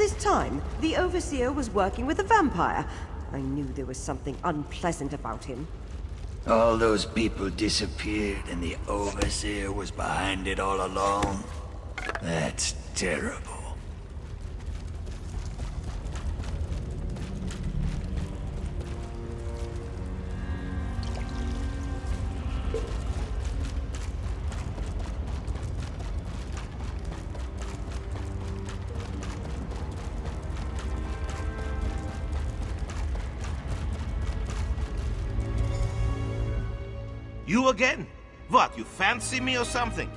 this time, the Overseer was working with a vampire. I knew there was something unpleasant about him. All those people disappeared and the Overseer was behind it all along? That's terrible. You again? What, you fancy me or something?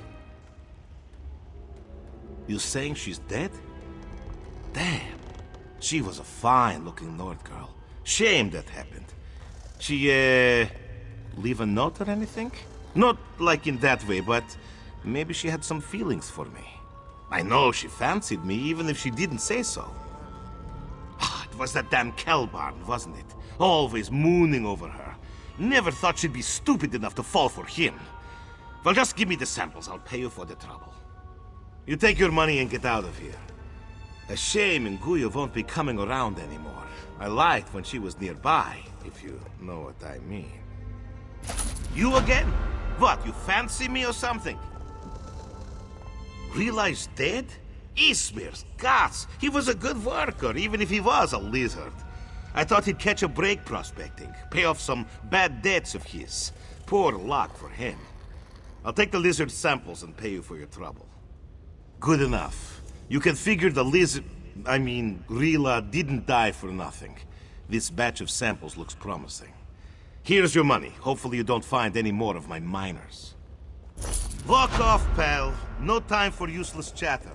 You saying she's dead? Damn. She was a fine-looking Nord girl. Shame that happened. She, leave a note or anything? Not like in that way, but maybe she had some feelings for me. I know she fancied me, even if she didn't say so. It was that damn Kelbarn, wasn't it? Always mooning over her. Never thought she'd be stupid enough to fall for him. Well, just give me the samples. I'll pay you for the trouble. You take your money and get out of here. A shame Nguya won't be coming around anymore. I liked when she was nearby, if you know what I mean. You again? What, you fancy me or something? Realize dead? Ismir's gods! He was a good worker, even if he was a lizard. I thought he'd catch a break prospecting, pay off some bad debts of his. Poor luck for him. I'll take the lizard samples and pay you for your trouble. Good enough. You can figure the Rila didn't die for nothing. This batch of samples looks promising. Here's your money. Hopefully you don't find any more of my miners. Walk off, pal. No time for useless chatter.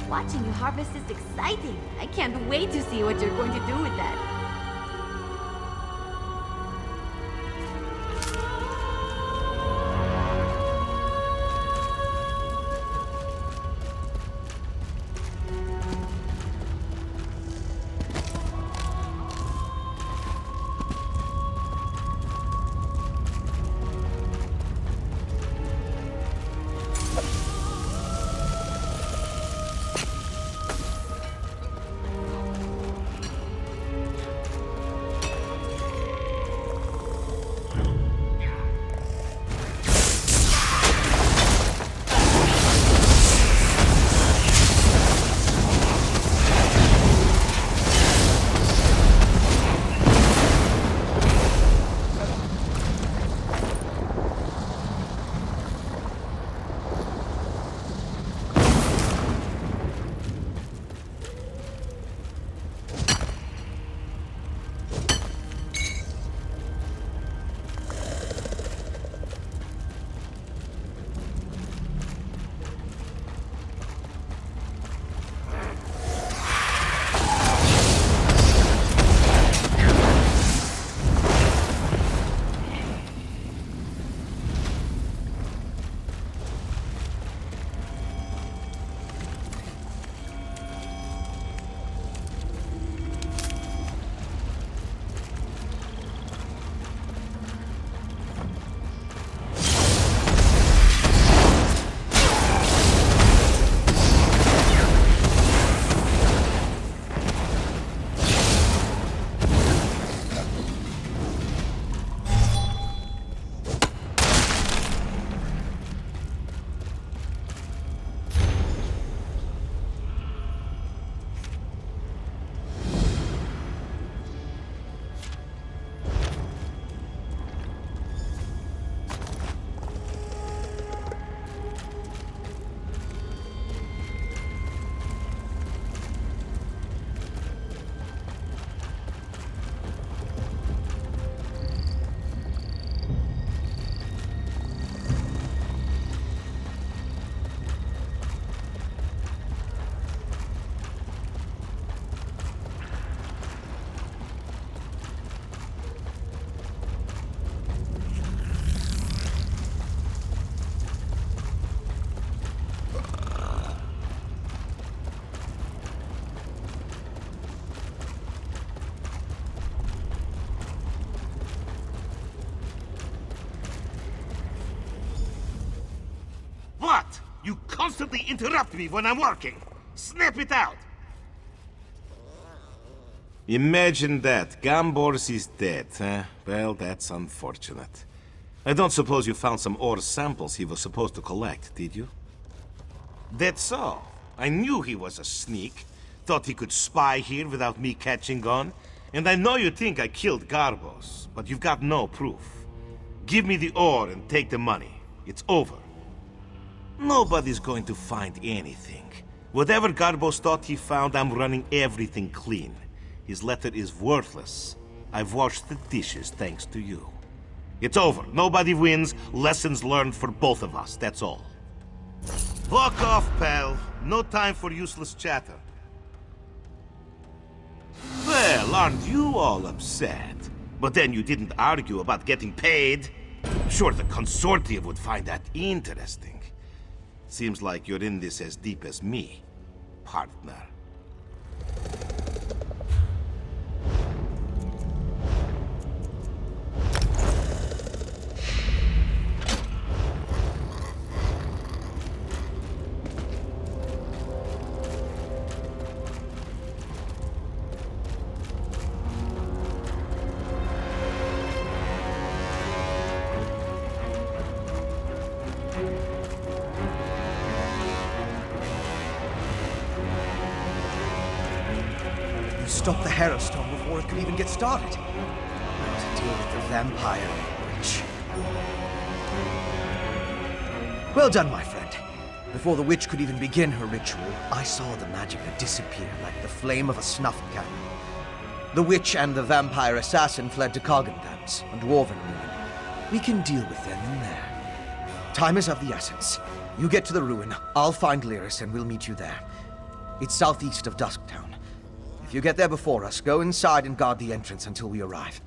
Watching you harvest is exciting. I can't wait to see what you're going to do with that. constantly interrupt me when I'm working. Snap it out. Imagine that. Gambors is dead, huh? Well, that's unfortunate. I don't suppose you found some ore samples he was supposed to collect, did you? That's all. I knew he was a sneak. Thought he could spy here without me catching on. And I know you think I killed Garbos, but you've got no proof. Give me the ore and take the money. It's over. Nobody's going to find anything. Whatever Garbos thought he found, I'm running everything clean. His letter is worthless. I've washed the dishes thanks to you. It's over. Nobody wins. Lessons learned for both of us, that's all. Fuck off, pal. No time for useless chatter. Well, aren't you all upset? But then you didn't argue about getting paid. Sure, the consortium would find that interesting. Seems like you're in this as deep as me, partner. Stop the Harrowstone before it could even get started. Now to deal with the vampire witch. Well done, my friend. Before the witch could even begin her ritual, I saw the magicka disappear like the flame of a snuff candle. The witch and the vampire assassin fled to Coggindams, a dwarven ruin. We can deal with them in there. Time is of the essence. You get to the ruin, I'll find Lyris and we'll meet you there. It's southeast of Dusktown. If you get there before us, go inside and guard the entrance until we arrive.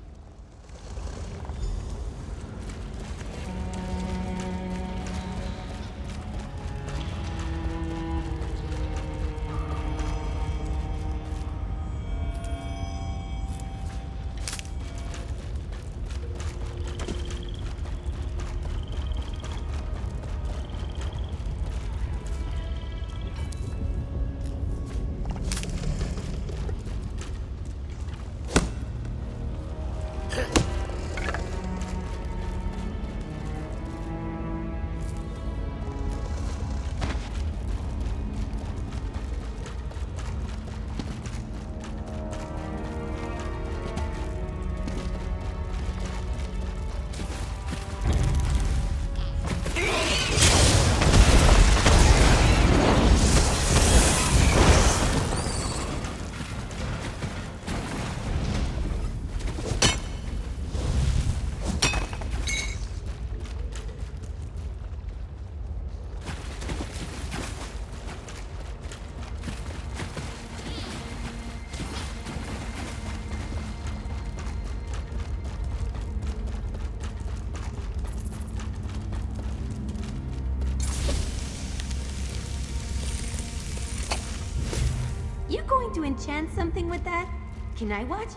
You going to enchant something with that? Can I watch?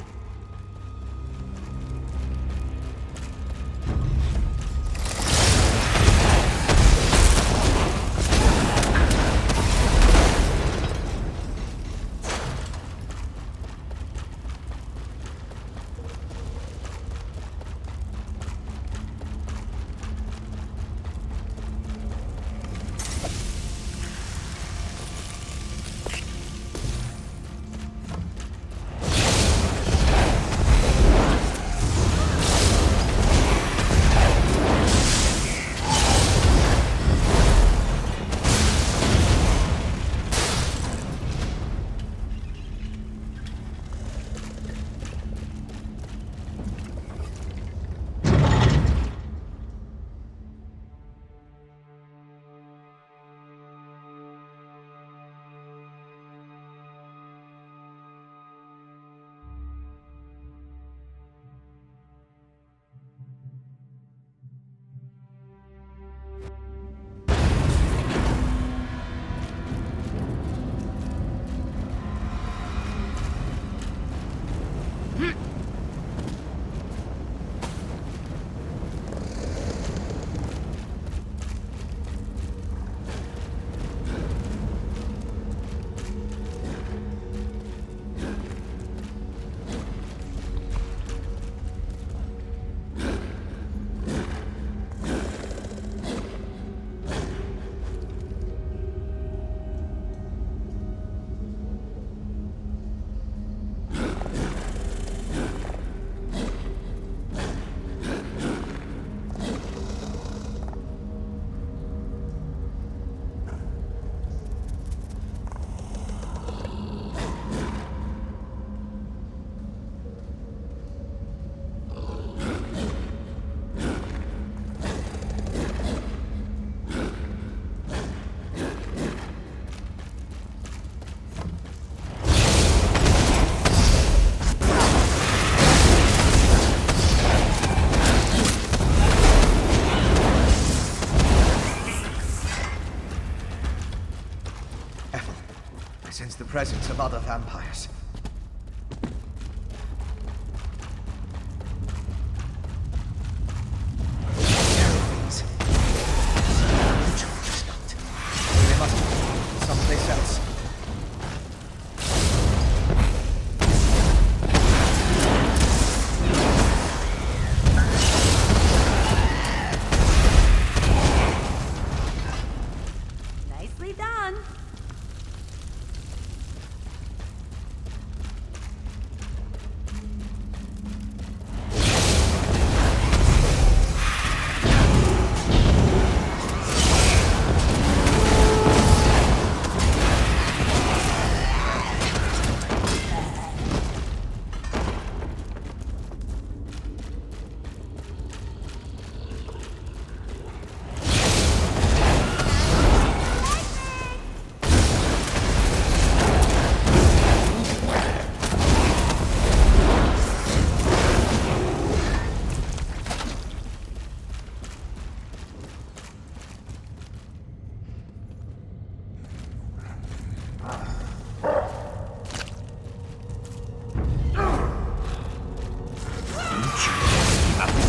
sense the presence of other vampires. Things. They must be someplace else. Nicely done.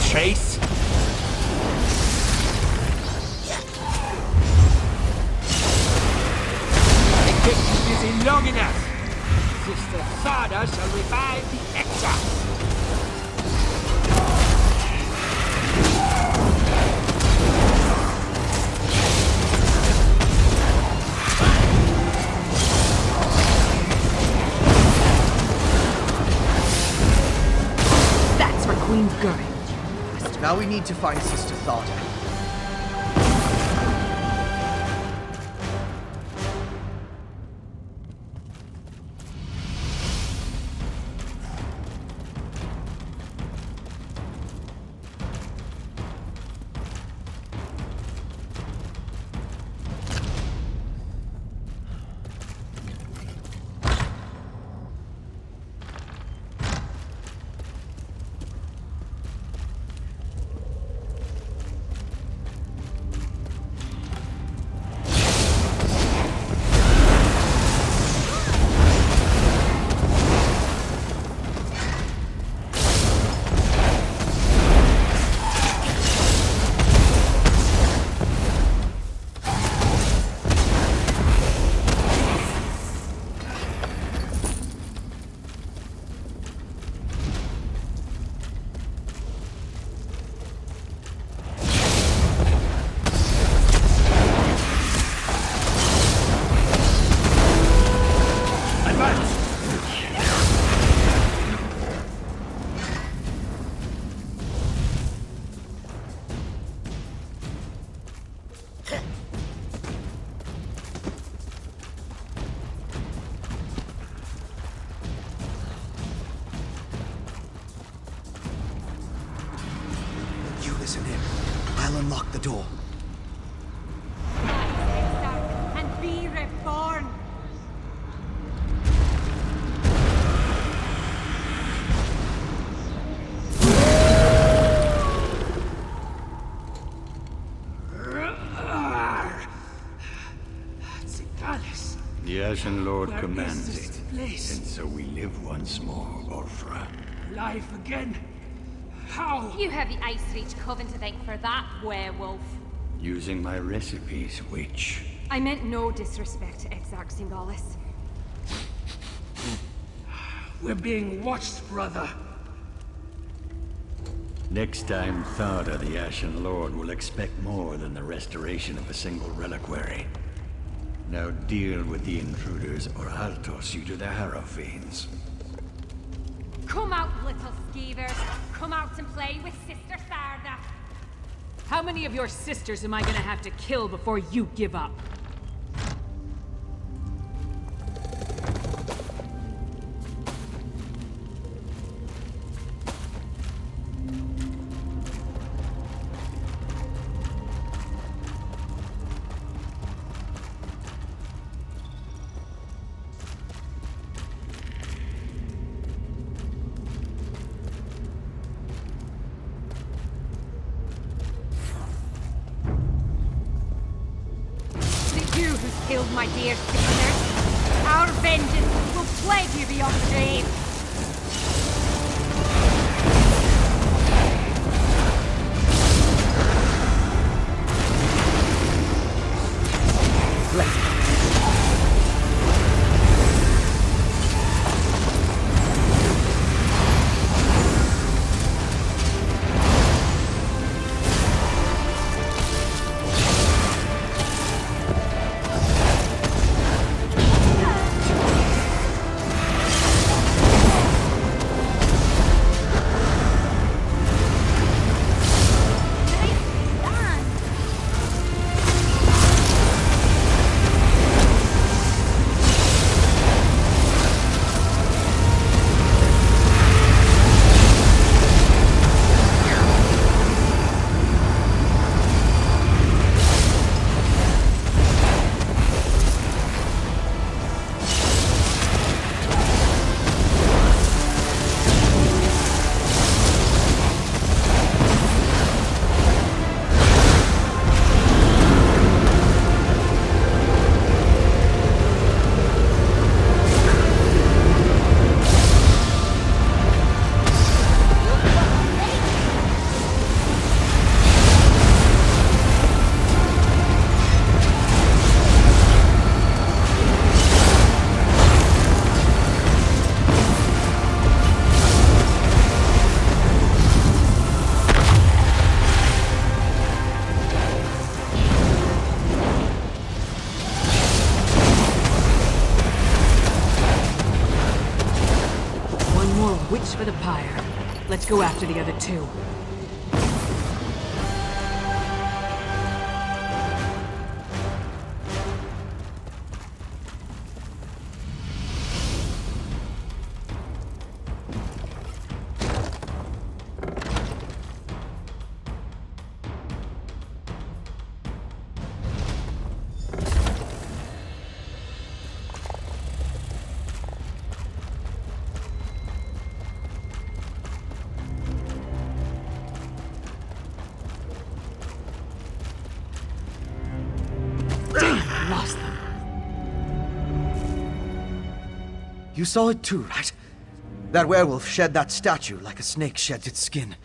Chase? Keep you busy long enough. Sister Sada shall revive the exiles. That's for Queen Gurren. Now we need to find Sister Thada. You listen in. I'll unlock the door. And be reborn. The Ashen Lord Where commands is this it. place? And so we live once more, Orfra. Life again? How? You have the Ice Reach Coven to thank for that, werewolf. Using my recipes, witch. I meant no disrespect to Exarch Singalis. We're being watched, brother. Next time, Thada, the Ashen Lord, will expect more than the restoration of a single reliquary. Now deal with the intruders, or I'll toss you to the Harrow Fiends. Come out, little skeevers. Come out and play with Sister Sarda. How many of your sisters am I gonna have to kill before you give up? Killed my dear sisters. Our vengeance will plague you beyond the grave. Witch for the pyre. Let's go after the other two. Lost them. You saw it too, right? That werewolf shed that statue like a snake sheds its skin.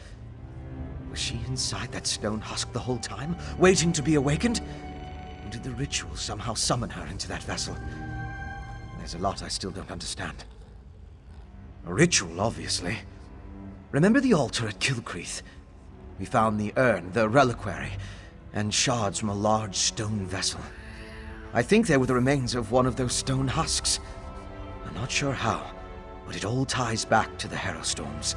Was she inside that stone husk the whole time, waiting to be awakened? Or did the ritual somehow summon her into that vessel? There's a lot I still don't understand. A ritual, obviously. Remember the altar at Kilcreath? We found the urn, the reliquary, and shards from a large stone vessel. I think they were the remains of one of those stone husks. I'm not sure how, but it all ties back to the Harrow Storms.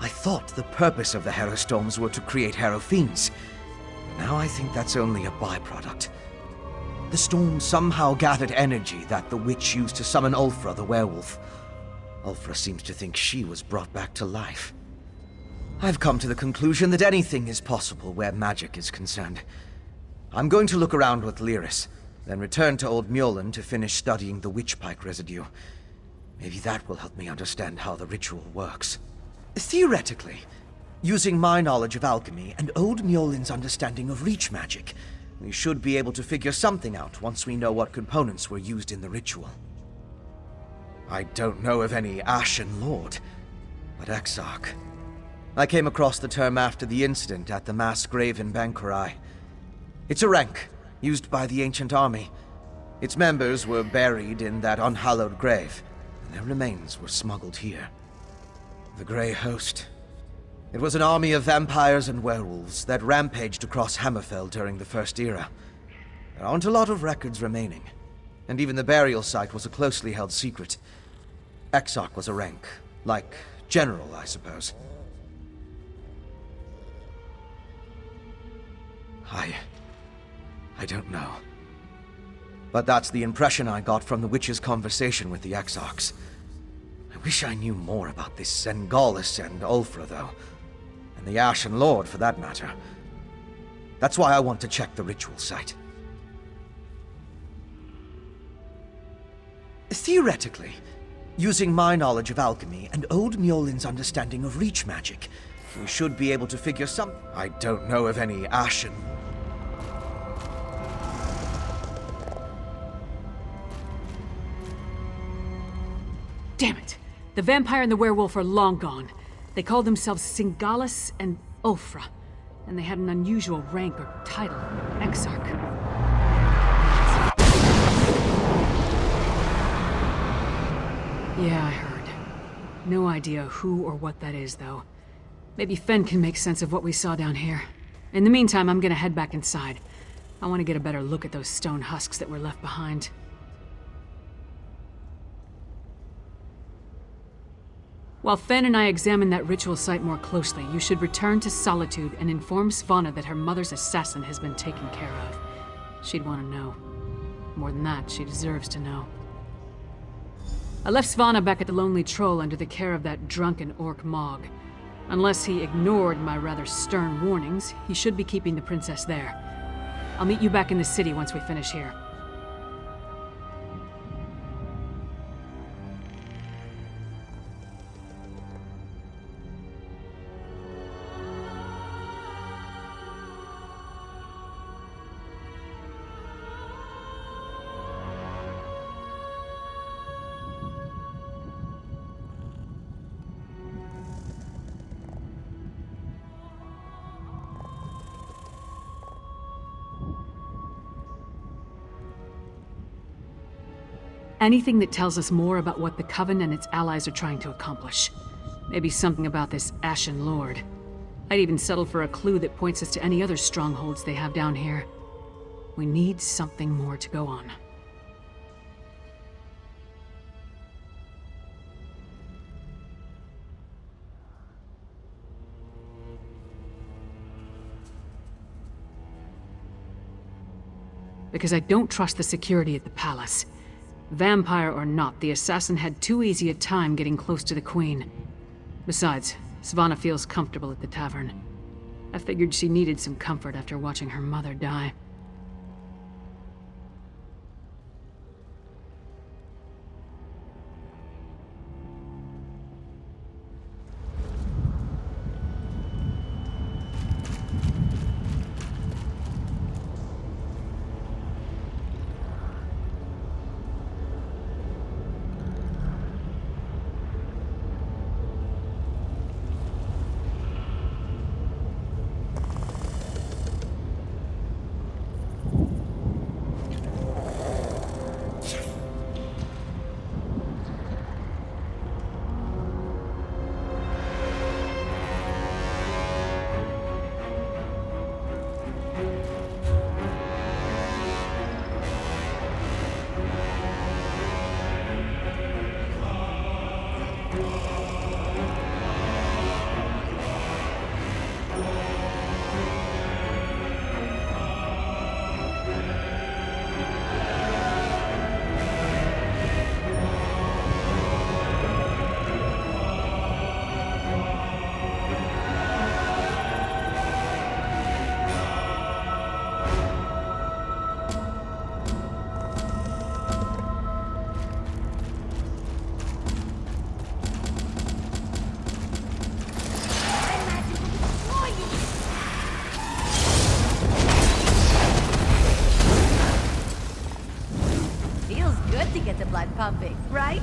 I thought the purpose of the Harrow Storms were to create Harrow Fiends, but now I think that's only a byproduct. The storms somehow gathered energy that the witch used to summon Ulfra the werewolf. Ulfra seems to think she was brought back to life. I've come to the conclusion that anything is possible where magic is concerned. I'm going to look around with Lyris, then return to Old Mjolnir to finish studying the witchpike residue. Maybe that will help me understand how the ritual works. Theoretically, using my knowledge of alchemy and Old Mjolnir's understanding of reach magic, we should be able to figure something out once we know what components were used in the ritual. I don't know of any Ashen Lord, but Exarch. I came across the term after the incident at the mass grave in Bankurai. It's a rank used by the ancient army. Its members were buried in that unhallowed grave, and their remains were smuggled here. The Grey Host. It was an army of vampires and werewolves that rampaged across Hammerfell during the First Era. There aren't a lot of records remaining, and even the burial site was a closely held secret. Exarch was a rank, like General, I suppose. I don't know. But that's the impression I got from the witch's conversation with the Exarchs. I wish I knew more about this Sengalis and Ulfra, though. And the Ashen Lord, for that matter. That's why I want to check the ritual site. Theoretically, using my knowledge of alchemy and Old Mjolnir's understanding of reach magic, we should be able to figure some... I don't know of any Ashen... Damn it. The vampire and the werewolf are long gone. They called themselves Singalis and Ophrah, and they had an unusual rank or title, Exarch. Yeah, I heard. No idea who or what that is, though. Maybe Fen can make sense of what we saw down here. In the meantime, I'm gonna head back inside. I want to get a better look at those stone husks that were left behind. While Fen and I examine that ritual site more closely, you should return to Solitude and inform Svanna that her mother's assassin has been taken care of. She'd want to know. More than that, she deserves to know. I left Svanna back at the Lonely Troll under the care of that drunken orc Mog. Unless he ignored my rather stern warnings, he should be keeping the princess there. I'll meet you back in the city once we finish here. Anything that tells us more about what the Coven and its allies are trying to accomplish. Maybe something about this Ashen Lord. I'd even settle for a clue that points us to any other strongholds they have down here. We need something more to go on. Because I don't trust the security at the palace. Vampire or not, the assassin had too easy a time getting close to the Queen. Besides, Svanna feels comfortable at the tavern. I figured she needed some comfort after watching her mother die. blood pumping, right?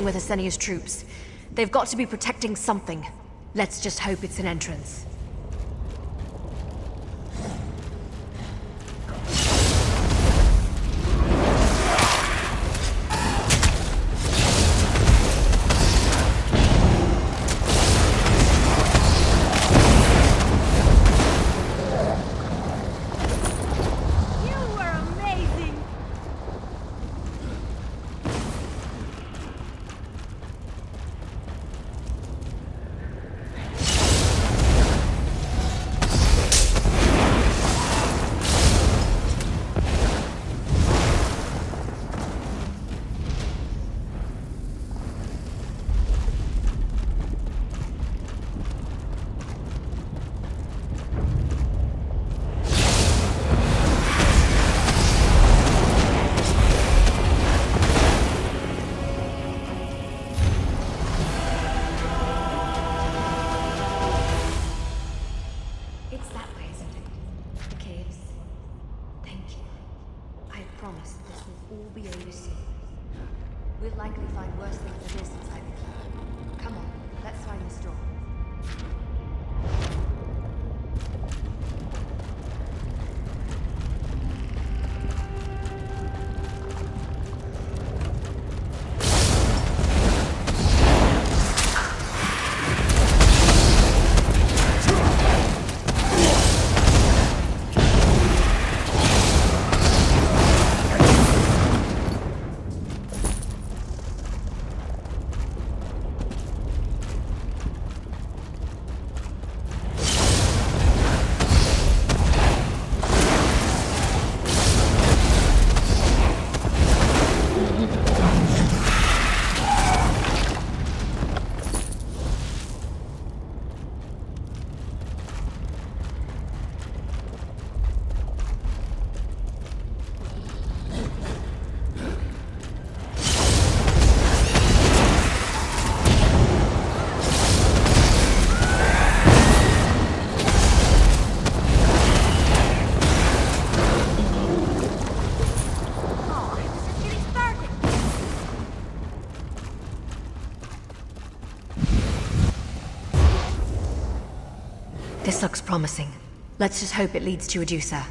with Asenia's troops. They've got to be protecting something. Let's just hope it's an entrance. We'll likely find worse things than this inside the cave. Come on, let's find this door. This looks promising. Let's just hope it leads to Medusa.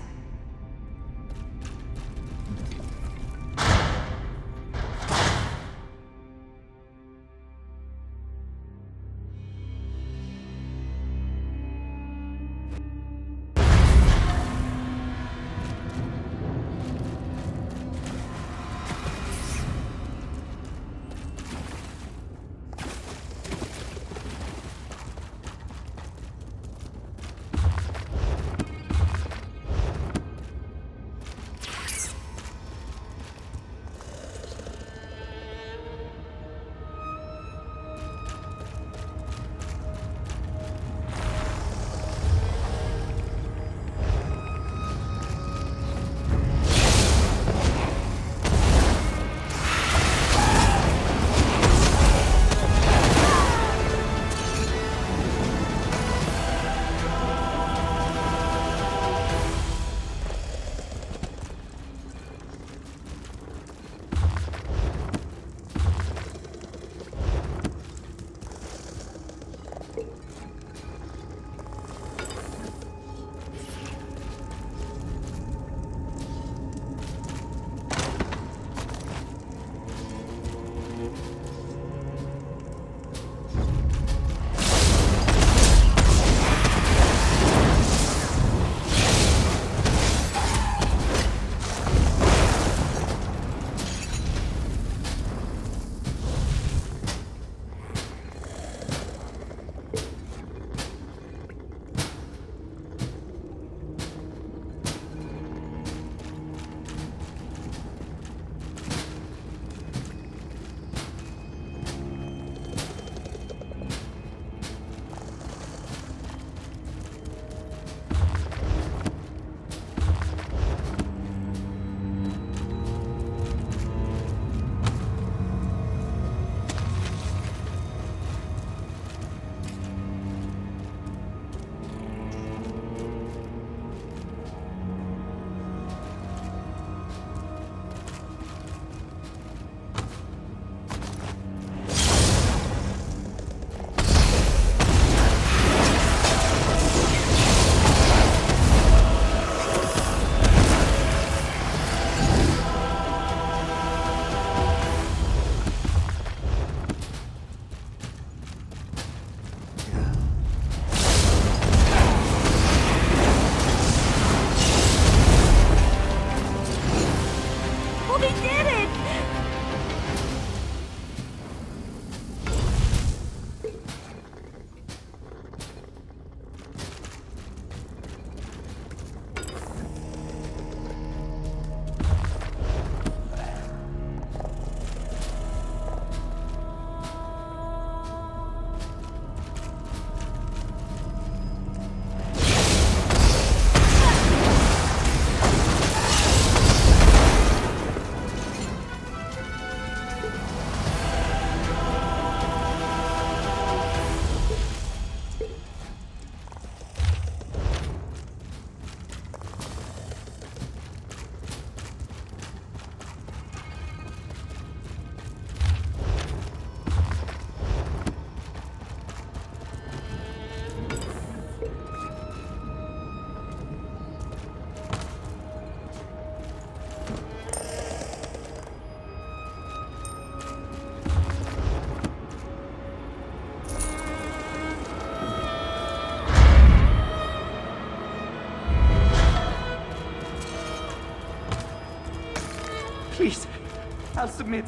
I'll submit.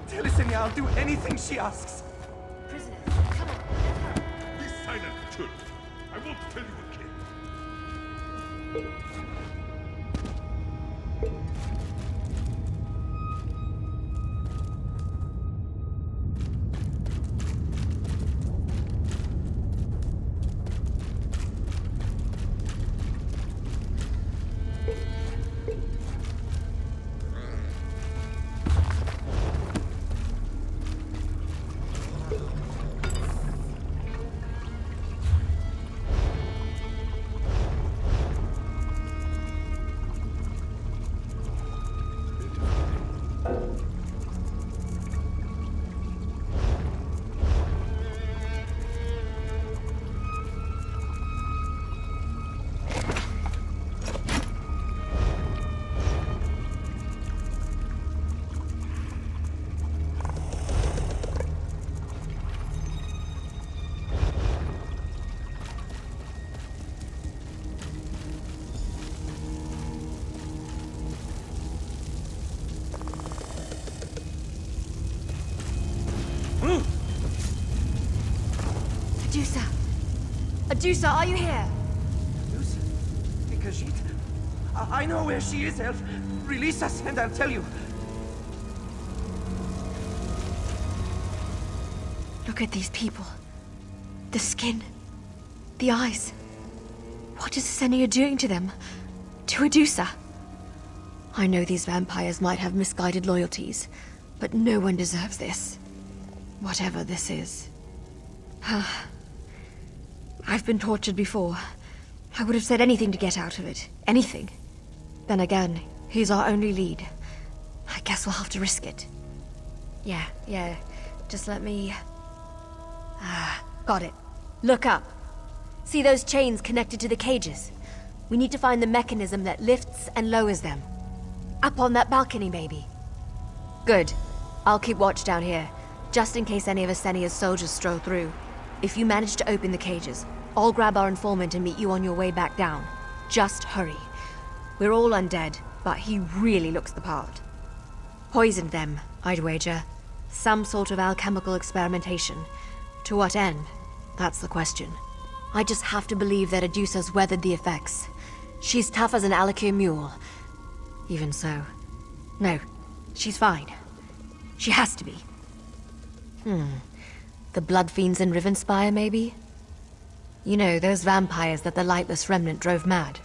Tell Yesenia I'll do anything she asks. Prisoners, come on, let her. Be silent, children. I won't tell you again. Adusa, are you here? Because I know where she is, Elf. Release us and I'll tell you. Look at these people. The skin. The eyes. What is Yesenia doing to them? To Adusa? I know these vampires might have misguided loyalties, but no one deserves this. Whatever this is. I've been tortured before. I would have said anything to get out of it. Anything. Then again, he's our only lead. I guess we'll have to risk it. Yeah. Just let me... got it. Look up. See those chains connected to the cages? We need to find the mechanism that lifts and lowers them. Up on that balcony, maybe. Good. I'll keep watch down here, just in case any of Yesenia's soldiers stroll through. If you manage to open the cages, I'll grab our informant and meet you on your way back down. Just hurry. We're all undead, but he really looks the part. Poisoned them, I'd wager. Some sort of alchemical experimentation. To what end? That's the question. I just have to believe that Adusa's weathered the effects. She's tough as an Alikir mule. Even so. No, she's fine. She has to be. The Blood Fiends in Rivenspire, maybe? You know, those vampires that the Lightless Remnant drove mad.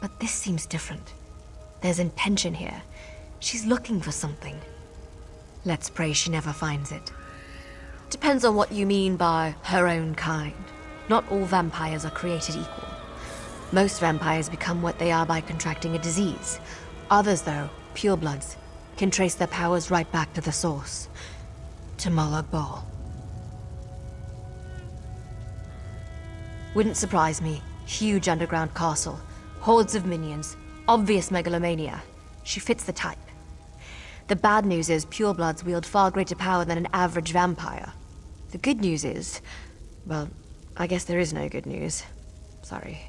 But this seems different. There's intention here. She's looking for something. Let's pray she never finds it. Depends on what you mean by her own kind. Not all vampires are created equal. Most vampires become what they are by contracting a disease. Others, though, purebloods, can trace their powers right back to the source. To Molag Bal. Wouldn't surprise me. Huge underground castle. Hordes of minions. Obvious megalomania. She fits the type. The bad news is purebloods wield far greater power than an average vampire. The good news is... well, I guess there is no good news. Sorry.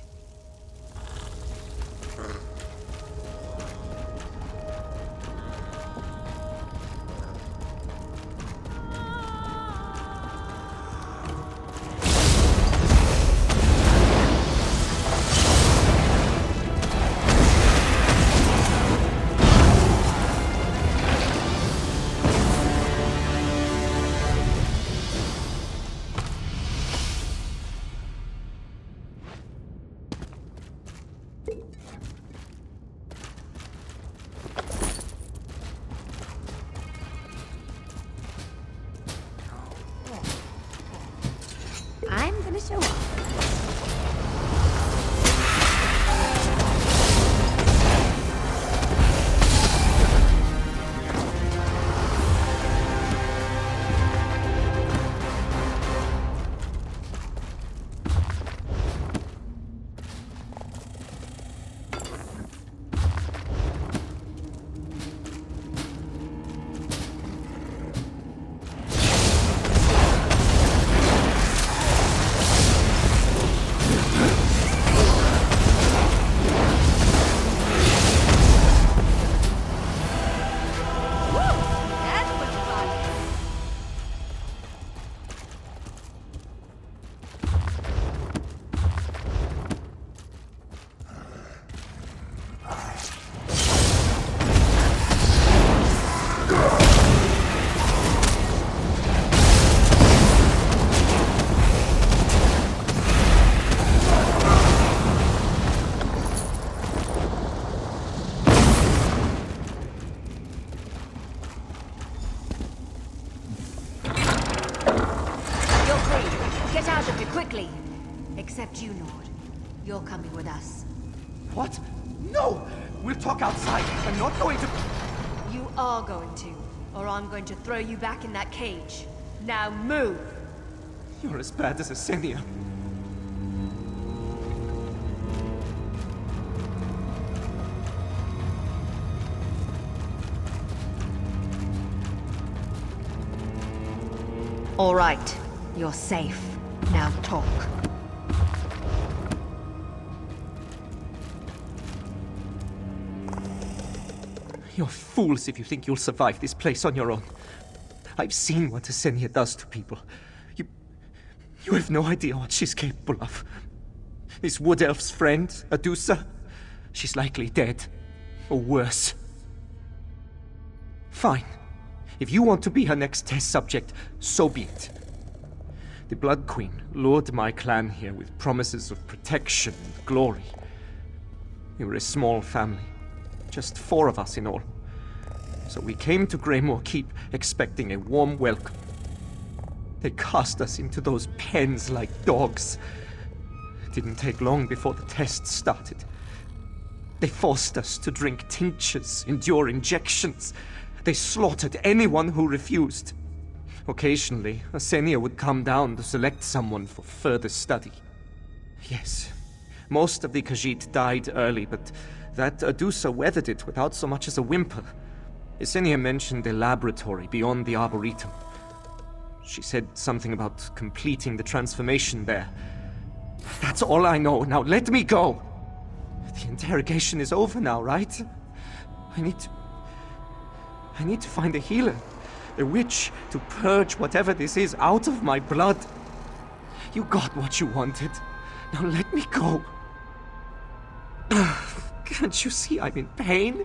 I'm gonna show off. quickly. Except you, Nord. You're coming with us. What? No! We'll talk outside. I'm not going to... You are going to, or I'm going to throw you back in that cage. Now move! You're as bad as Asenia. All right. You're safe. Now talk. You're fools if you think you'll survive this place on your own. I've seen what Asenia does to people. You have no idea what she's capable of. This Wood Elf's friend, Adusa, she's likely dead. Or worse. Fine. If you want to be her next test subject, so be it. The Blood Queen lured my clan here with promises of protection and glory. We were a small family. Just 4 of us in all. So we came to Greymore Keep expecting a warm welcome. They cast us into those pens like dogs. It didn't take long before the tests started. They forced us to drink tinctures, endure injections. They slaughtered anyone who refused. Occasionally, Asenia would come down to select someone for further study. Yes, most of the Khajiit died early, but that Adusa weathered it without so much as a whimper. Asenia mentioned a laboratory beyond the Arboretum. She said something about completing the transformation there. That's all I know. Now let me go! The interrogation is over now, right? I need to find a healer. A witch to purge whatever this is out of my blood. You got what you wanted. Now let me go. Can't you see I'm in pain?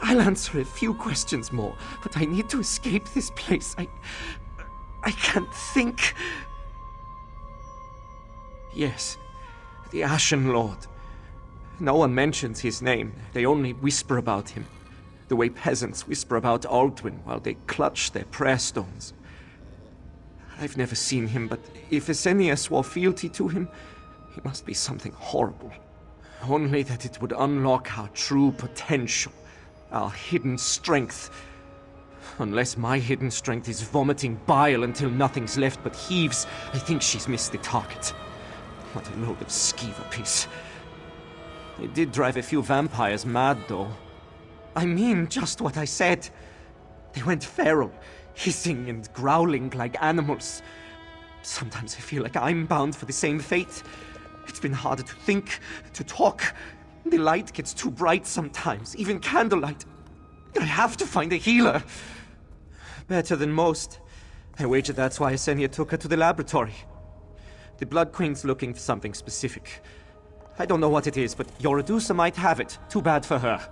I'll answer a few questions more, but I need to escape this place. I can't think. Yes, the Ashen Lord. No one mentions his name. They only whisper about him. The way peasants whisper about Aldwin while they clutch their prayer stones. I've never seen him, but if Asenia swore fealty to him, it must be something horrible. Only that it would unlock our true potential, our hidden strength. Unless my hidden strength is vomiting bile until nothing's left but heaves, I think she's missed the target. What a load of skeever piece. It did drive a few vampires mad, though. I mean just what I said. They went feral, hissing and growling like animals. Sometimes I feel like I'm bound for the same fate. It's been harder to think, to talk. The light gets too bright sometimes, even candlelight. I have to find a healer. Better than most. I wager that's why Asenia took her to the laboratory. The Blood Queen's looking for something specific. I don't know what it is, but your Adusa might have it. Too bad for her.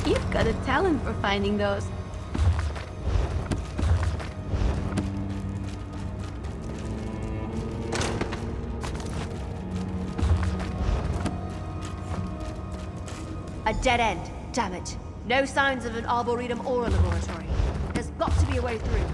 You've got a talent for finding those. A dead end. Damn it. No signs of an arboretum or a laboratory. There's got to be a way through.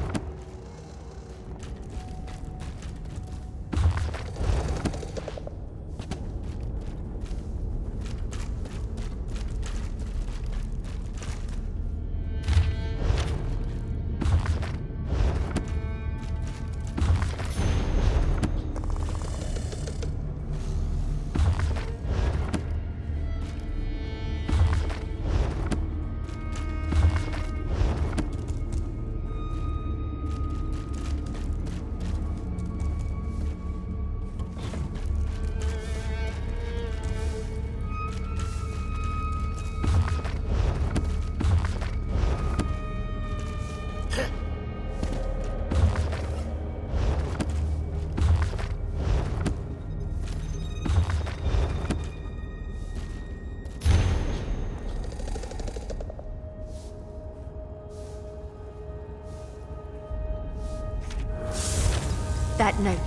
That note.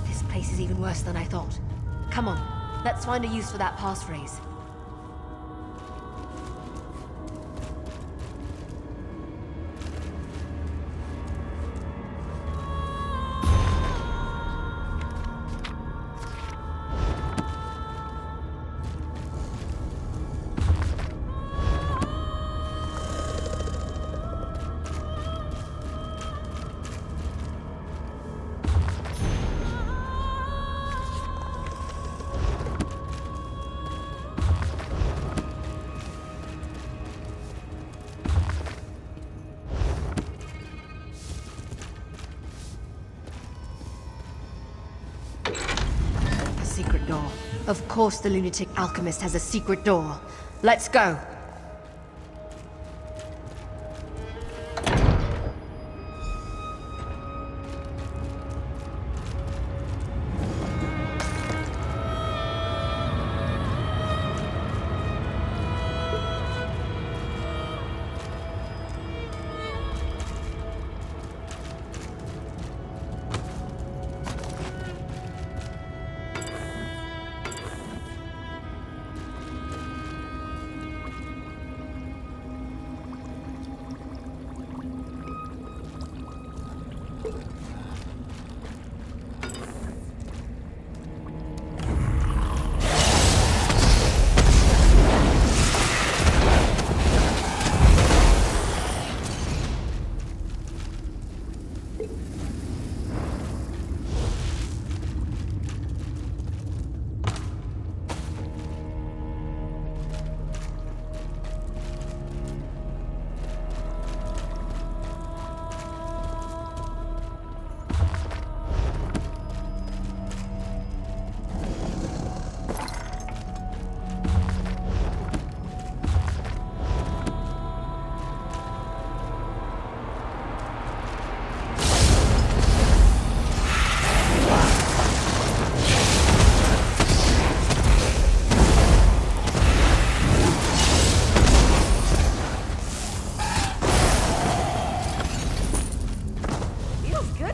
This place is even worse than I thought. Come on, let's find a use for that passphrase. Secret door. Of course the lunatic alchemist has a secret door. Let's go!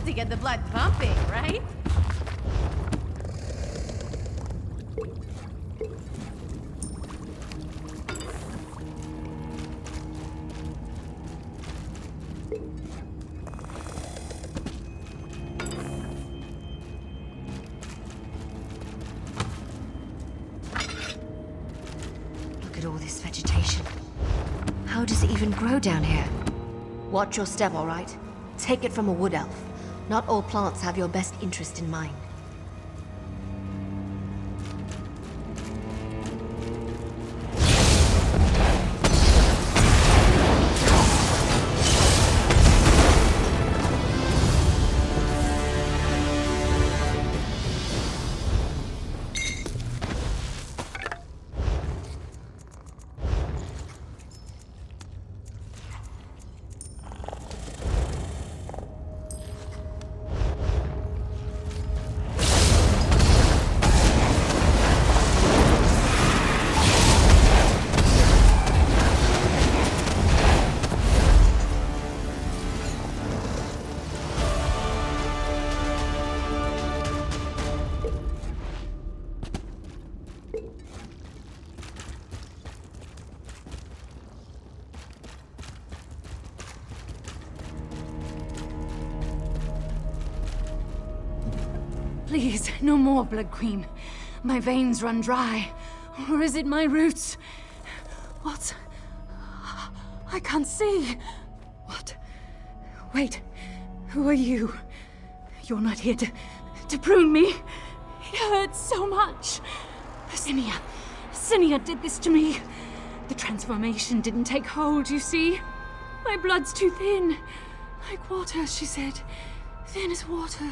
To get the blood pumping, right? How does it even grow down here? Watch your step, all right? Take it from a wood elf. Not all plants have your best interest in mind. Please, no more, Blood Queen. My veins run dry. Or is it my roots? What? I can't see. What? Wait. Who are you? You're not here to prune me. It hurts so much. Cinia did this to me. The transformation didn't take hold, you see? My blood's too thin. Like water, she said. Thin as water.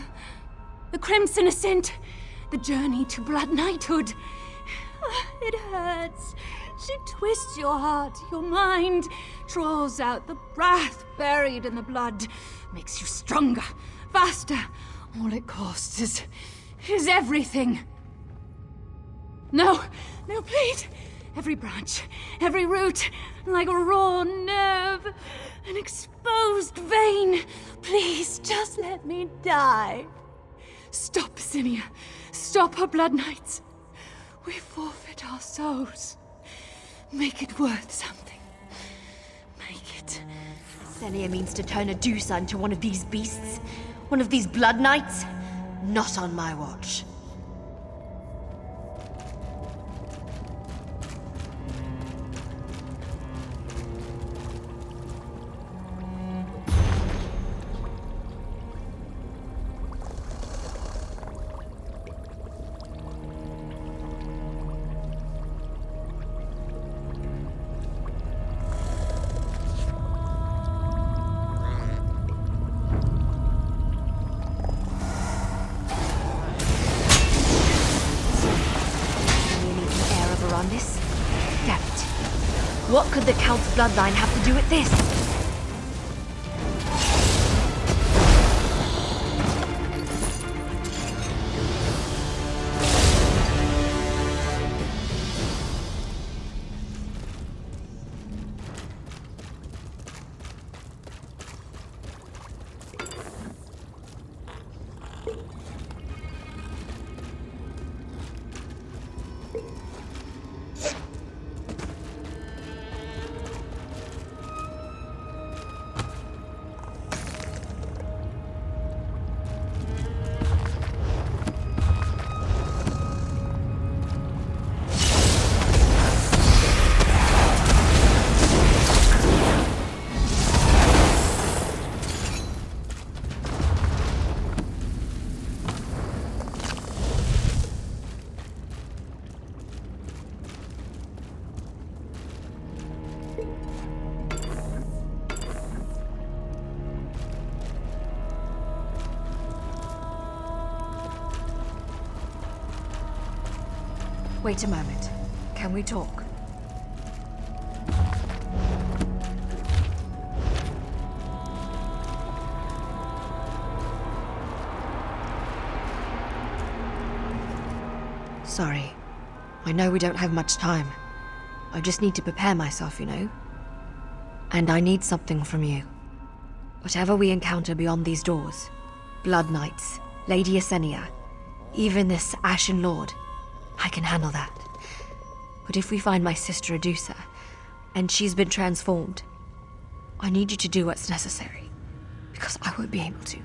The Crimson Ascent. The journey to blood knighthood. It hurts. She twists your heart, your mind, draws out the wrath buried in the blood, makes you stronger, faster. All it costs is everything. No, please. Every branch, every root, like a raw nerve, an exposed vein. Please, just let me die. Stop, Cinia. Stop her blood knights. We forfeit our souls. Make it worth something. Make it. Cinia means to turn a Dusa into one of these beasts? One of these blood knights? Not on my watch. What could the Count's bloodline have to do with this? Wait a moment. Can we talk? Sorry. I know we don't have much time. I just need to prepare myself, you know? And I need something from you. Whatever we encounter beyond these doors, Blood Knights, Lady Yesenia, even this Ashen Lord, I can handle that. But if we find my sister Adusa, and she's been transformed, I need you to do what's necessary, because I won't be able to.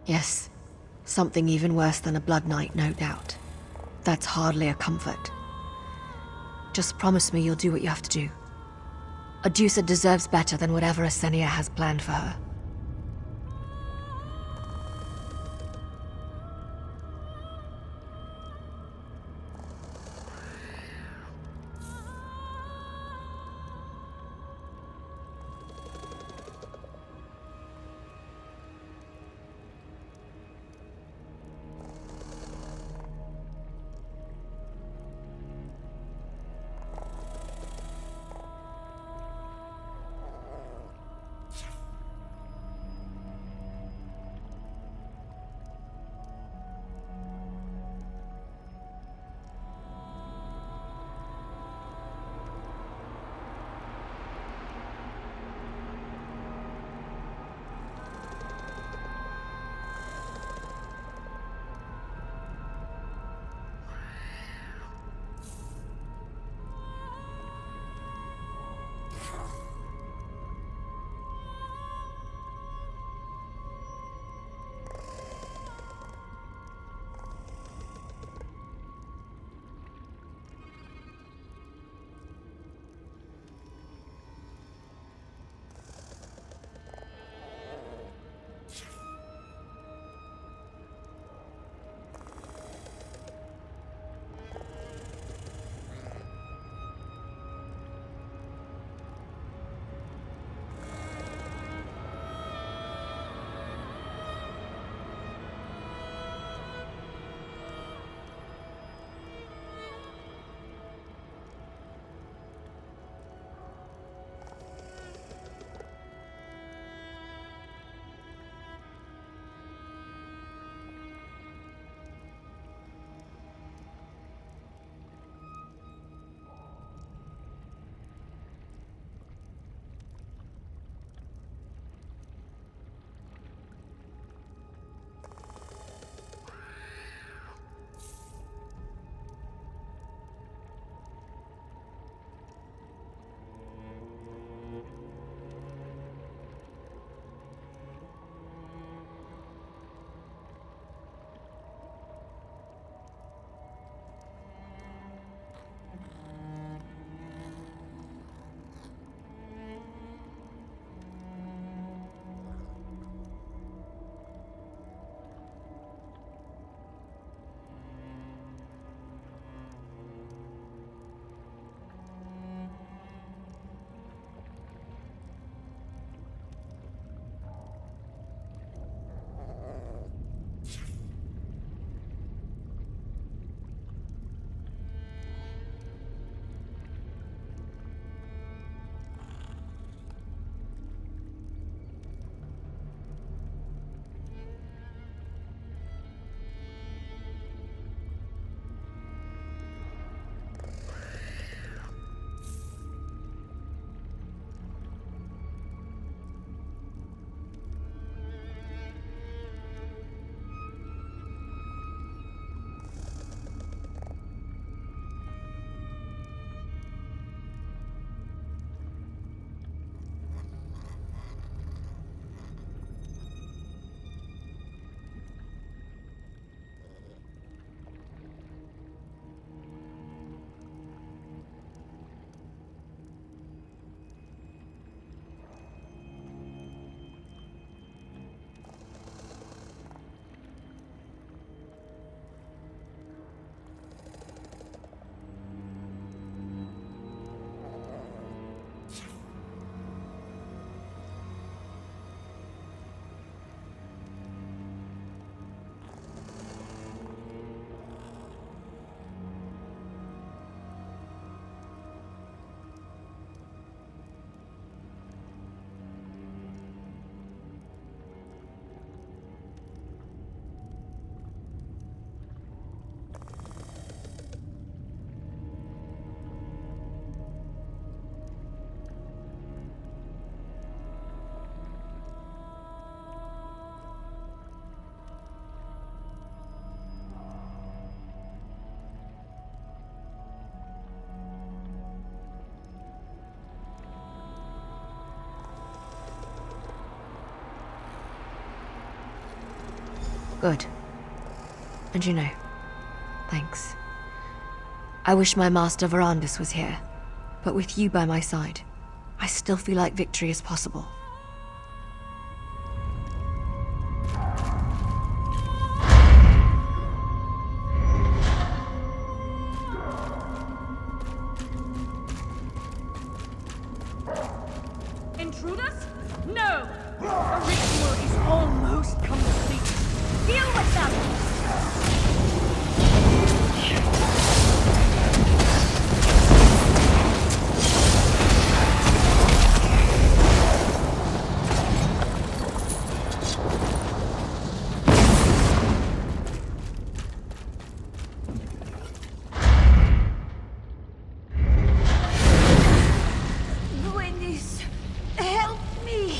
Yes, something even worse than a blood knight, no doubt. That's hardly a comfort. Just promise me you'll do what you have to do. Adusa deserves better than whatever Asenia has planned for her. Good. And you know, thanks. I wish my master Verandis was here, but with you by my side, I still feel like victory is possible. Intruders? No! The ritual is almost complete. Deal with them!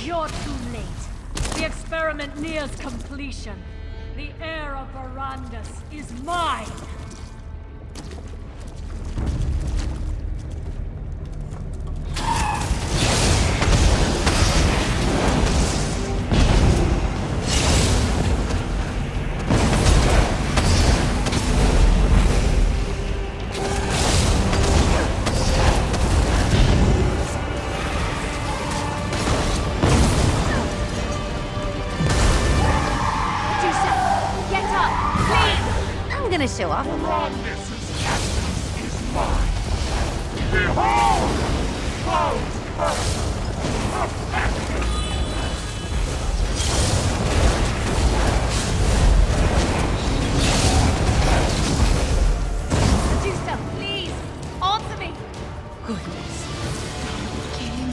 You're too late. The experiment nears completion. The heir of Verandis is mine. Show off. This essence is mine. Behold! Medusa, please! Answer me! Goodness. King.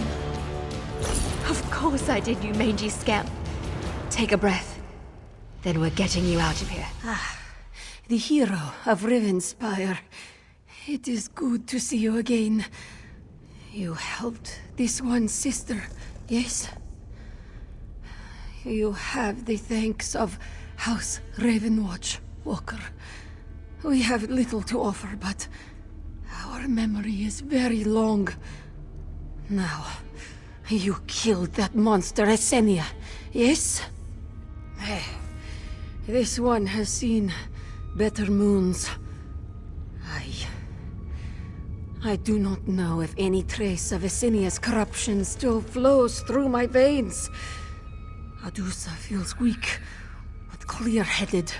Of course I did, you mangy scamp. Take a breath. Then we're getting you out of here. The hero of Rivenspire. It is good to see you again. You helped this one sister, yes? You have the thanks of House Ravenwatch, Walker. We have little to offer, but our memory is very long. Now, you killed that monster Esenia, yes? This one has seen better moons. I do not know if any trace of Esenia's corruption still flows through my veins. Adusa feels weak, but clear-headed,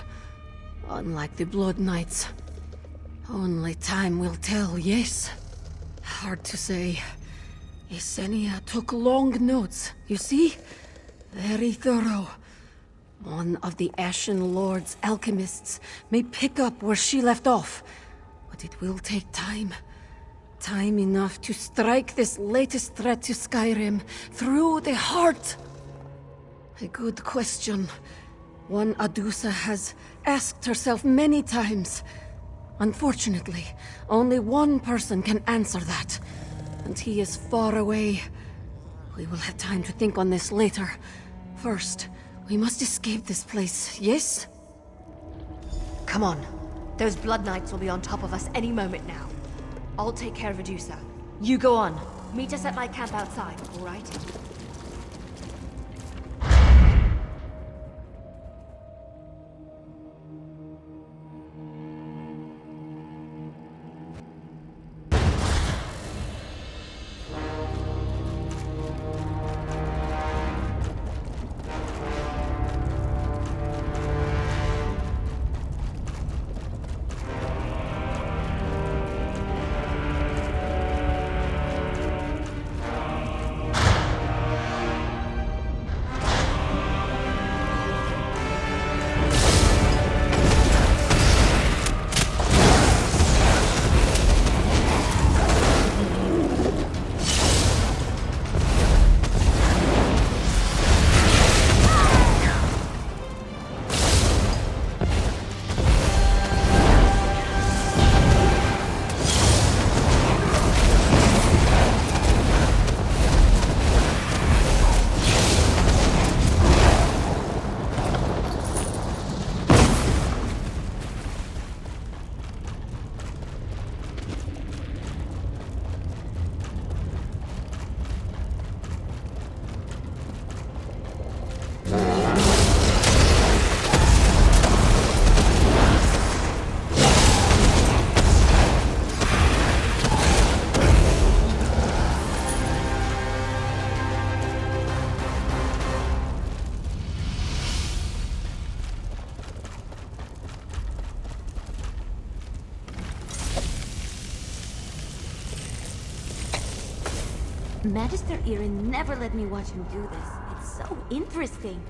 unlike the Blood Knights. Only time will tell, yes? Hard to say. Esenia took long notes, you see? Very thorough. One of the Ashen Lord's alchemists may pick up where she left off, but it will take time. Time enough to strike this latest threat to Skyrim through the heart. A good question. One Adusa has asked herself many times. Unfortunately, only one person can answer that, and he is far away. We will have time to think on this later. First, we must escape this place, yes? Come on. Those Blood Knights will be on top of us any moment now. I'll take care of Adusa. You go on. Meet us at my camp outside, all right? Magister Irin never let me watch him do this. It's so interesting.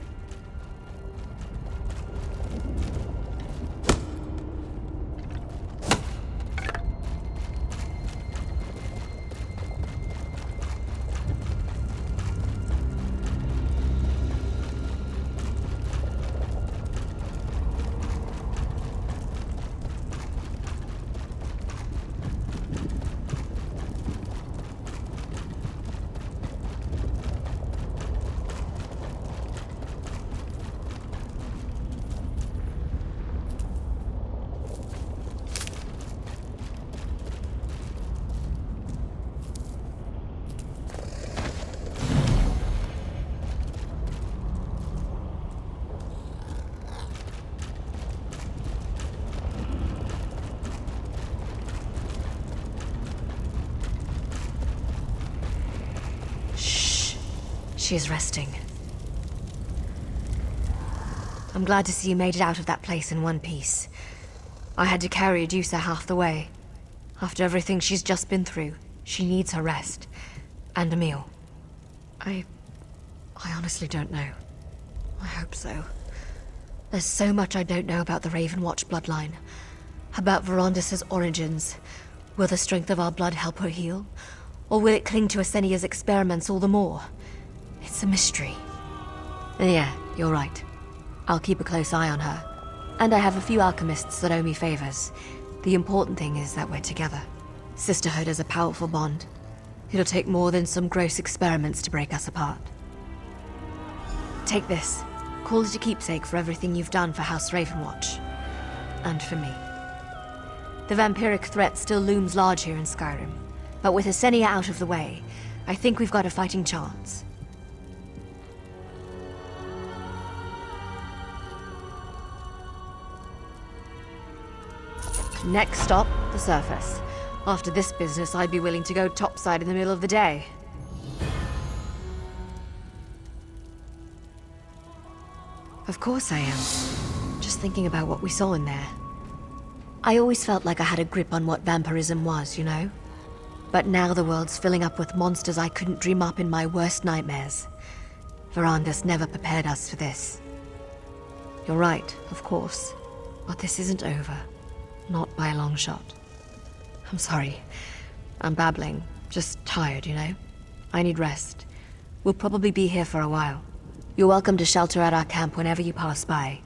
She is resting. I'm glad to see you made it out of that place in one piece. I had to carry Adusa half the way. After everything she's just been through, she needs her rest. And a meal. I honestly don't know. I hope so. There's so much I don't know about the Ravenwatch bloodline. About Verondis' origins. Will the strength of our blood help her heal? Or will it cling to Asenia's experiments all the more? It's a mystery. And yeah, you're right. I'll keep a close eye on her. And I have a few alchemists that owe me favors. The important thing is that we're together. Sisterhood is a powerful bond. It'll take more than some gross experiments to break us apart. Take this. Call it a keepsake for everything you've done for House Ravenwatch. And for me. The vampiric threat still looms large here in Skyrim. But with Asenia out of the way, I think we've got a fighting chance. Next stop, the surface. After this business, I'd be willing to go topside in the middle of the day. Of course I am. Just thinking about what we saw in there. I always felt like I had a grip on what vampirism was, you know? But now the world's filling up with monsters I couldn't dream up in my worst nightmares. Verondis never prepared us for this. You're right, of course. But this isn't over. Not by a long shot. I'm sorry. I'm babbling. Just tired, you know? I need rest. We'll probably be here for a while. You're welcome to shelter at our camp whenever you pass by.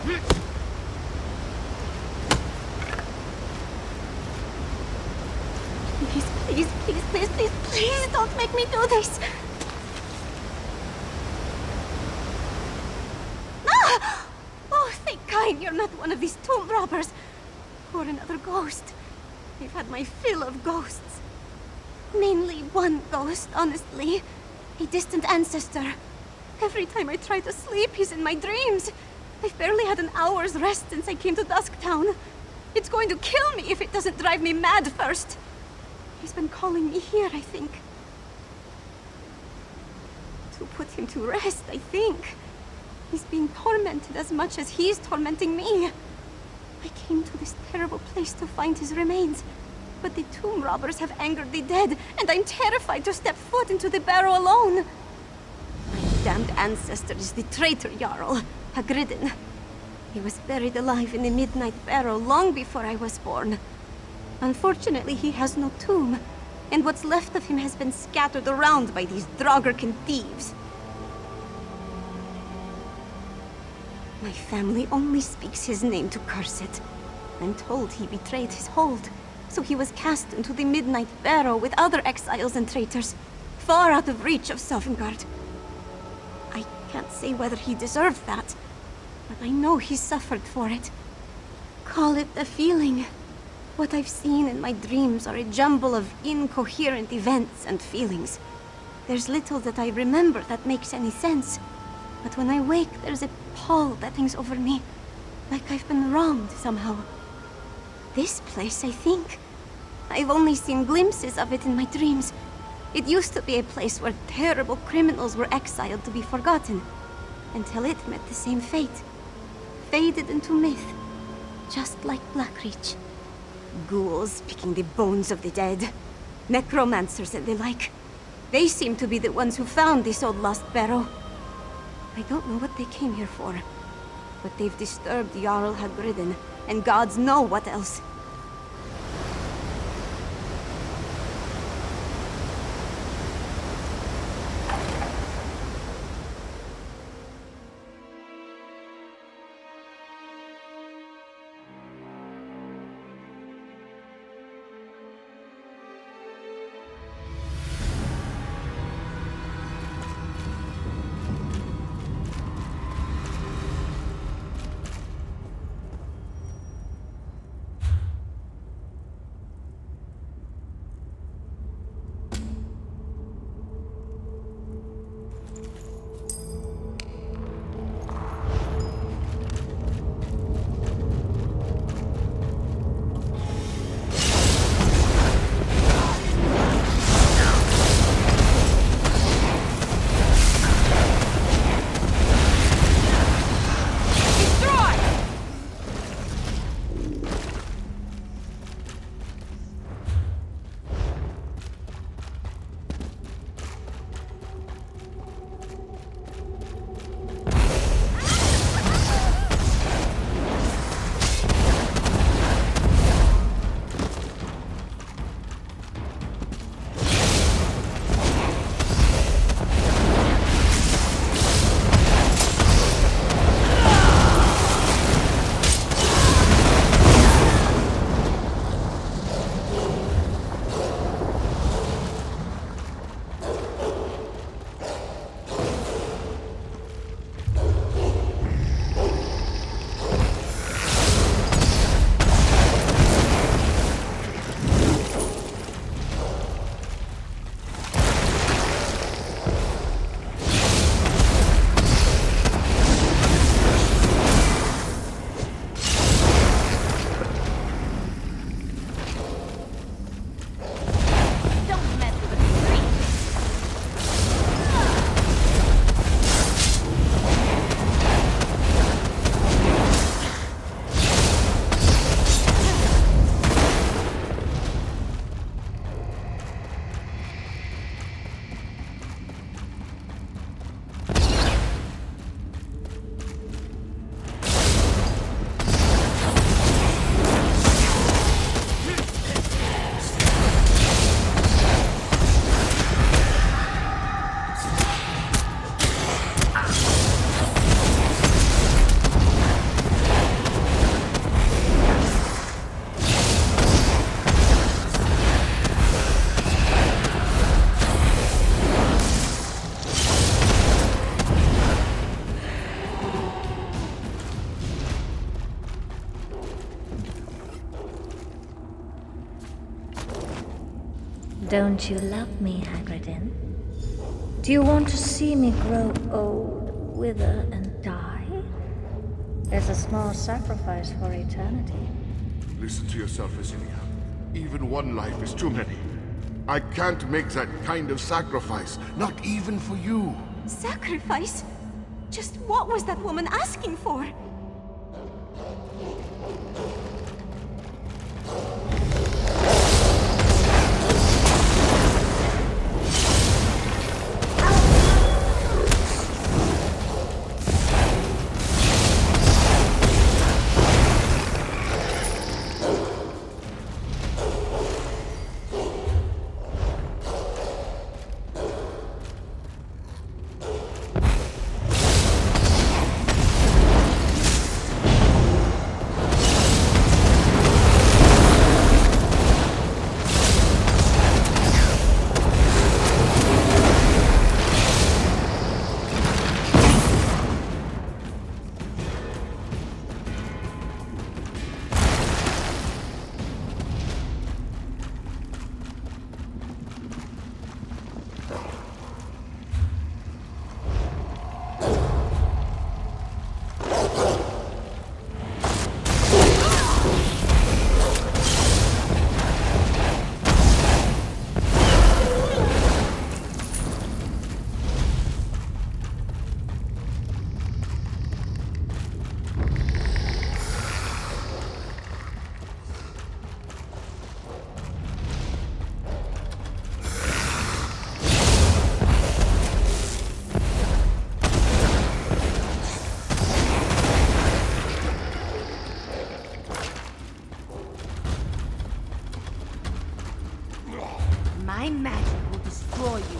Please, please, please, please, please, please don't make me do this! Ah! Oh, thank God you're not one of these tomb robbers! Or another ghost. I've had my fill of ghosts. Mainly one ghost, honestly. A distant ancestor. Every time I try to sleep, he's in my dreams. I've barely had an hour's rest since I came to Dusktown. It's going to kill me if it doesn't drive me mad first. He's been calling me here, I think. To put him to rest, I think. He's being tormented as much as he's tormenting me. I came to this terrible place to find his remains. But the tomb robbers have angered the dead, and I'm terrified to step foot into the barrow alone. My damned ancestor is the traitor Jarl, Hagridden. He was buried alive in the Midnight Barrow long before I was born. Unfortunately, he has no tomb, and what's left of him has been scattered around by these Draugr thieves. My family only speaks his name to curse it. I'm told he betrayed his hold, so he was cast into the Midnight Barrow with other exiles and traitors, far out of reach of Sovngarde. I can't say whether he deserved that, but I know he suffered for it. Call it a feeling. What I've seen in my dreams are a jumble of incoherent events and feelings. There's little that I remember that makes any sense, but when I wake, there's a pall that hangs over me, like I've been wronged somehow. This place, I think. I've only seen glimpses of it in my dreams. It used to be a place where terrible criminals were exiled to be forgotten, until it met the same fate. Faded into myth, just like Blackreach. Ghouls picking the bones of the dead. Necromancers and the like. They seem to be the ones who found this old lost barrow. I don't know what they came here for, but they've disturbed Jarl Hagridden, and gods know what else. Don't you love me, Hagridin? Do you want to see me grow old, wither, and die? There's a small sacrifice for eternity. Listen to yourself, Visilia. Even one life is too many. I can't make that kind of sacrifice, not even for you. Sacrifice? Just what was that woman asking for? My magic will destroy you.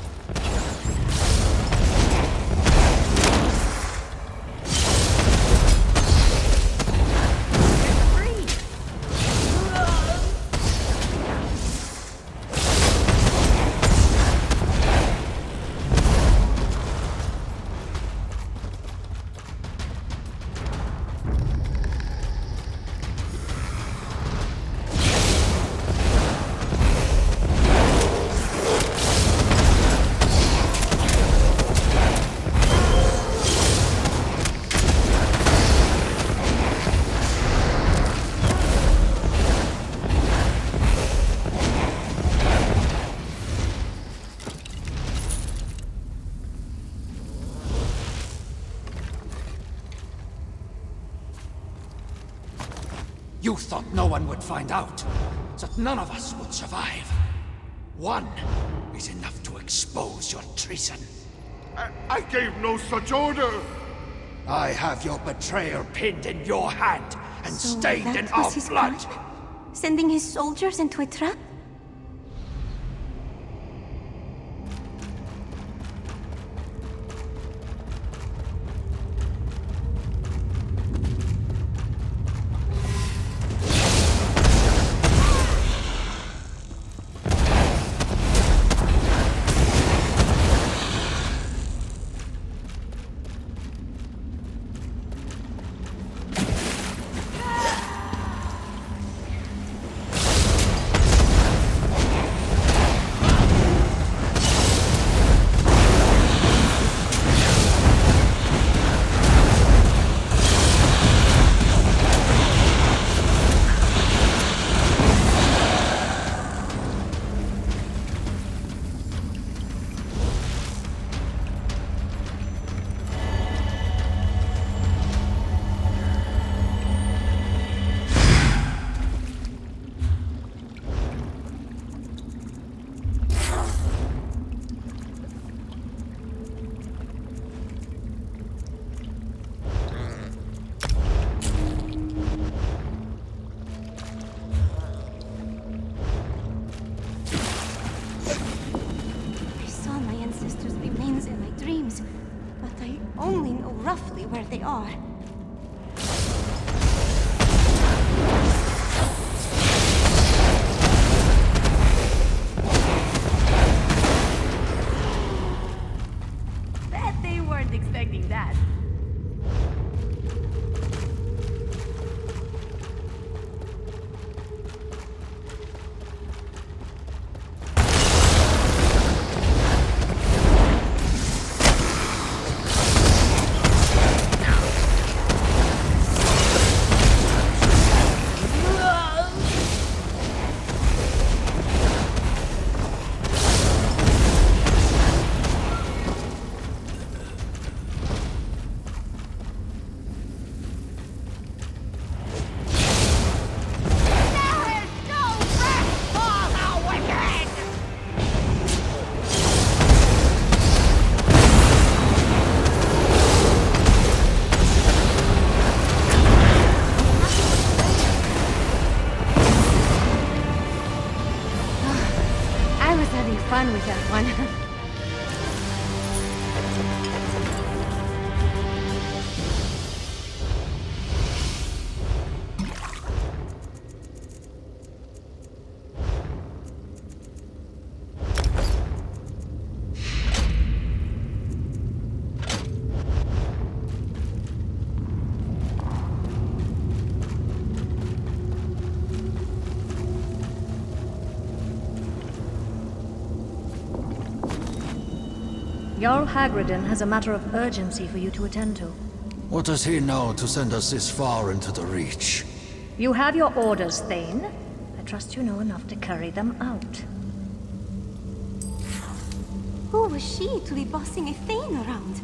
You thought no one would find out, that none of us would survive. One is enough to expose your treason. I gave no such order! I have your betrayer pinned in your hand and So stained in that our was his blood. plan? Sending his soldiers into a trap? Only know roughly where they are. Bet they weren't expecting that. Jarl Hagridin has a matter of urgency for you to attend to. What does he know to send us this far into the Reach? You have your orders, Thane. I trust you know enough to carry them out. Who was she to be bossing a Thane around?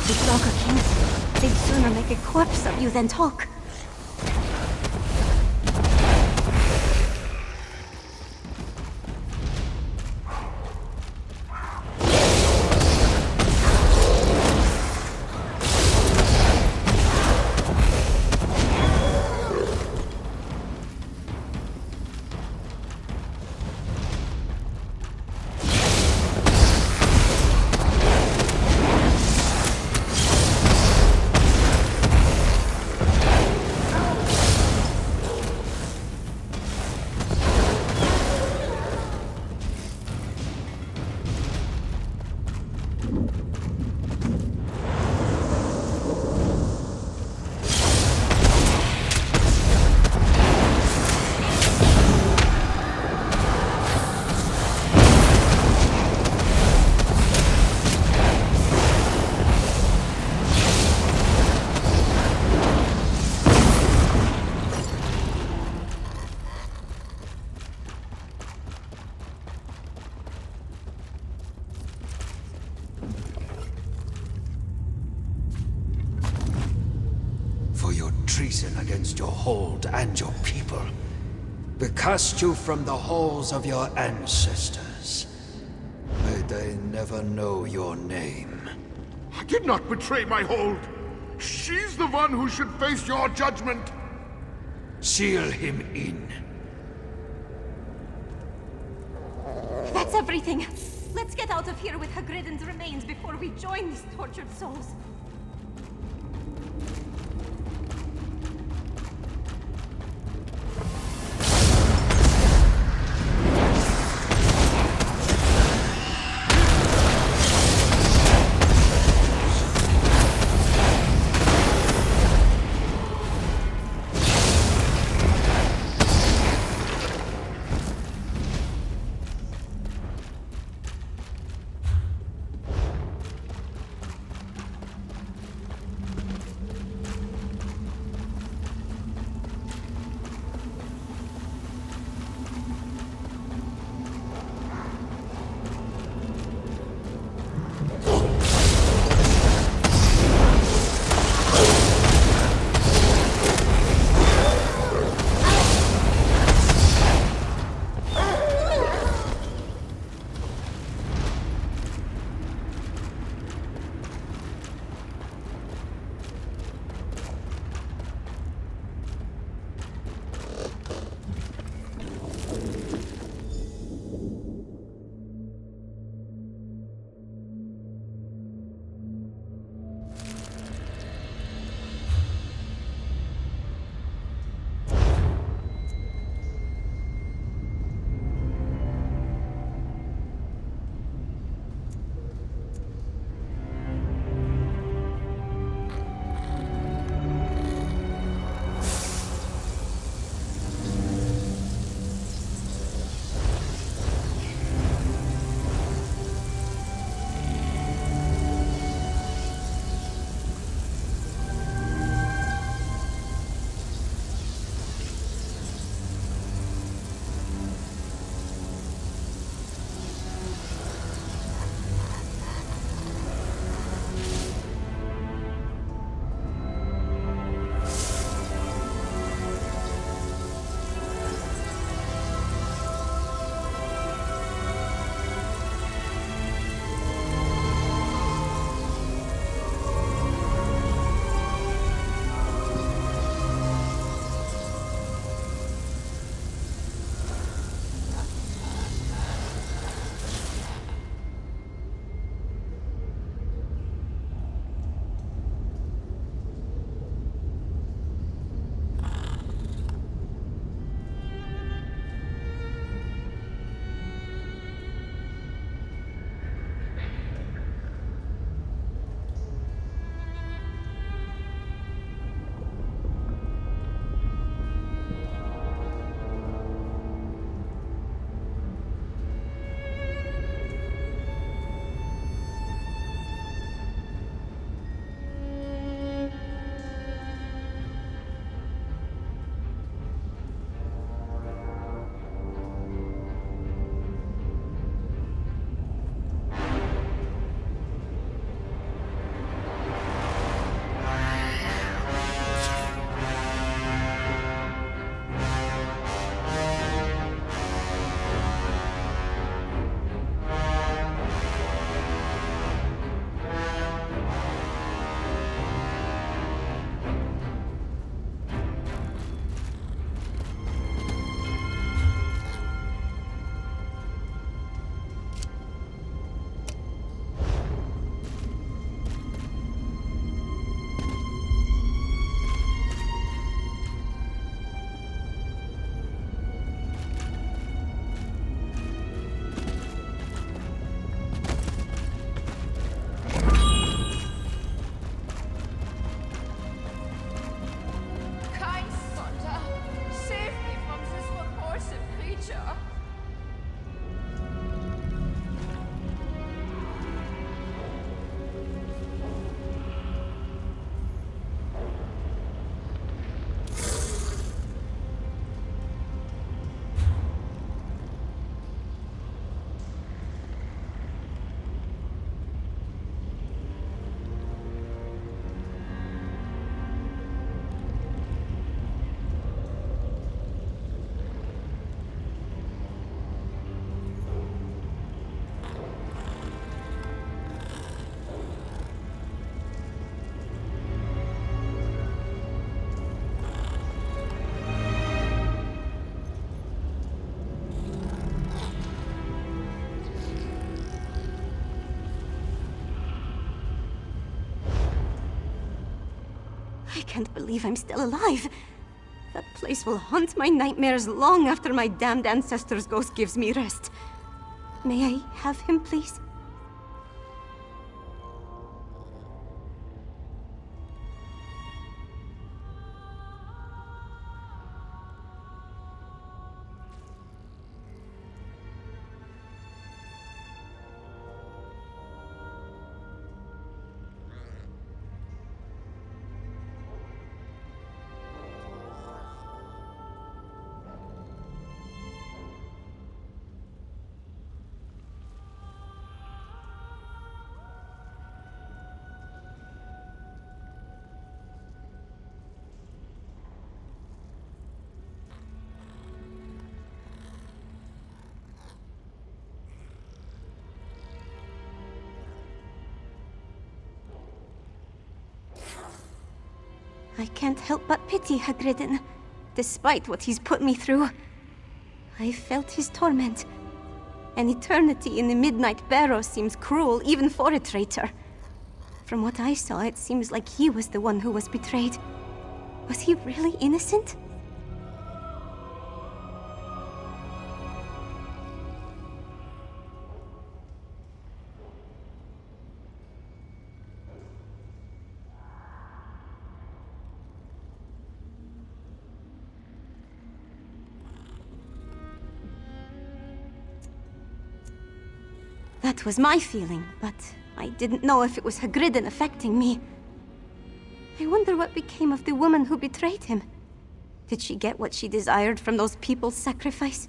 The Dogger Kings. They'd sooner make a corpse of you than talk. Treason against your hold and your people. We cast you from the halls of your ancestors. May they never know your name. I did not betray my hold. She's the one who should face your judgment. Seal him in. That's everything. Let's get out of here with Hagridden's remains before we join these tortured souls. I can't believe I'm still alive. That place will haunt my nightmares long after my damned ancestor's ghost gives me rest. May I have him, please? I can't help but pity Hagridden, despite what he's put me through. I felt his torment. An eternity in the Midnight Barrow seems cruel even for a traitor. From what I saw, it seems like he was the one who was betrayed. Was he really innocent? That was my feeling, but I didn't know if it was Hagridden affecting me. I wonder what became of the woman who betrayed him. Did she get what she desired from those people's sacrifice?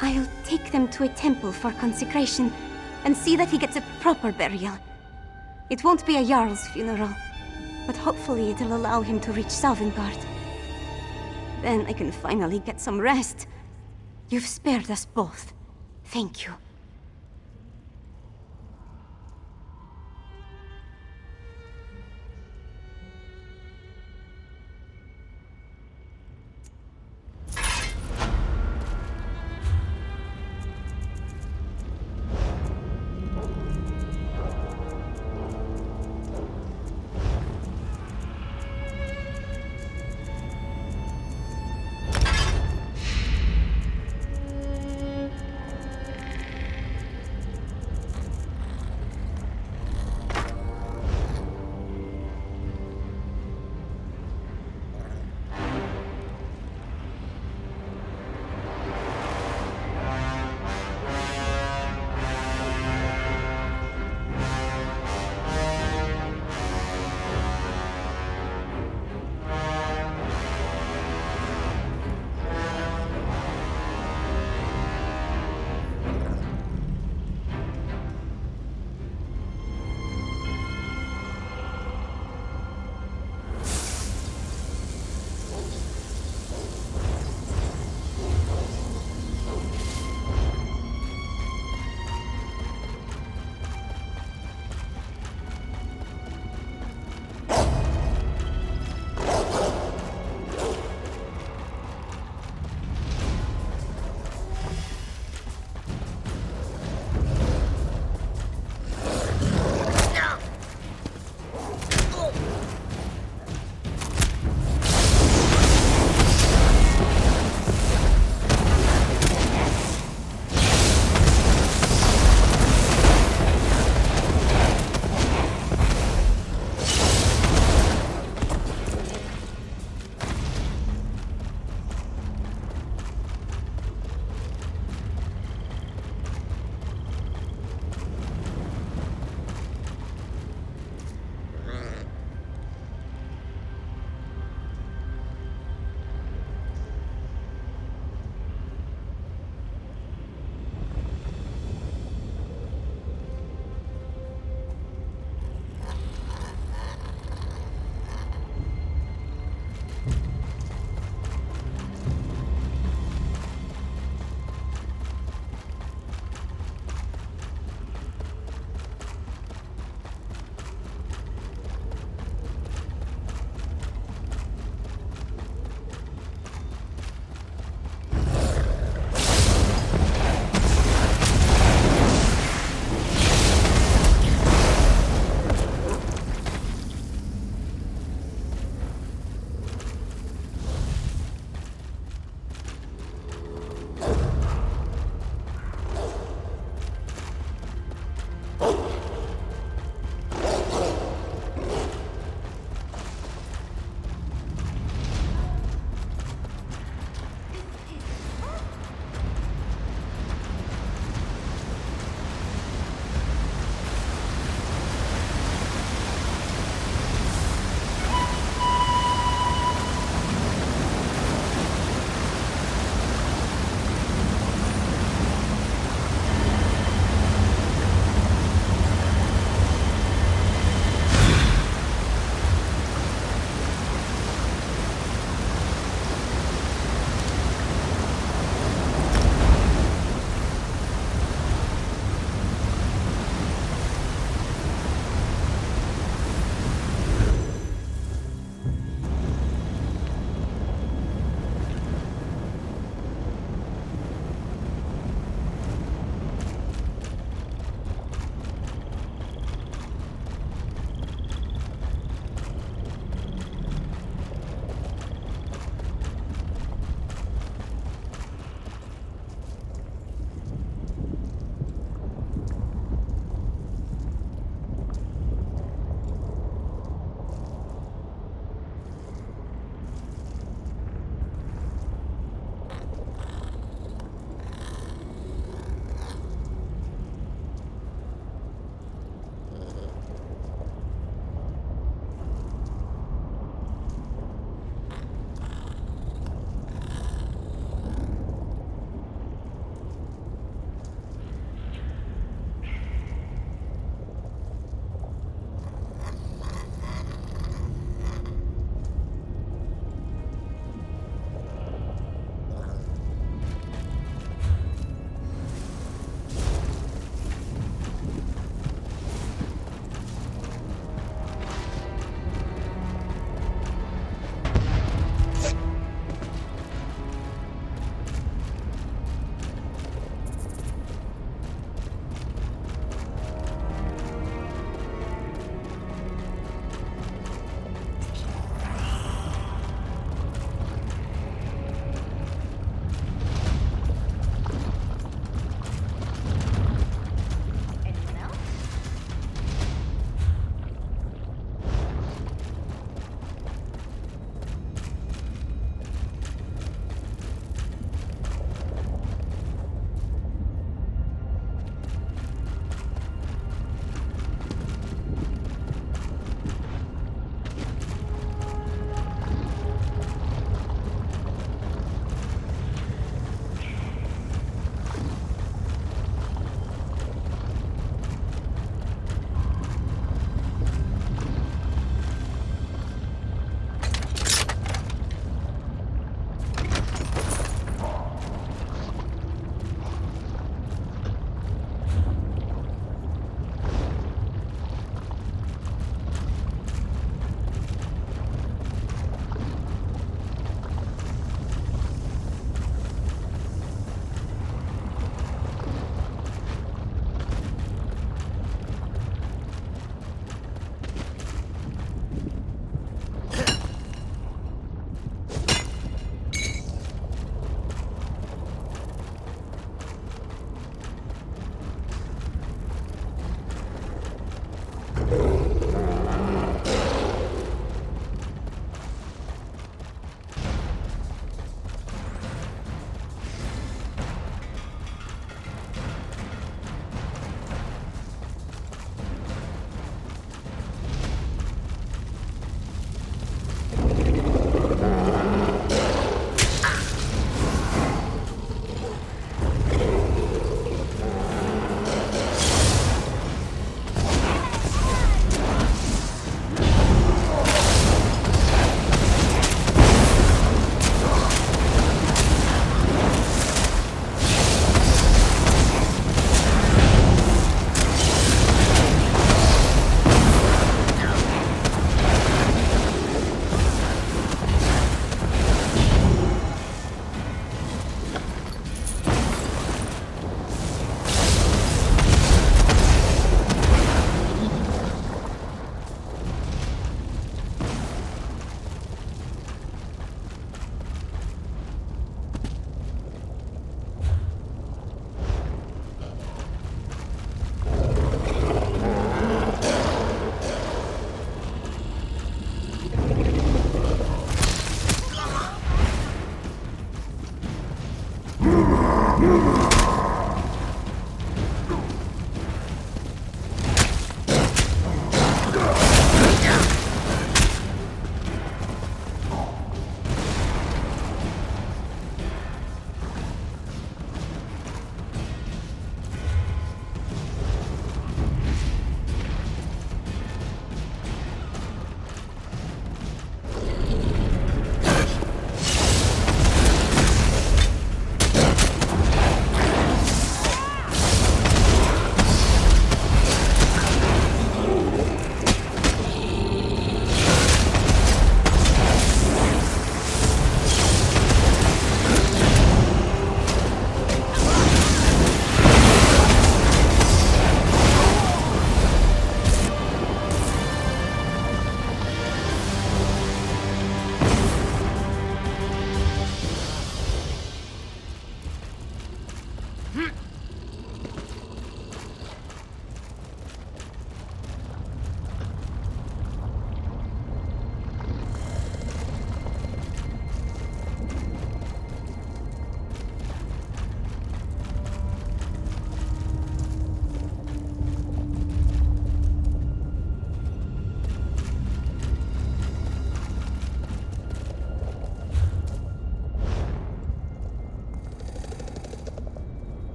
I'll take them to a temple for consecration, and see that he gets a proper burial. It won't be a Jarl's funeral, but hopefully it'll allow him to reach Sovngarde. Then I can finally get some rest. You've spared us both. Thank you.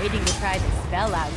waiting to try the spell out.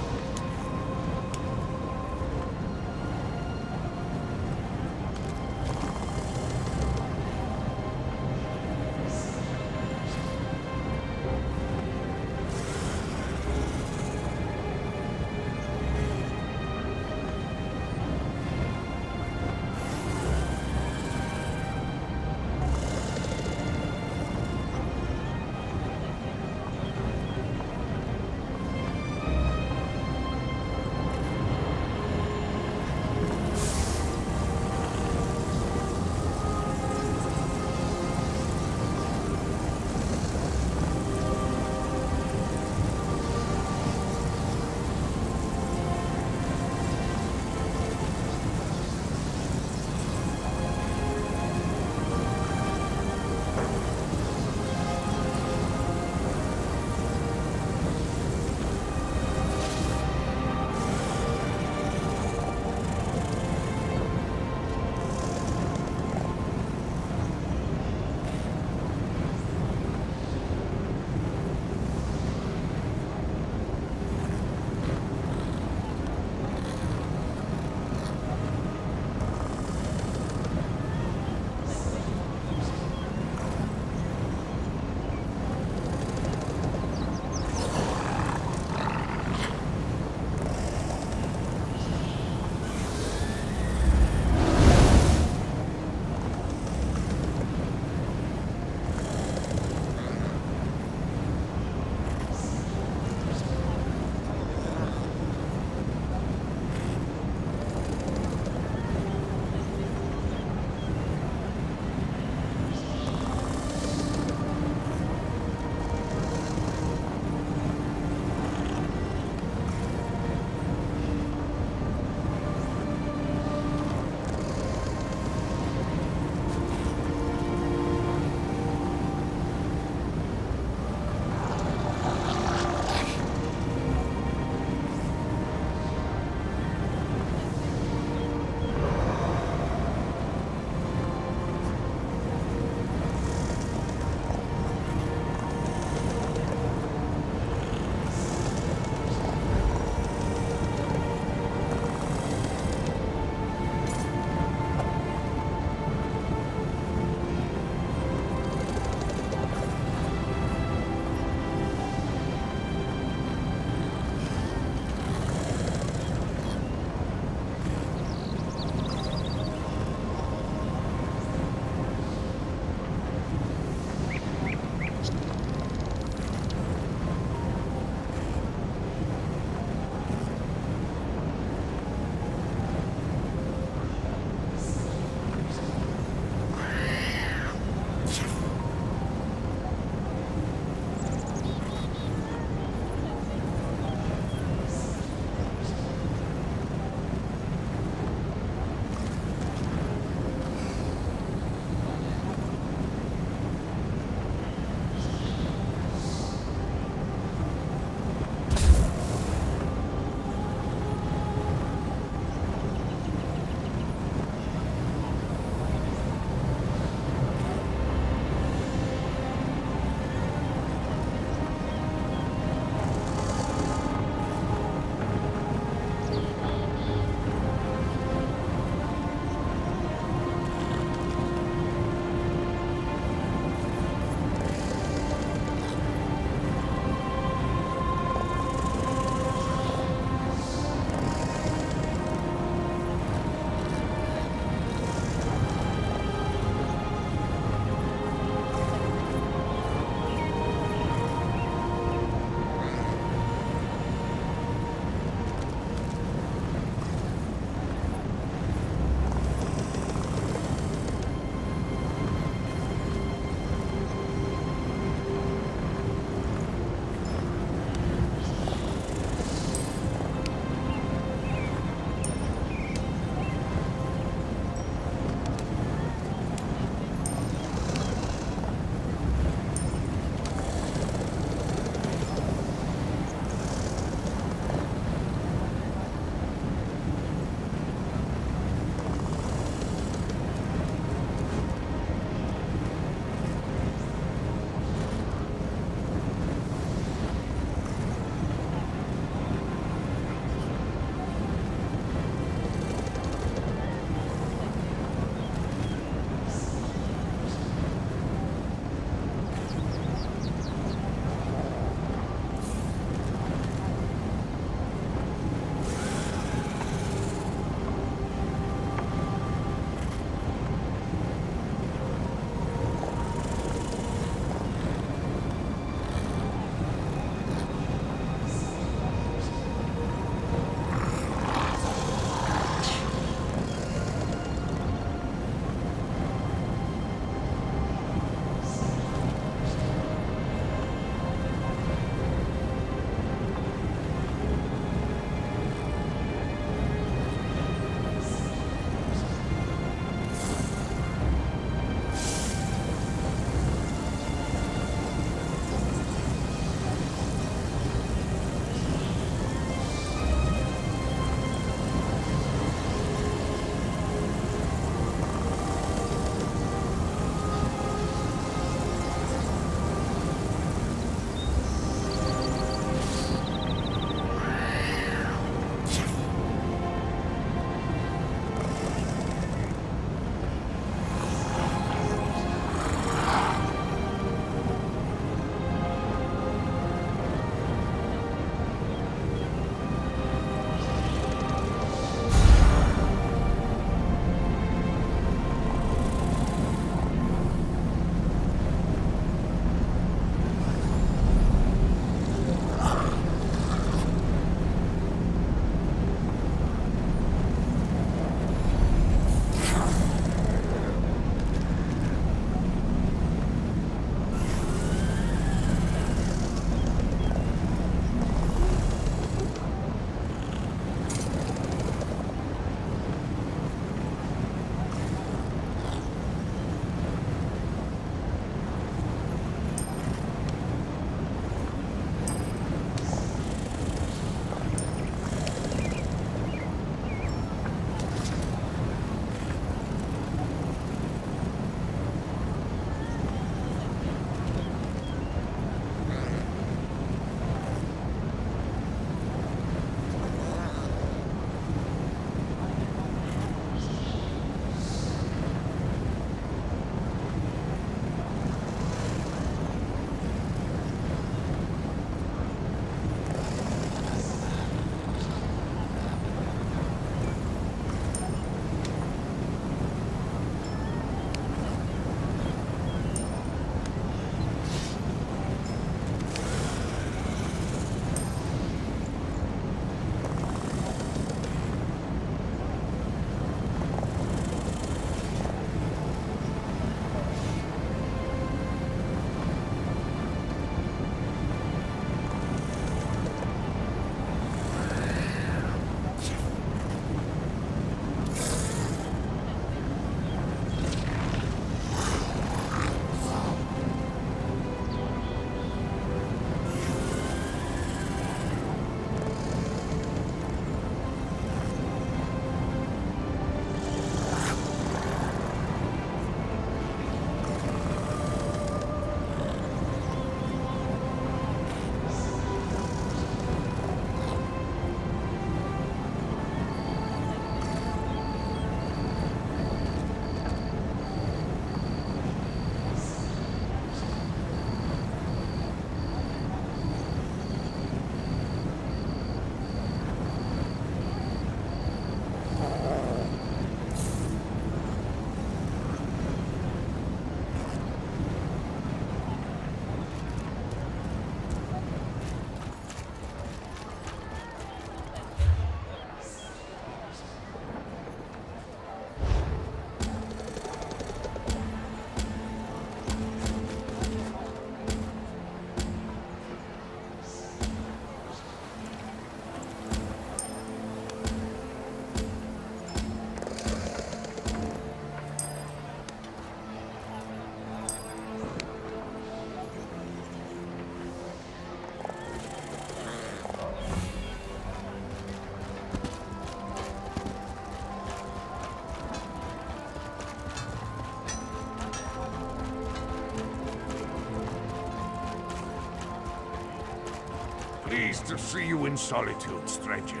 pleased to see you in solitude, stranger.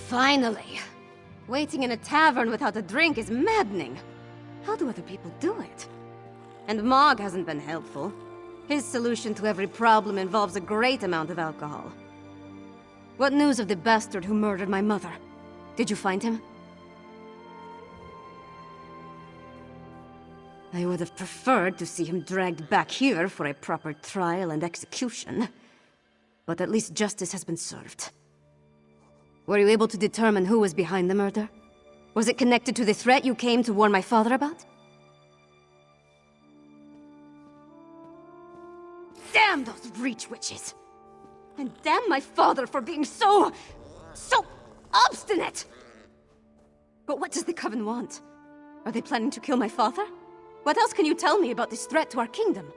Finally! Waiting in a tavern without a drink is maddening. How do other people do it? And Mog hasn't been helpful. His solution to every problem involves a great amount of alcohol. What news of the bastard who murdered my mother? Did you find him? I would have preferred to see him dragged back here for a proper trial and execution. But at least justice has been served. Were you able to determine who was behind the murder? Was it connected to the threat you came to warn my father about? Damn those Reach witches! And damn my father for being so obstinate! But what does the Coven want? Are they planning to kill my father? What else can you tell me about this threat to our kingdom?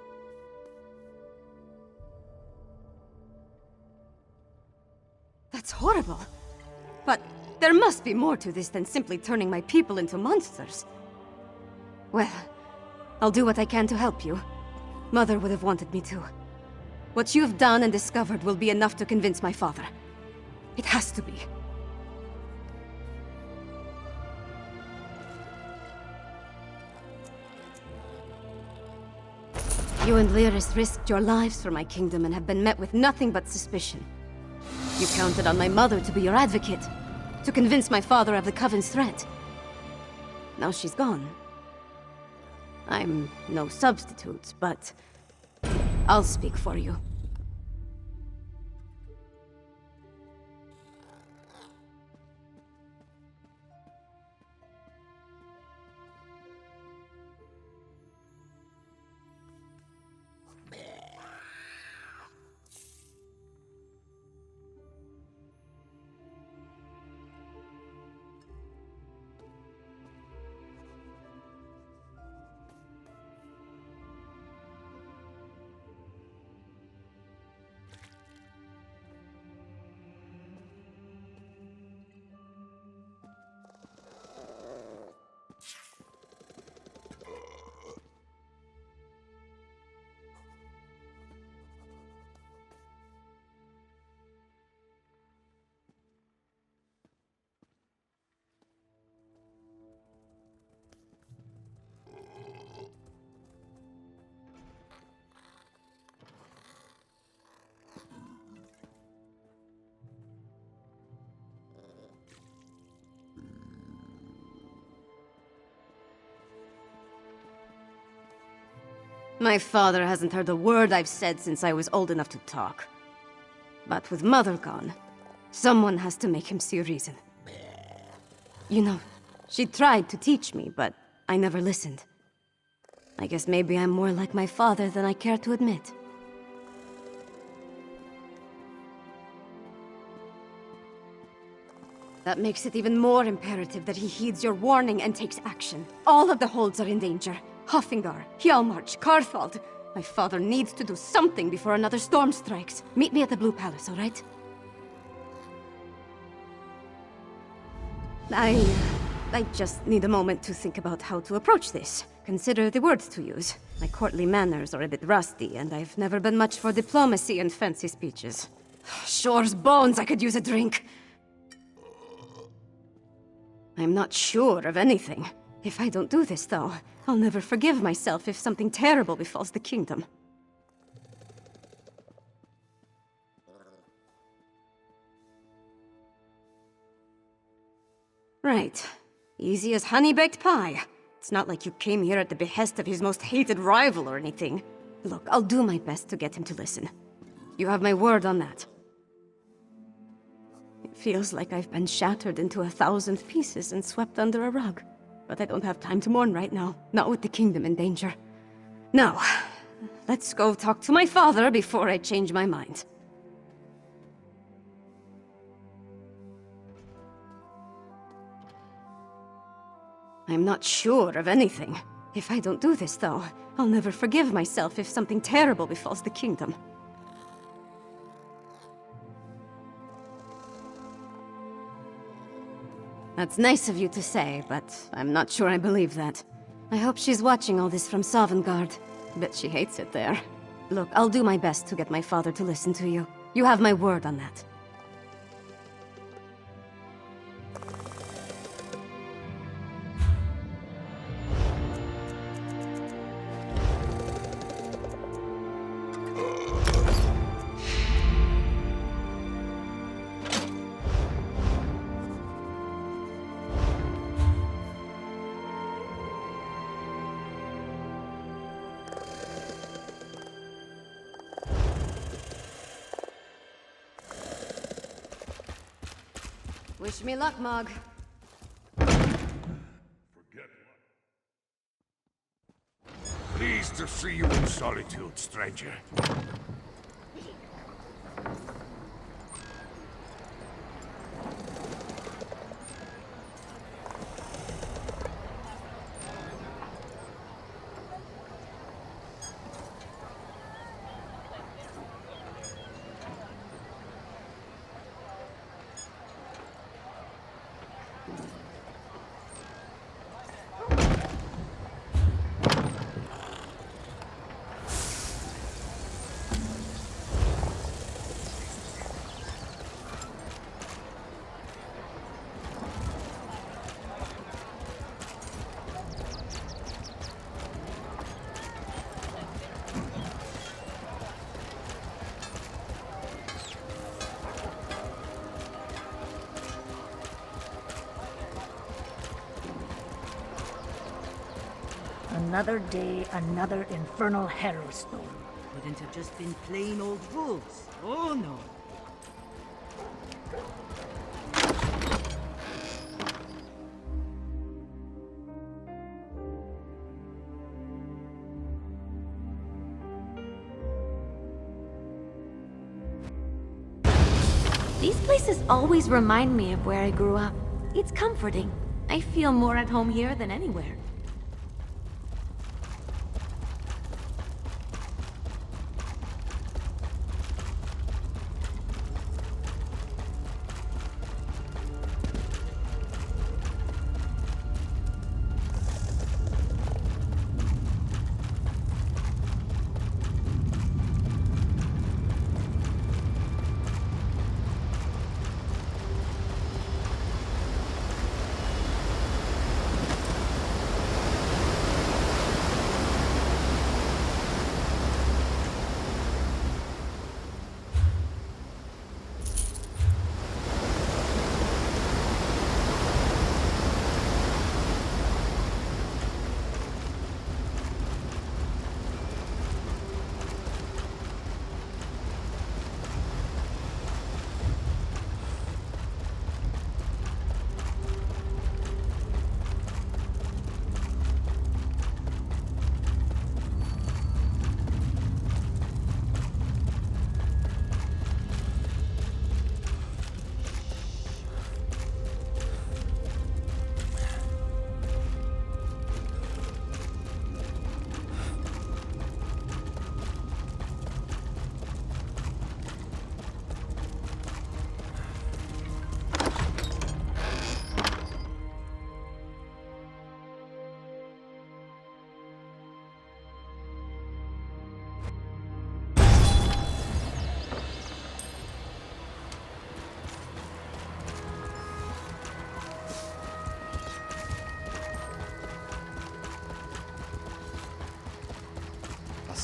That's horrible. But there must be more to this than simply turning my people into monsters. Well, I'll do what I can to help you. Mother would have wanted me to. What you've done and discovered will be enough to convince my father. It has to be. You and Lyris risked your lives for my kingdom and have been met with nothing but suspicion. You counted on my mother to be your advocate, to convince my father of the Coven's threat. Now she's gone. I'm no substitute, but I'll speak for you. My father hasn't heard a word I've said since I was old enough to talk. But with Mother gone, someone has to make him see reason. You know, she tried to teach me, but I never listened. I guess maybe I'm more like my father than I care to admit. That makes it even more imperative that he heeds your warning and takes action. All of the holds are in danger. Hoffingar, Hjalmarch, Karthald. My father needs to do something before another storm strikes. Meet me at the Blue Palace, all right? I just need a moment to think about how to approach this. Consider the words to use. My courtly manners are a bit rusty, and I've never been much for diplomacy and fancy speeches. Shore's bones, I could use a drink. I'm not sure of anything. If I don't do this, though, I'll never forgive myself if something terrible befalls the kingdom. Right. Easy as honey-baked pie. It's not like you came here at the behest of his most hated rival or anything. Look, I'll do my best to get him to listen. You have my word on that. It feels like I've been shattered into 1,000 pieces and swept under a rug. But I don't have time to mourn right now, not with the kingdom in danger. Now, let's go talk to my father before I change my mind. I'm not sure of anything. If I don't do this, though, I'll never forgive myself if something terrible befalls the kingdom. That's nice of you to say, but I'm not sure I believe that. I hope she's watching all this from Sovngarde. Bet she hates it there. Look, I'll do my best to get my father to listen to you. You have my word on that. Wish me luck, Mog. Pleased to see you in solitude, stranger. Another day, another infernal harrowstone. Couldn't have just been plain old wolves. Oh no. These places always remind me of where I grew up. It's comforting. I feel more at home here than anywhere.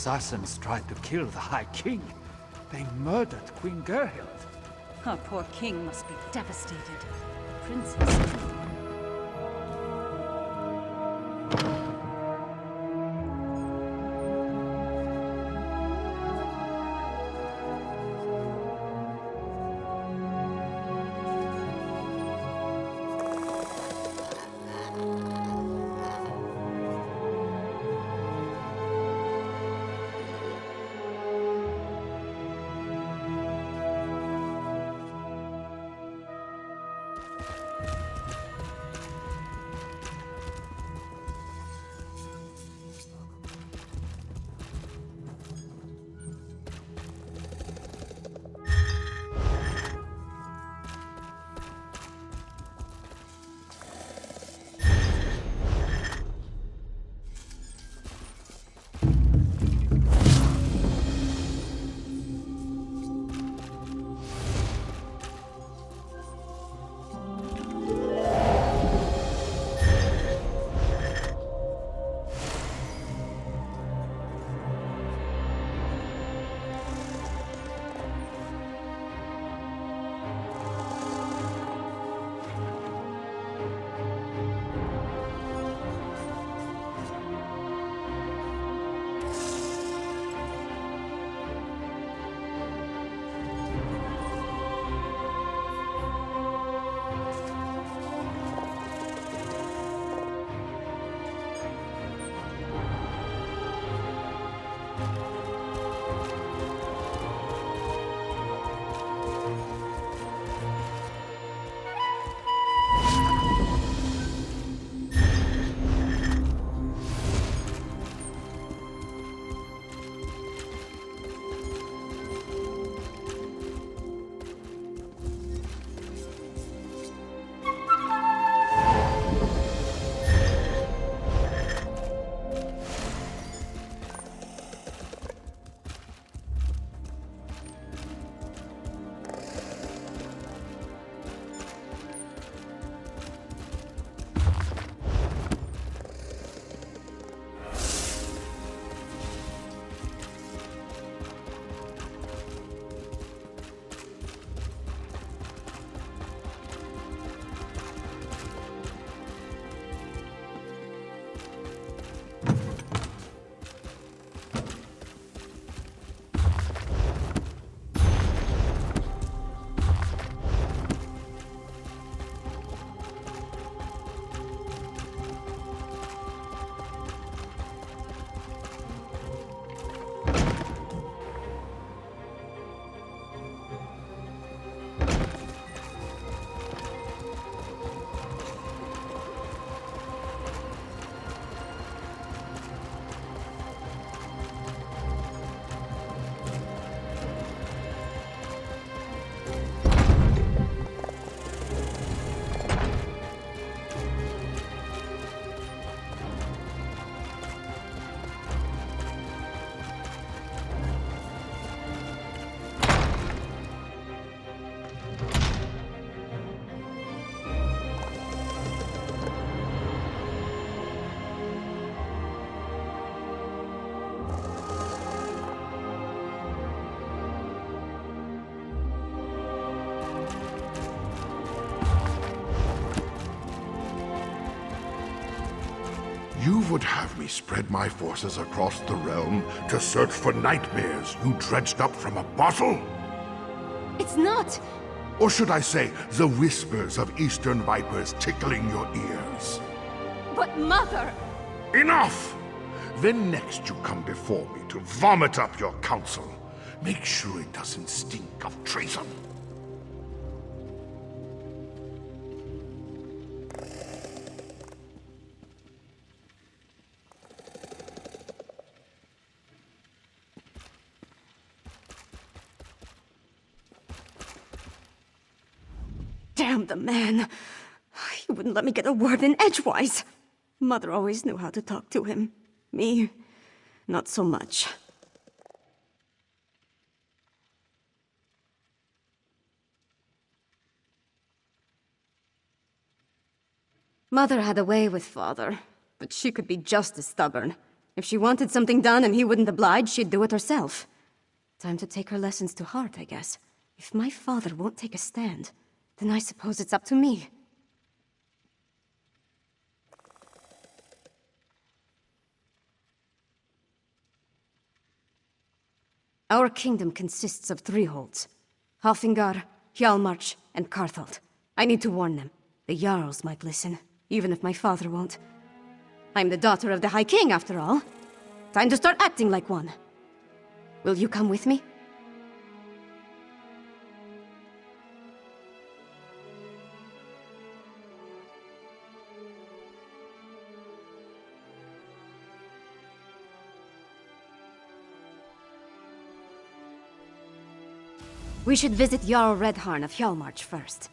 Assassins tried to kill the High King. They murdered Queen Gerhild. Our poor king must be devastated. Princess. You would have me spread my forces across the realm to search for nightmares you dredged up from a bottle? It's not! Or should I say, the whispers of eastern vipers tickling your ears? But Mother! Enough! Then next you come before me to vomit up your counsel. Make sure it doesn't stink of treason. Damn the man! He wouldn't let me get a word in edgewise. Mother always knew how to talk to him. Me, not so much. Mother had a way with Father, but she could be just as stubborn. If she wanted something done and he wouldn't oblige, she'd do it herself. Time to take her lessons to heart, I guess. If my father won't take a stand, then I suppose it's up to me. Our kingdom consists of 3 holds. Halfingar, Hjalmarch, and Karthald. I need to warn them. The Jarls might listen, even if my father won't. I'm the daughter of the High King, after all. Time to start acting like one. Will you come with me? We should visit Jarl Redharn of Hjalmarch first.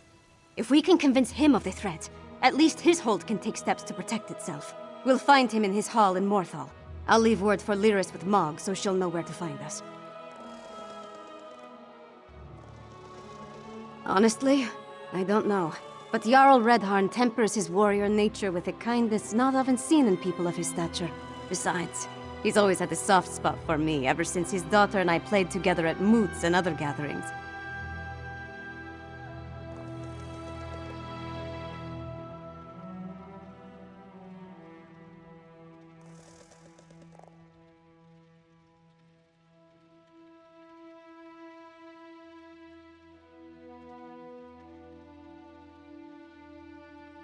If we can convince him of the threat, at least his hold can take steps to protect itself. We'll find him in his hall in Morthal. I'll leave word for Lyris with Mog, so she'll know where to find us. Honestly, I don't know. But Jarl Redharn tempers his warrior nature with a kindness not often seen in people of his stature. Besides, he's always had a soft spot for me ever since his daughter and I played together at moots and other gatherings.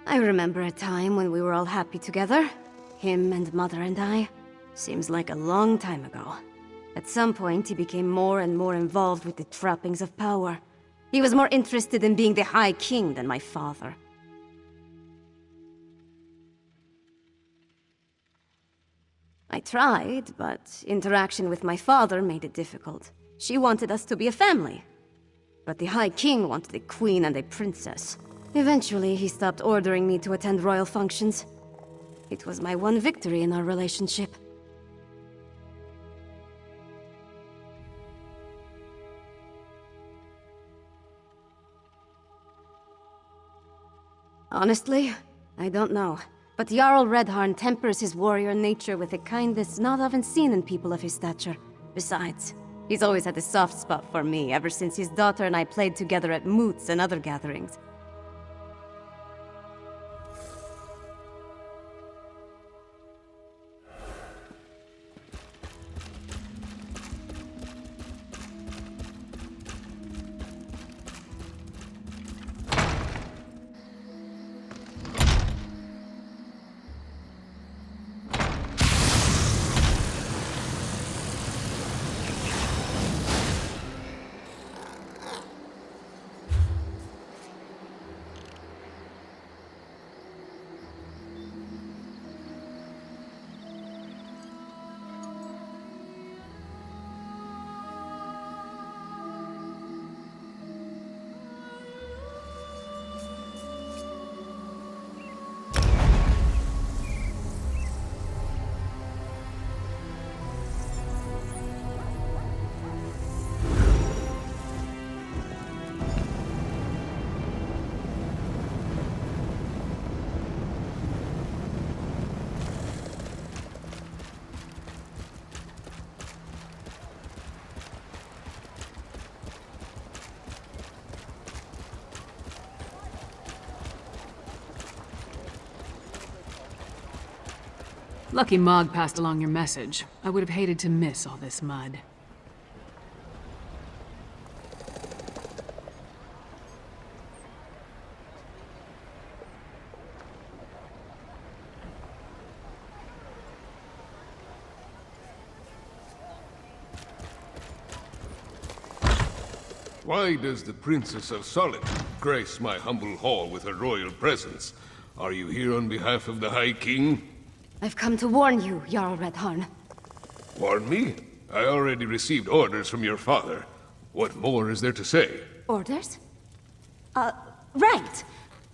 I remember a time when we were all happy together. Him and Mother and I. Seems like a long time ago. At some point, he became more and more involved with the trappings of power. He was more interested in being the High King than my father. I tried, but interaction with my father made it difficult. She wanted us to be a family. But the High King wanted a queen and a princess. Eventually, he stopped ordering me to attend royal functions. It was my one victory in our relationship. Honestly, I don't know. But Jarl Redharn tempers his warrior nature with a kindness not often seen in people of his stature. Besides, he's always had a soft spot for me ever since his daughter and I played together at moots and other gatherings. Lucky Mog passed along your message. I would have hated to miss all this mud. Why does the Princess of Solitude grace my humble hall with her royal presence? Are you here on behalf of the High King? I've come to warn you, Jarl Redharn. Warn me? I already received orders from your father. What more is there to say? Orders? Right.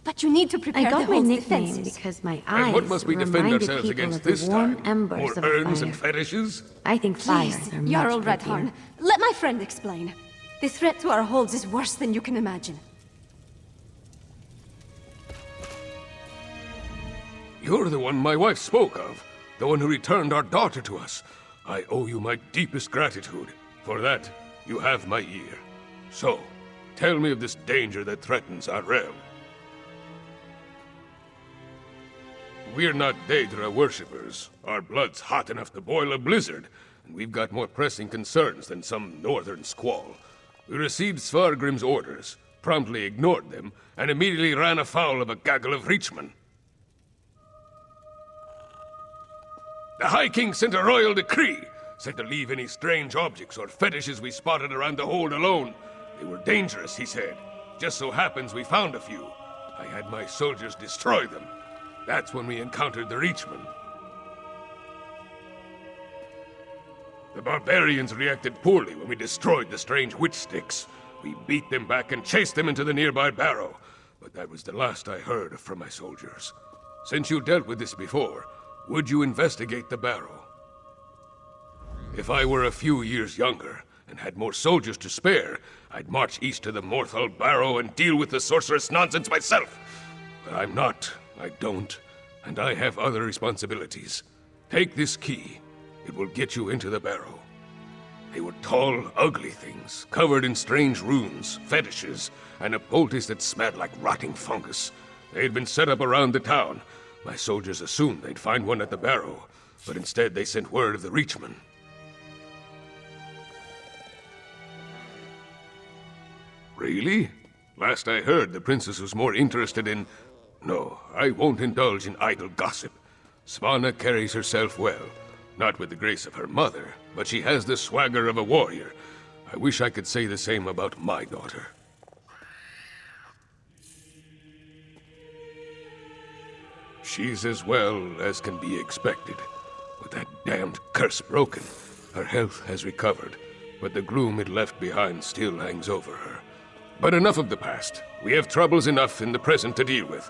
But you need to prepare I got the my hold's nickname defenses. because my And what eyes must we defend reminded ourselves people against of the this warm time? embers More of a urns fire. and fetishes? I think fires Please, are much Jarl prettier. Redharn, let my friend explain. The threat to our holds is worse than you can imagine. You're the one my wife spoke of. The one who returned our daughter to us. I owe you my deepest gratitude. For that, you have my ear. So, tell me of this danger that threatens our realm. We're not Daedra worshippers. Our blood's hot enough to boil a blizzard, and we've got more pressing concerns than some northern squall. We received Svargrim's orders, promptly ignored them, and immediately ran afoul of a gaggle of reachmen. The High King sent a royal decree, said to leave any strange objects or fetishes we spotted around the hold alone. They were dangerous, he said. Just so happens we found a few. I had my soldiers destroy them. That's when we encountered the reachmen. The barbarians reacted poorly when we destroyed the strange witch sticks. We beat them back and chased them into the nearby barrow. But that was the last I heard from my soldiers. Since you dealt with this before, would you investigate the barrow? If I were a few years younger, and had more soldiers to spare, I'd march east to the Morthal Barrow and deal with the sorceress nonsense myself. But I'm not. I don't. And I have other responsibilities. Take this key. It will get you into the barrow. They were tall, ugly things, covered in strange runes, fetishes, and a poultice that smelled like rotting fungus. They had been set up around the town. My soldiers assumed they'd find one at the barrow, but instead they sent word of the reachmen. Really? Last I heard, the princess was more interested in... No, I won't indulge in idle gossip. Svanna carries herself well. Not with the grace of her mother, but she has the swagger of a warrior. I wish I could say the same about my daughter. She's as well as can be expected. With that damned curse broken, her health has recovered, but the gloom it left behind still hangs over her. But enough of the past. We have troubles enough in the present to deal with.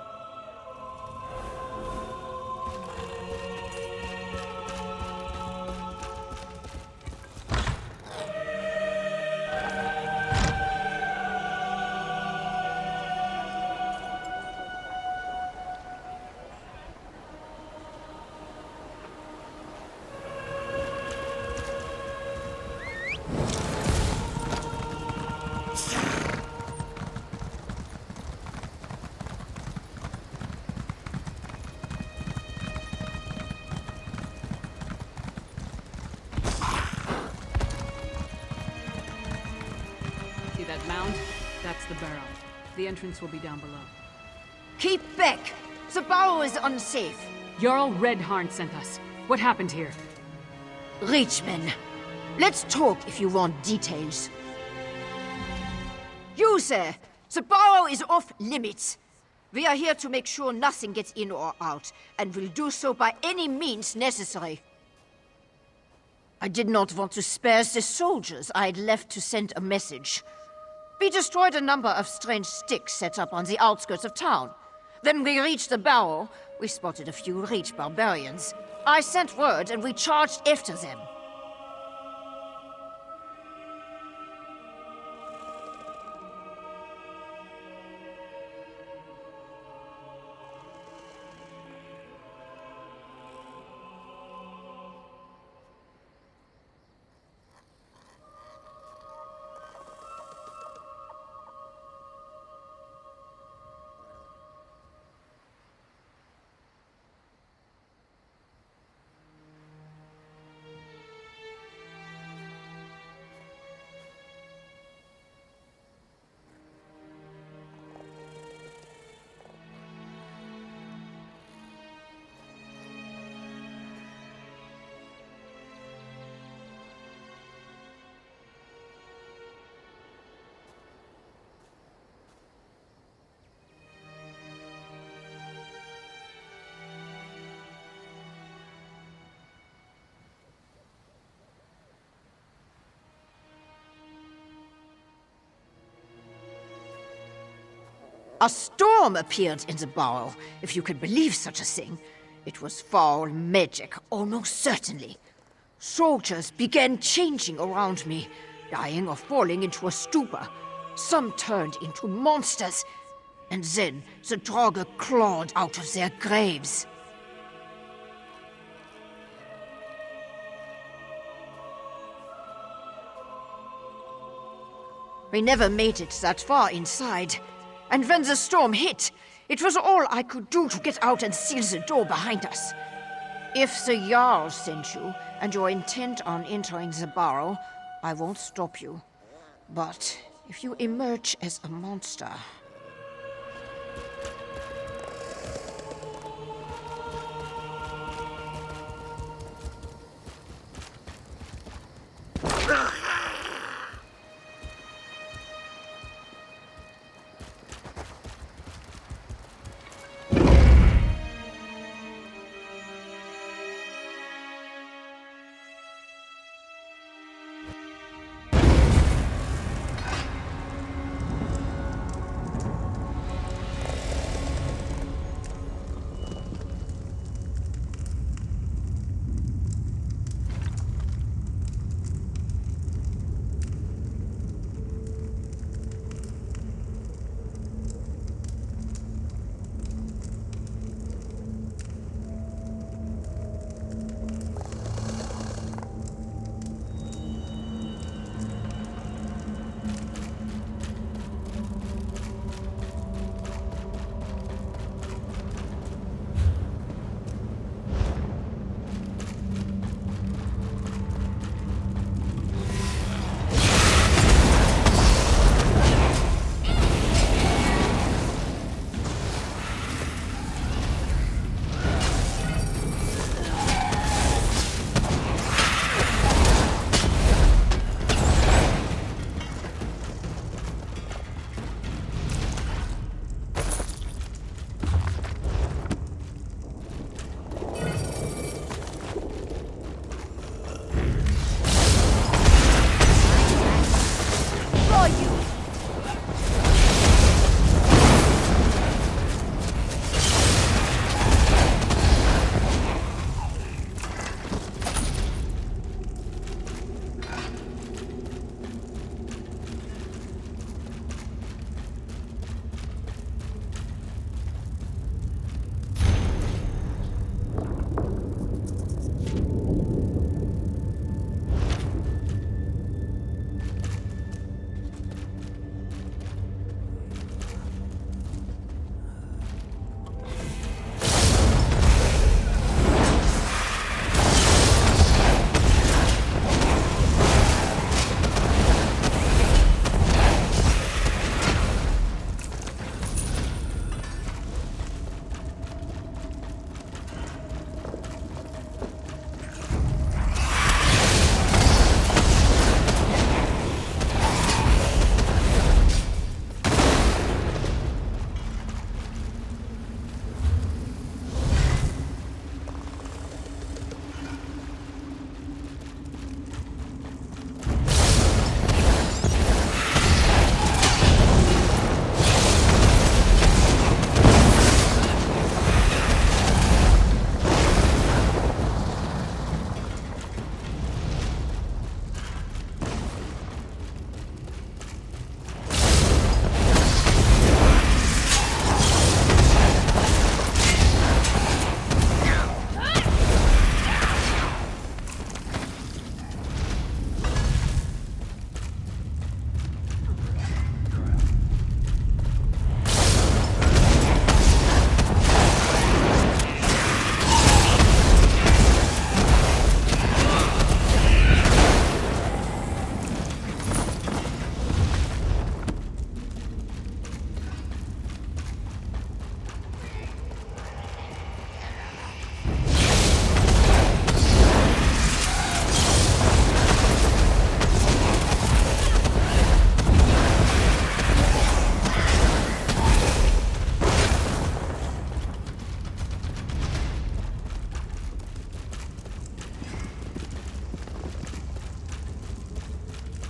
See that mound? That's the barrow. The entrance will be down below. Keep back! The barrow is unsafe. Jarl Redharn sent us. What happened here? Reachmen. Let's talk if you want details. You, sir! The barrow is off limits. We are here to make sure nothing gets in or out, and will do so by any means necessary. I did not want to spare the soldiers I'd left to send a message. We destroyed a number of strange sticks set up on the outskirts of town. When we reached the barrow, we spotted a few reach barbarians. I sent word and we charged after them. A storm appeared in the barrow, if you could believe such a thing. It was foul magic, almost certainly. Soldiers began changing around me, dying or falling into a stupor. Some turned into monsters, and then the Draugr clawed out of their graves. We never made it that far inside. And when the storm hit, it was all I could do to get out and seal the door behind us. If the Jarl sent you, and you're intent on entering the barrow, I won't stop you. But if you emerge as a monster...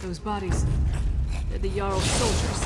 Those bodies, they're the Jarl's soldiers.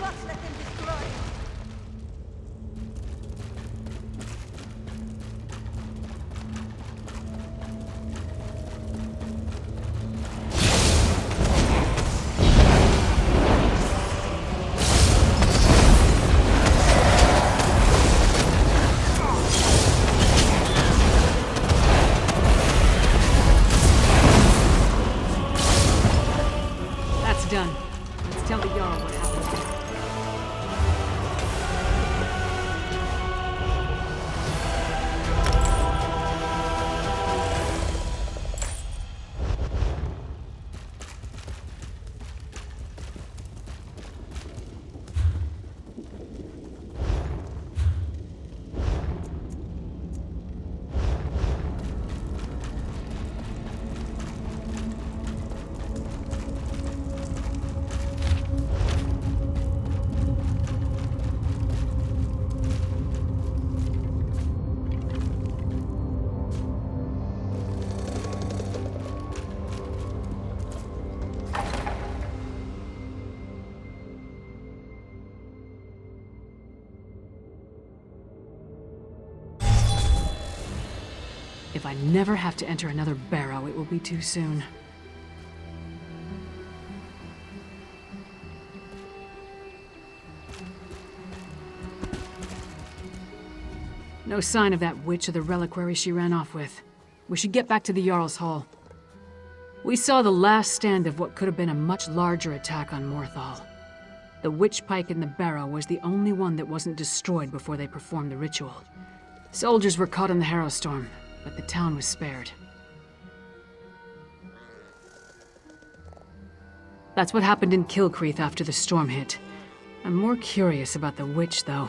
watch, let them destroy. That's done. Let's tell the Jarl what happened. If I never have to enter another barrow, it will be too soon. No sign of that witch or the reliquary she ran off with. We should get back to the Jarl's Hall. We saw the last stand of what could have been a much larger attack on Morthal. The witch pike in the barrow was the only one that wasn't destroyed before they performed the ritual. Soldiers were caught in the Harrow Storm, but the town was spared. That's what happened in Kilcreath after the storm hit. I'm more curious about the witch, though.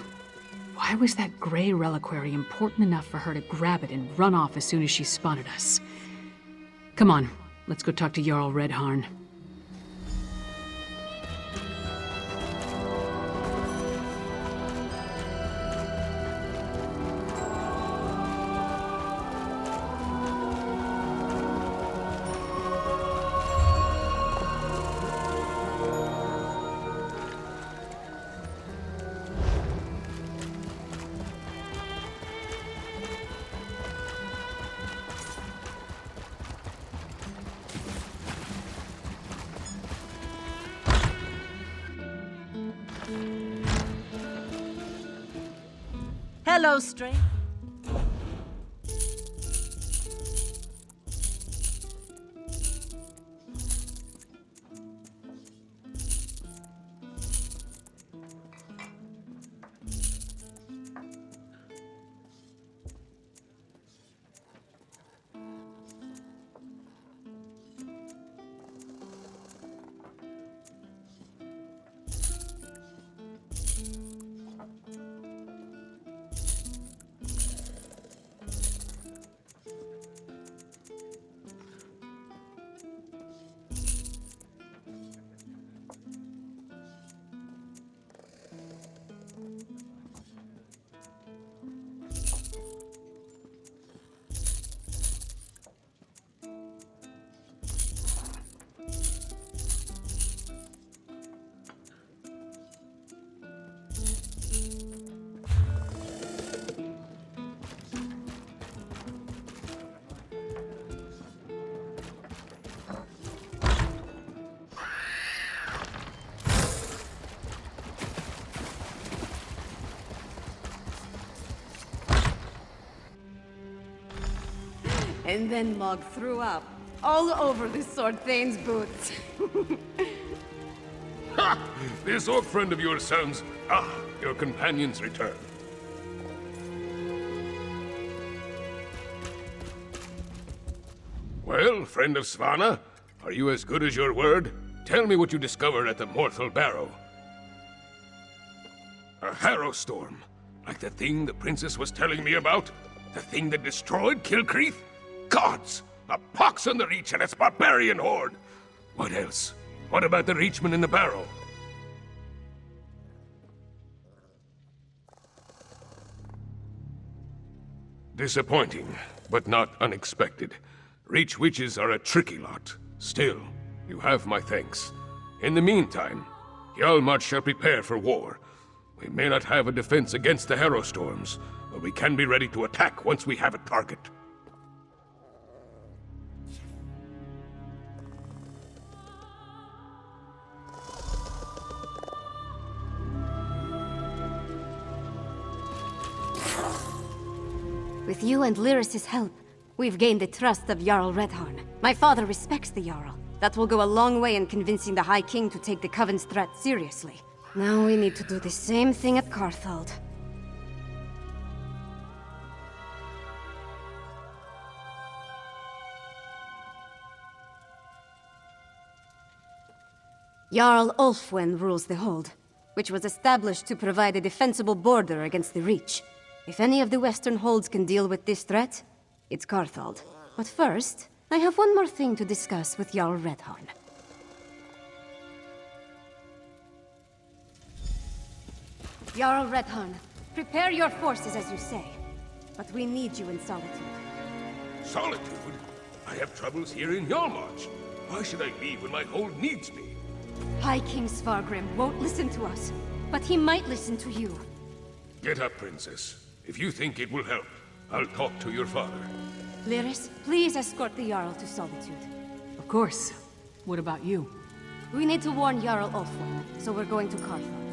Why was that gray reliquary important enough for her to grab it and run off as soon as she spotted us? Come on, let's go talk to Jarl Redharn. Hello, stranger. And then Mog threw up all over the Sword Thane's boots. Ha! This orc friend of yours sounds... Ah, your companion's return. Well, friend of Svanna, are you as good as your word? Tell me what you discovered at the Morthal Barrow. A Harrow Storm, like the thing the princess was telling me about? The thing that destroyed Kilcreath? Gods! A pox on the Reach and its barbarian horde! What else? What about the Reachman in the barrow? Disappointing, but not unexpected. Reach witches are a tricky lot. Still, you have my thanks. In the meantime, Hjalmar shall prepare for war. We may not have a defense against the Harrow storms, but we can be ready to attack once we have a target. With you and Lyris's help, we've gained the trust of Jarl Redharn. My father respects the Jarl. That will go a long way in convincing the High King to take the Coven's threat seriously. Now we need to do the same thing at Carthald. Jarl Ulfwen rules the Hold, which was established to provide a defensible border against the Reach. If any of the Western Holds can deal with this threat, it's Carthald. But first, I have one more thing to discuss with Jarl Redharn. Jarl Redharn, prepare your forces as you say. But we need you in Solitude. Solitude? I have troubles here in Hjalmarch. Why should I leave when my hold needs me? High King Svargrim won't listen to us, but he might listen to you. Get up, Princess. If you think it will help, I'll talk to your father. Lyris, please escort the Jarl to Solitude. Of course. What about you? We need to warn Jarl Ulfwen, so we're going to Carthald.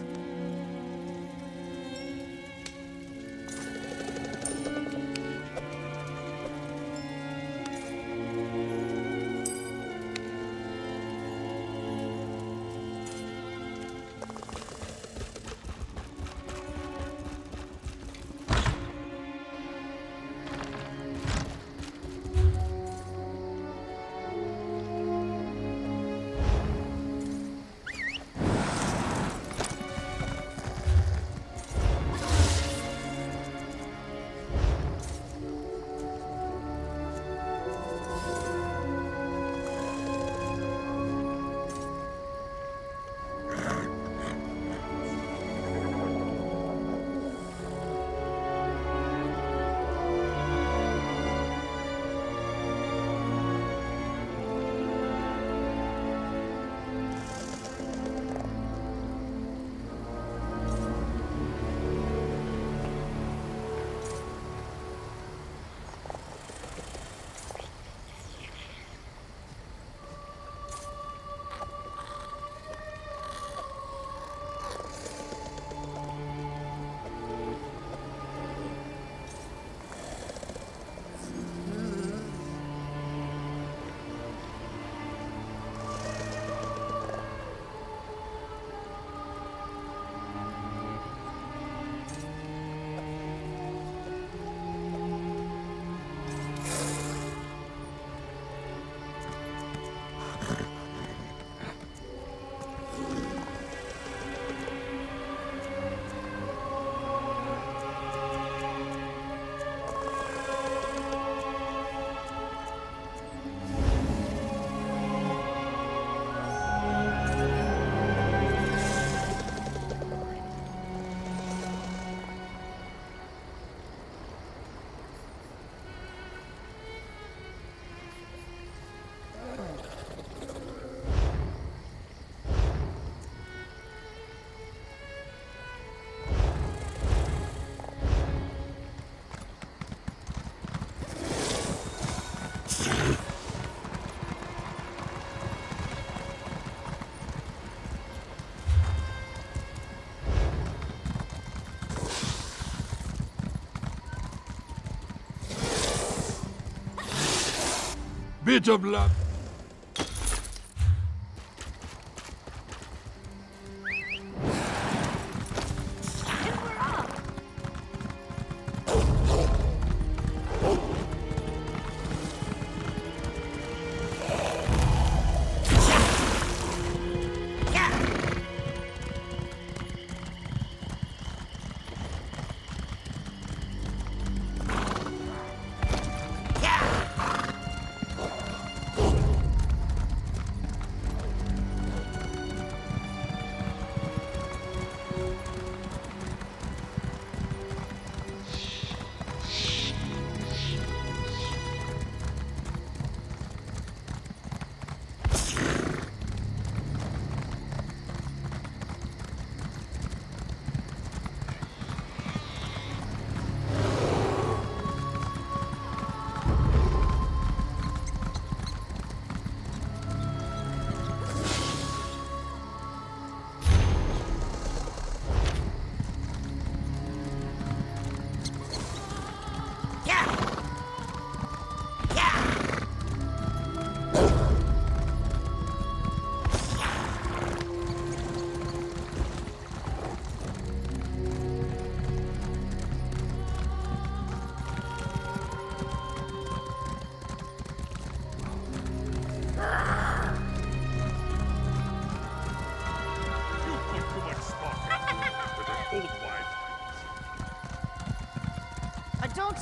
Bit of luck.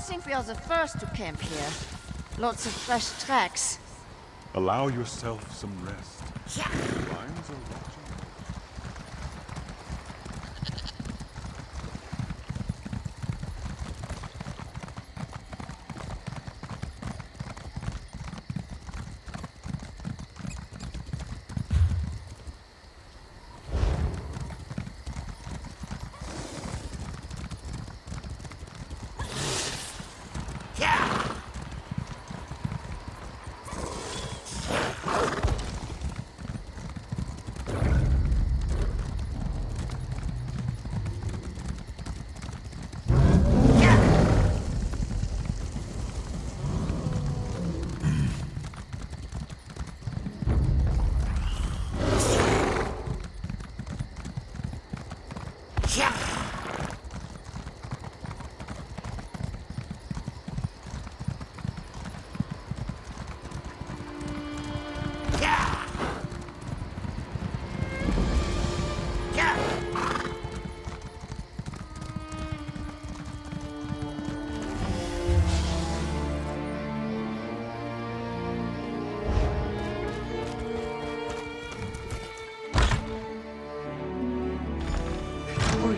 think we are the first to camp here. Lots of fresh tracks. Allow yourself some rest. Yeah. Lions are watching.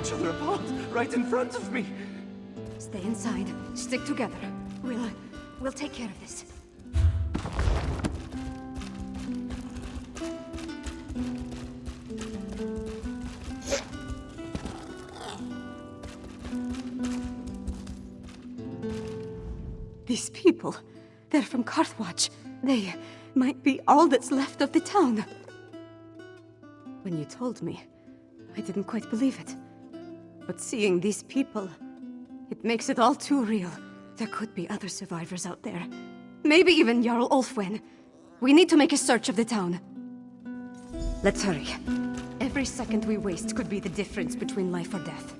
Each other apart, right in front of me. Stay inside. Stick together. We'll take care of this. These people, they're from Carthwatch. They might be all that's left of the town. When you told me, I didn't quite believe it. But seeing these people, it makes it all too real. There could be other survivors out there. Maybe even Jarl Ulfwen. We need to make a search of the town. Let's hurry. Every second we waste could be the difference between life or death.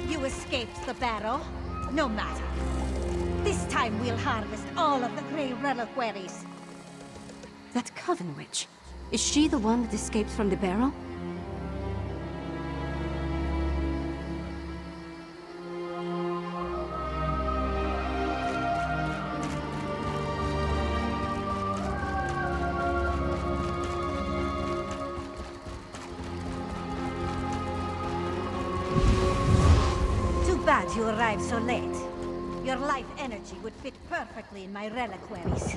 You escaped the barrow? No matter. This time we'll harvest all of the Grey Reliquaries. That Coven Witch. Is she the one that escaped from the barrow? Too bad you arrived so late. Your life energy would fit perfectly in my reliquaries.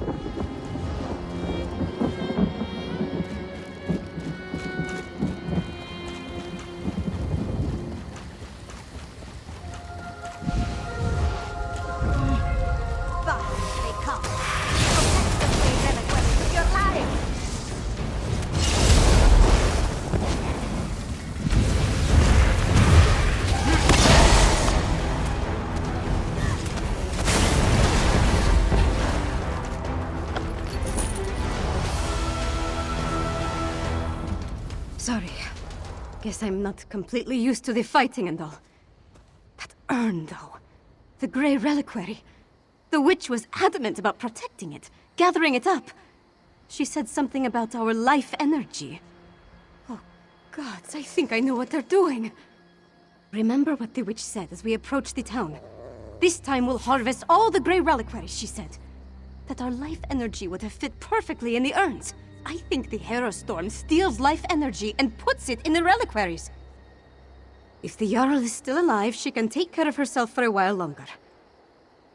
Sorry. Guess I'm not completely used to the fighting and all. That urn, though. The Grey Reliquary. The witch was adamant about protecting it, gathering it up. She said something about our life energy. Oh, gods, I think I know what they're doing. Remember what the witch said as we approached the town. This time we'll harvest all the Grey Reliquaries, she said. That our life energy would have fit perfectly in the urns. I think the Hero Storm steals life energy and puts it in the reliquaries. If the Jarl is still alive, she can take care of herself for a while longer.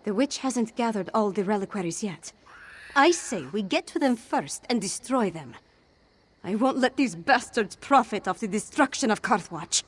The witch hasn't gathered all the reliquaries yet. I say we get to them first and destroy them. I won't let these bastards profit off the destruction of Karthwatch.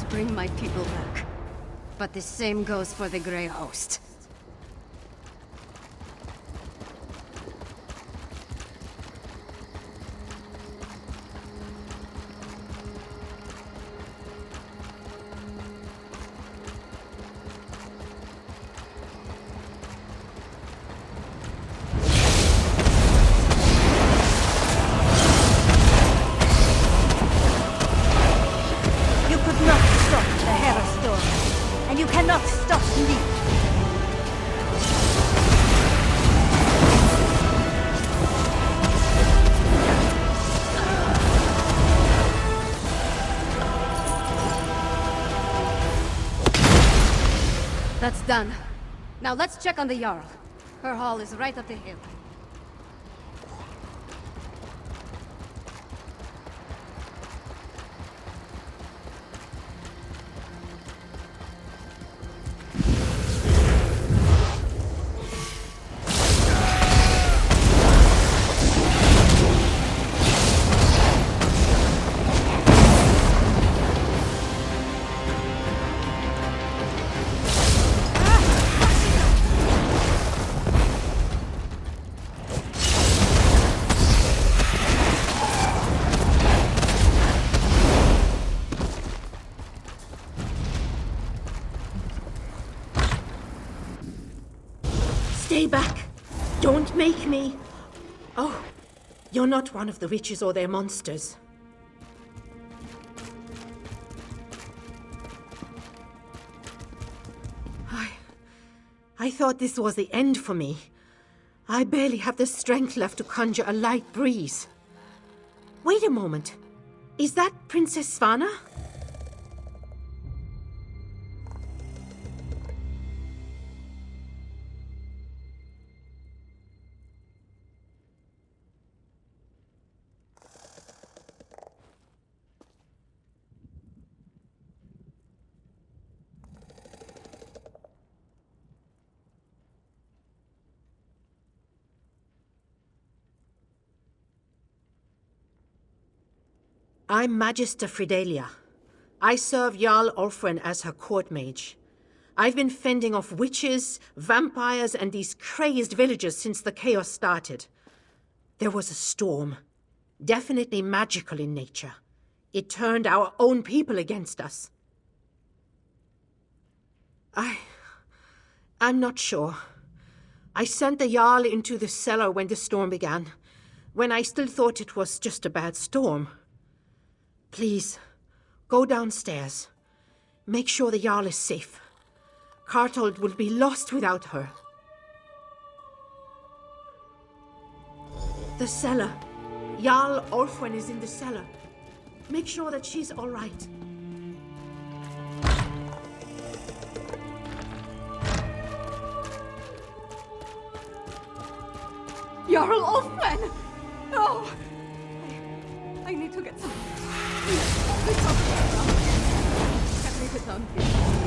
Bring my people back. But the same goes for the Grey Host. That's done. Now let's check on the Jarl. Her hall is right up the hill. Stay back! Don't make me! Oh, you're not one of the witches or their monsters. I thought this was the end for me. I barely have the strength left to conjure a light breeze. Wait a moment. Is that Princess Svanna? I'm Magister Fridelia. I serve Jarl Ulfrin as her court mage. I've been fending off witches, vampires, and these crazed villagers since the chaos started. There was a storm, definitely magical in nature. It turned our own people against us. I'm not sure. I sent the Jarl into the cellar when the storm began, when I still thought it was just a bad storm. Please, go downstairs. Make sure the Jarl is safe. Kartold will be lost without her. The cellar. Jarl Ulfrin is in the cellar. Make sure that she's all right. Jarl Ulfwen! No! I need to get some... Can't leave it down here.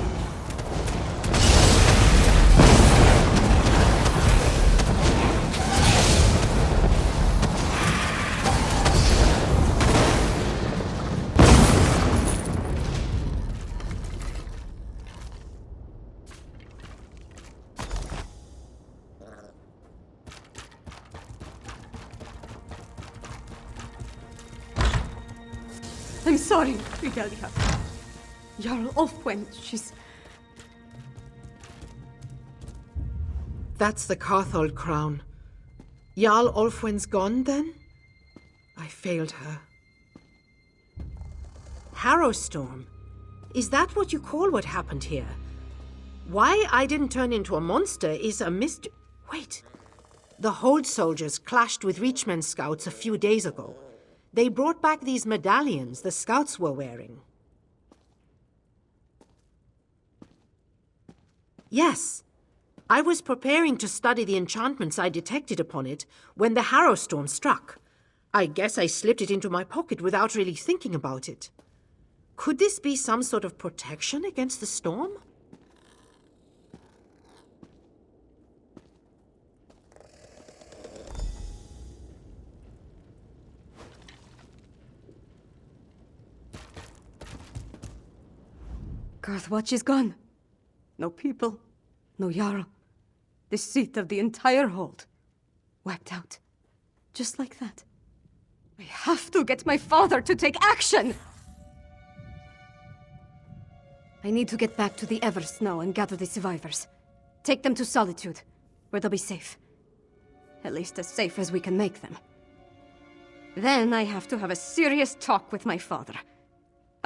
I'm sorry, Fidelia. Jarl Ulfwen, she's... That's the Carthold crown. Jarl Ulfwen's gone, then? I failed her. Harrowstorm? Is that what you call what happened here? Why I didn't turn into a monster is a mystery. Wait. The Hold soldiers clashed with Reachman scouts a few days ago. They brought back these medallions the scouts were wearing. Yes. I was preparing to study the enchantments I detected upon it when the Harrowstorm struck. I guess I slipped it into my pocket without really thinking about it. Could this be some sort of protection against the storm? Garthwatch is gone. No people, no Jarl. The seat of the entire hold. Wiped out. Just like that. I have to get my father to take action! I need to get back to the Eversnow and gather the survivors. Take them to Solitude, where they'll be safe. At least as safe as we can make them. Then I have to have a serious talk with my father.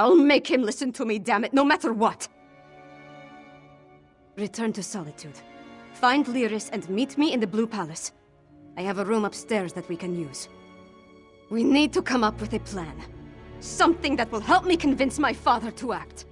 I'll make him listen to me, damn it, no matter what! Return to Solitude. Find Lyris and meet me in the Blue Palace. I have a room upstairs that we can use. We need to come up with a plan. Something that will help me convince my father to act.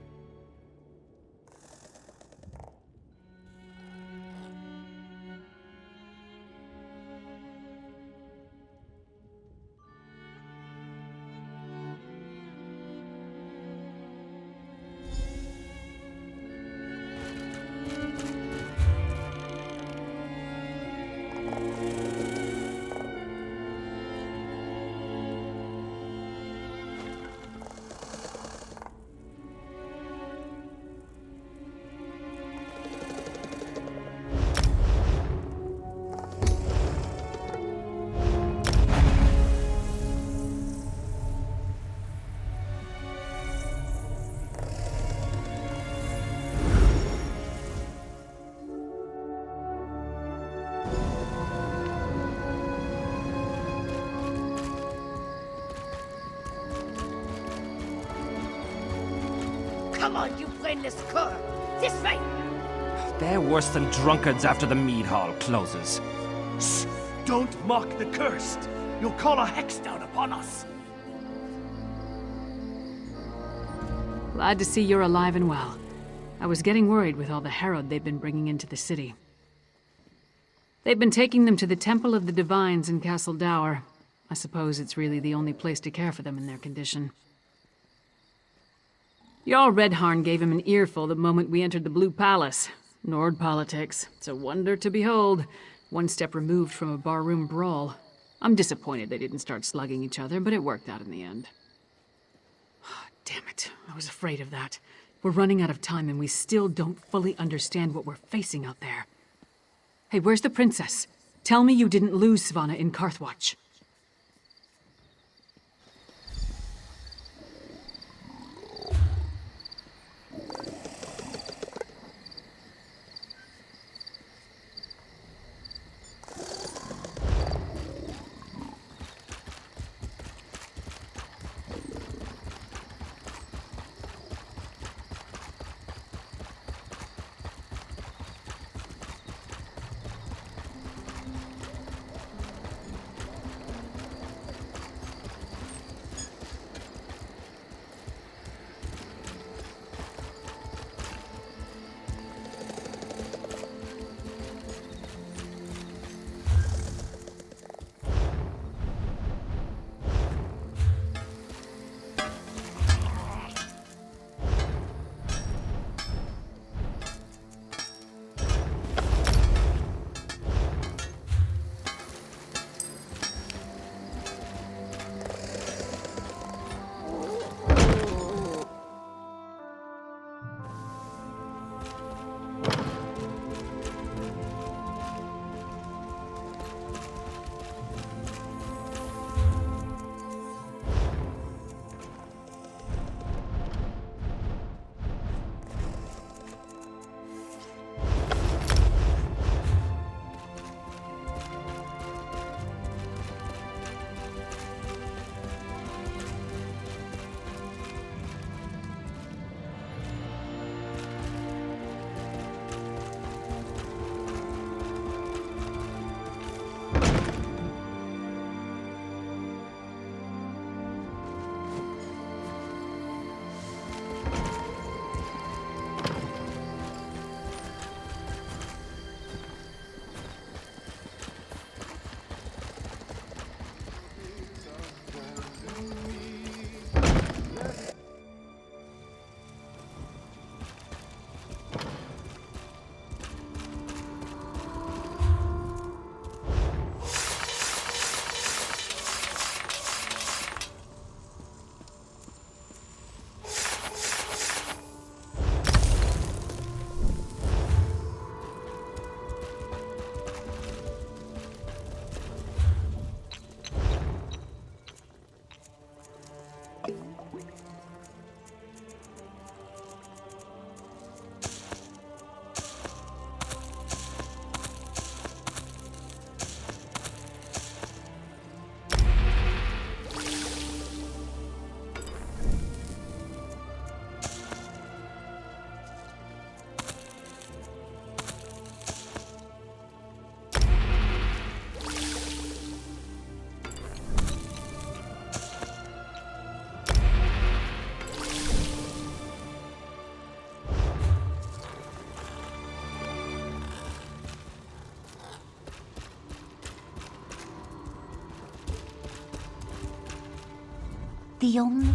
Come on, you brainless cur! This way! They're worse than drunkards after the mead hall closes. Shh! Don't mock the cursed! You'll call a hex down upon us! Glad to see you're alive and well. I was getting worried with all the Herod they've been bringing into the city. They've been taking them to the Temple of the Divines in Castle Dower. I suppose it's really the only place to care for them in their condition. Jarl Redharn gave him an earful the moment we entered the Blue Palace. Nord politics. It's a wonder to behold. One step removed from a barroom brawl. I'm disappointed they didn't start slugging each other, but it worked out in the end. Damn it. I was afraid of that. We're running out of time and we still don't fully understand what we're facing out there. Hey, where's the princess? Tell me you didn't lose Svanna in Carthwatch. The only?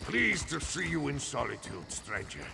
Pleased to see you in solitude, stranger.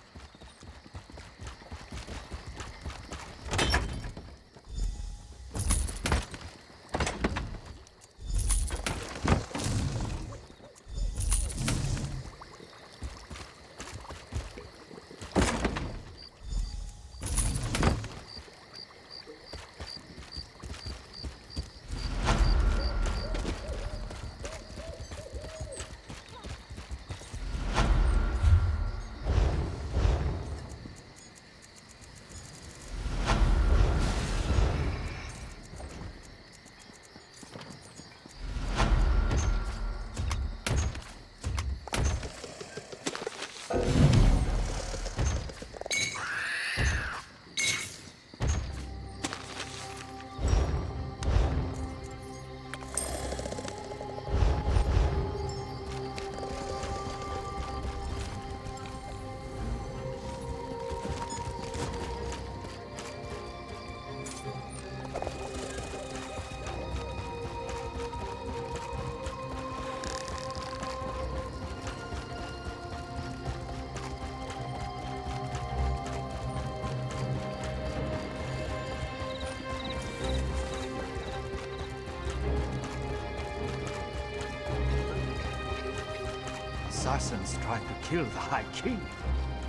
assassins tried to kill the High King.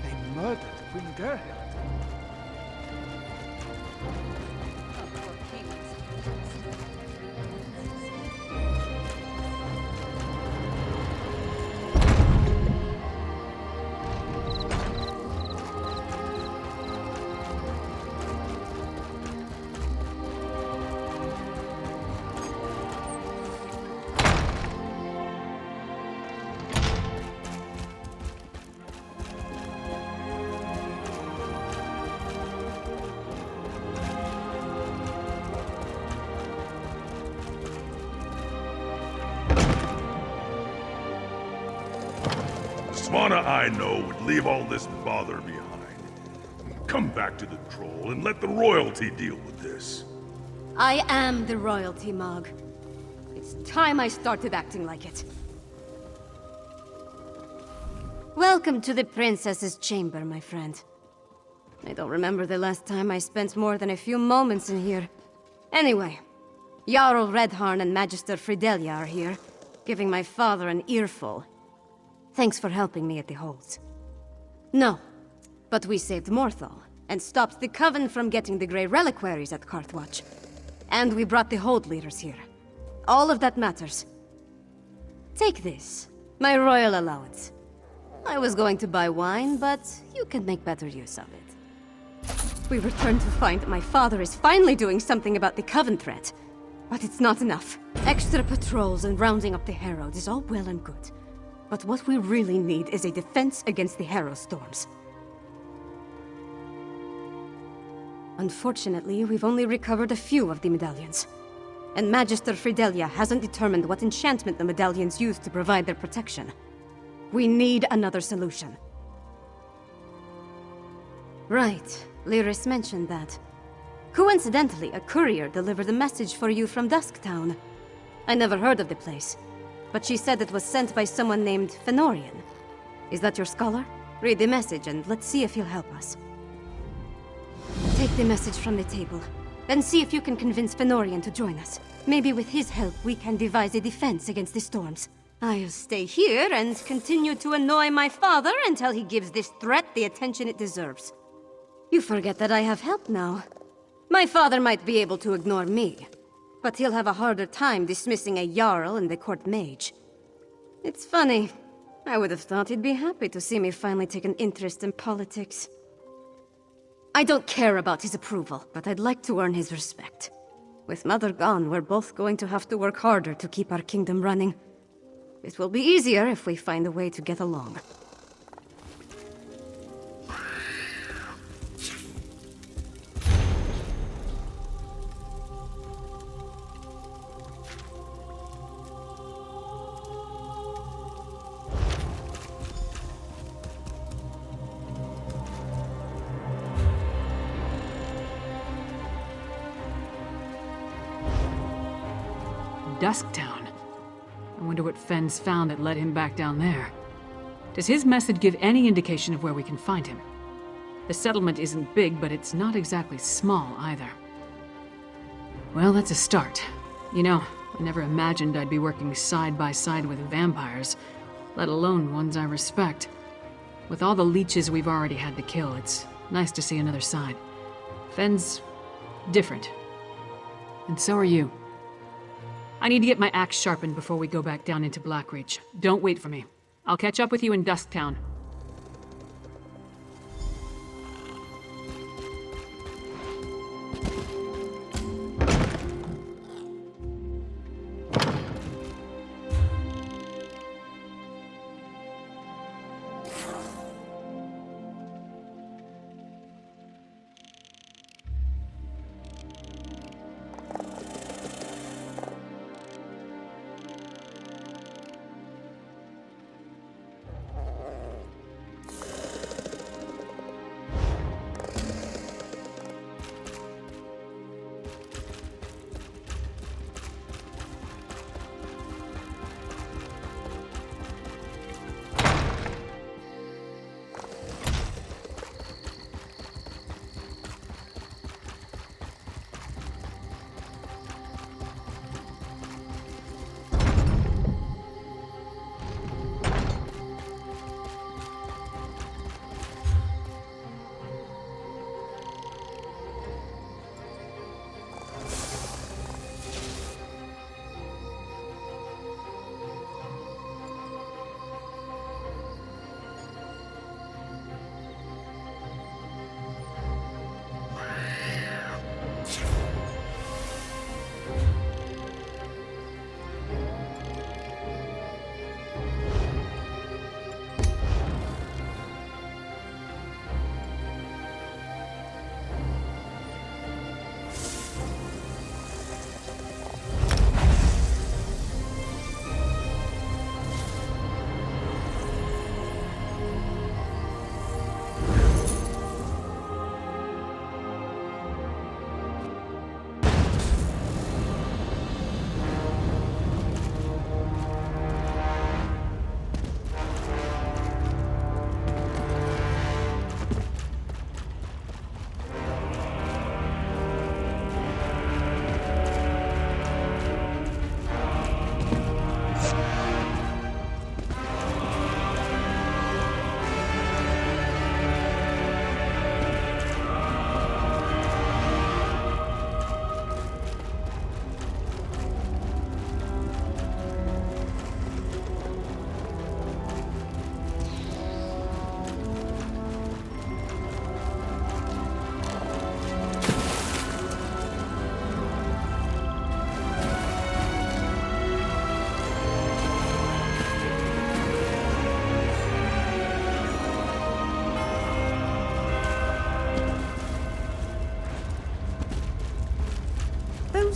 They murdered Queen Gerhild. Svanna, I know, would leave all this bother behind. Come back to the troll and let the royalty deal with this. I am the royalty, Mog. It's time I started acting like it. Welcome to the princess's chamber, my friend. I don't remember the last time I spent more than a few moments in here. Anyway, Jarl Redharn and Magister Fridelia are here, giving my father an earful. Thanks for helping me at the holds. No, but we saved Morthal, and stopped the Coven from getting the Grey Reliquaries at Carthwatch. And we brought the hold leaders here. All of that matters. Take this, my royal allowance. I was going to buy wine, but you can make better use of it. We return to find that my father is finally doing something about the Coven threat. But it's not enough. Extra patrols and rounding up the Herald is all well and good. But what we really need is a defense against the Harrow storms. Unfortunately, we've only recovered a few of the medallions. And Magister Fridelia hasn't determined what enchantment the medallions use to provide their protection. We need another solution. Right, Lyris mentioned that. Coincidentally, a courier delivered a message for you from Dusktown. I never heard of the place, but she said it was sent by someone named Fenorian. Is that your scholar? Read the message and let's see if he'll help us. Take the message from the table, then see if you can convince Fenorian to join us. Maybe with his help we can devise a defense against the storms. I'll stay here and continue to annoy my father until he gives this threat the attention it deserves. You forget that I have help now. My father might be able to ignore me, but he'll have a harder time dismissing a Jarl and the court mage. It's funny. I would have thought he'd be happy to see me finally take an interest in politics. I don't care about his approval, but I'd like to earn his respect. With Mother gone, we're both going to have to work harder to keep our kingdom running. It will be easier if we find a way to get along. Dusktown. I wonder what Fenn's found that led him back down there. Does his message give any indication of where we can find him? The settlement isn't big, but it's not exactly small either. Well, that's a start. You know, I never imagined I'd be working side by side with vampires, let alone ones I respect. With all the leeches we've already had to kill, it's nice to see another side. Fenn's different. And so are you. I need to get my axe sharpened before we go back down into Blackreach. Don't wait for me. I'll catch up with you in Dusktown.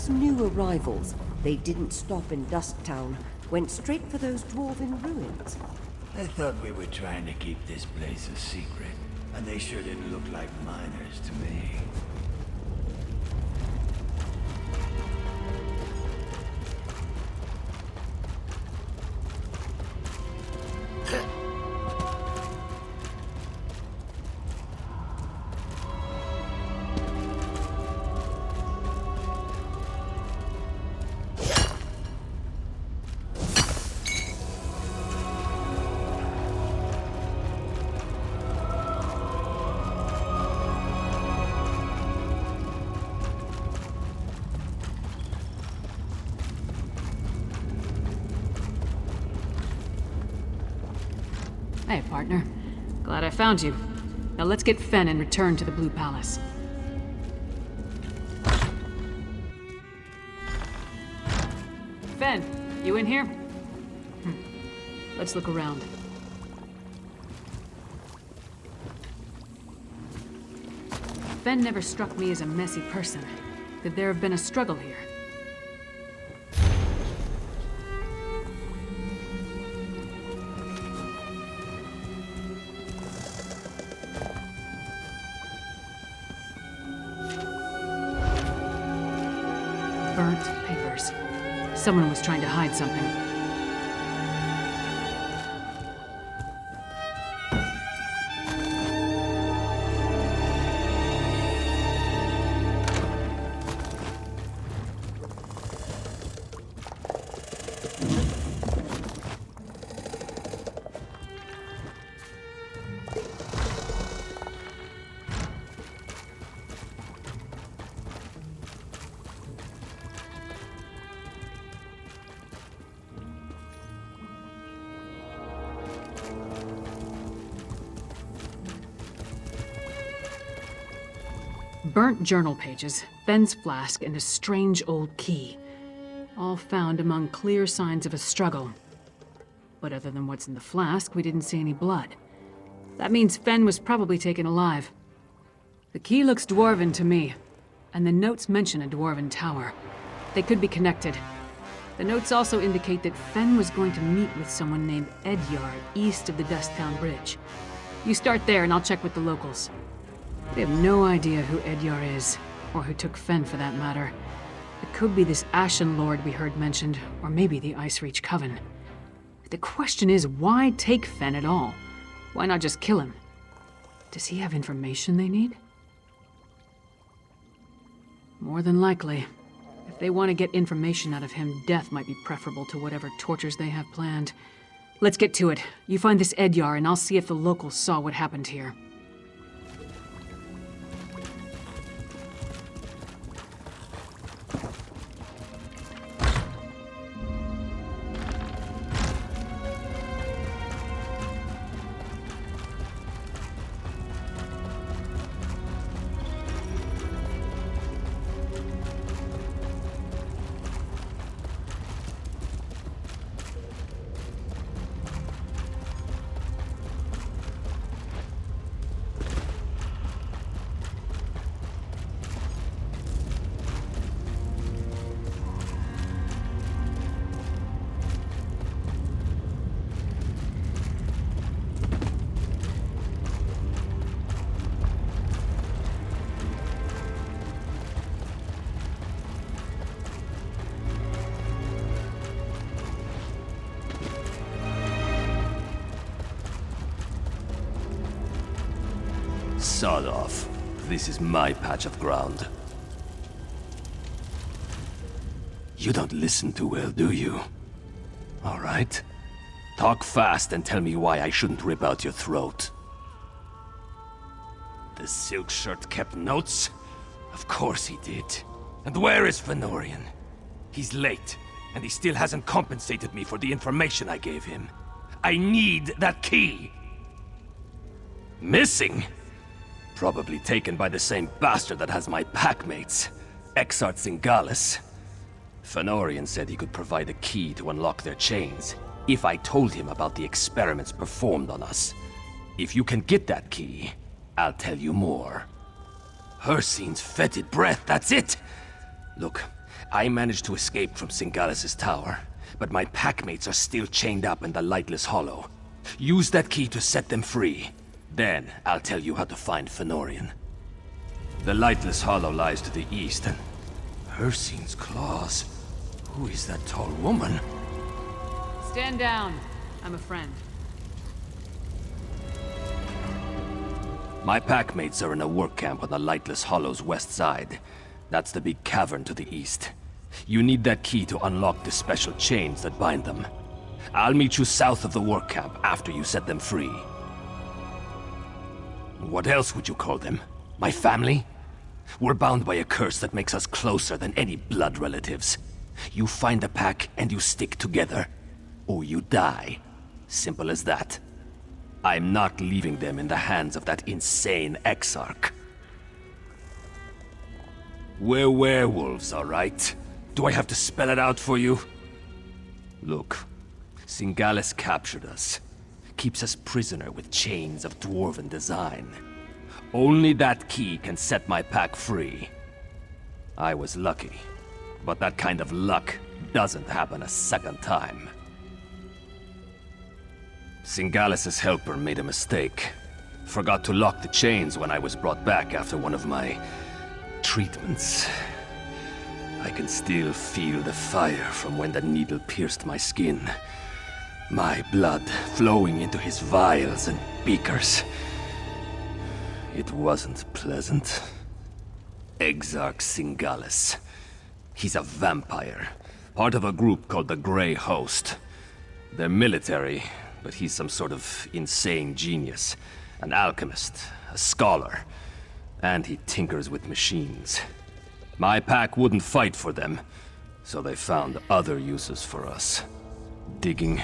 Those new arrivals, they didn't stop in Dusktown. Went straight for those dwarven ruins. I thought we were trying to keep this place a secret, and they sure didn't look like miners to me. Hey, partner. Glad I found you. Now let's get Fen and return to the Blue Palace. Fen, you in here? Let's look around. Fen never struck me as a messy person. Could there have been a struggle here? Burnt papers. Someone was trying to hide something. Burnt journal pages, Fen's flask, and a strange old key. All found among clear signs of a struggle. But other than what's in the flask, we didn't see any blood. That means Fen was probably taken alive. The key looks dwarven to me, and the notes mention a dwarven tower. They could be connected. The notes also indicate that Fen was going to meet with someone named Edyar east of the Dusktown Bridge. You start there and I'll check with the locals. We have no idea who Edyar is, or who took Fen for that matter. It could be this Ashen Lord we heard mentioned, or maybe the Icereach Coven. The question is, why take Fen at all? Why not just kill him? Does he have information they need? More than likely. If they want to get information out of him, death might be preferable to whatever tortures they have planned. Let's get to it. You find this Edyar, and I'll see if the locals saw what happened here. Sod off. This is my patch of ground. You don't listen too well, do you? All right. Talk fast and tell me why I shouldn't rip out your throat. The silk shirt kept notes? Of course he did. And where is Fenorian? He's late, and he still hasn't compensated me for the information I gave him. I need that key! Missing? Probably taken by the same bastard that has my packmates, Exart Singalis. Fenorian said he could provide a key to unlock their chains, if I told him about the experiments performed on us. If you can get that key, I'll tell you more. Hircine's fetid breath, that's it! Look, I managed to escape from Singalis' tower, but my packmates are still chained up in the Lightless Hollow. Use that key to set them free. Then, I'll tell you how to find Fenorian. The Lightless Hollow lies to the east, and Hircine's claws. Who is that tall woman? Stand down. I'm a friend. My packmates are in a work camp on the Lightless Hollow's west side. That's the big cavern to the east. You need that key to unlock the special chains that bind them. I'll meet you south of the work camp after you set them free. What else would you call them? My family? We're bound by a curse that makes us closer than any blood relatives. You find the pack and you stick together, or you die. Simple as that. I'm not leaving them in the hands of that insane Exarch. We're werewolves, all right? Do I have to spell it out for you? Look, Singalis captured us. Keeps us prisoner with chains of dwarven design. Only that key can set my pack free. I was lucky, but that kind of luck doesn't happen a second time. Singalis' helper made a mistake. Forgot to lock the chains when I was brought back after one of my treatments. I can still feel the fire from when the needle pierced my skin. My blood flowing into his vials and beakers. It wasn't pleasant. Exarch Singalis. He's a vampire, part of a group called the Grey Host. They're military, but he's some sort of insane genius. An alchemist, a scholar, and he tinkers with machines. My pack wouldn't fight for them, so they found other uses for us. Digging,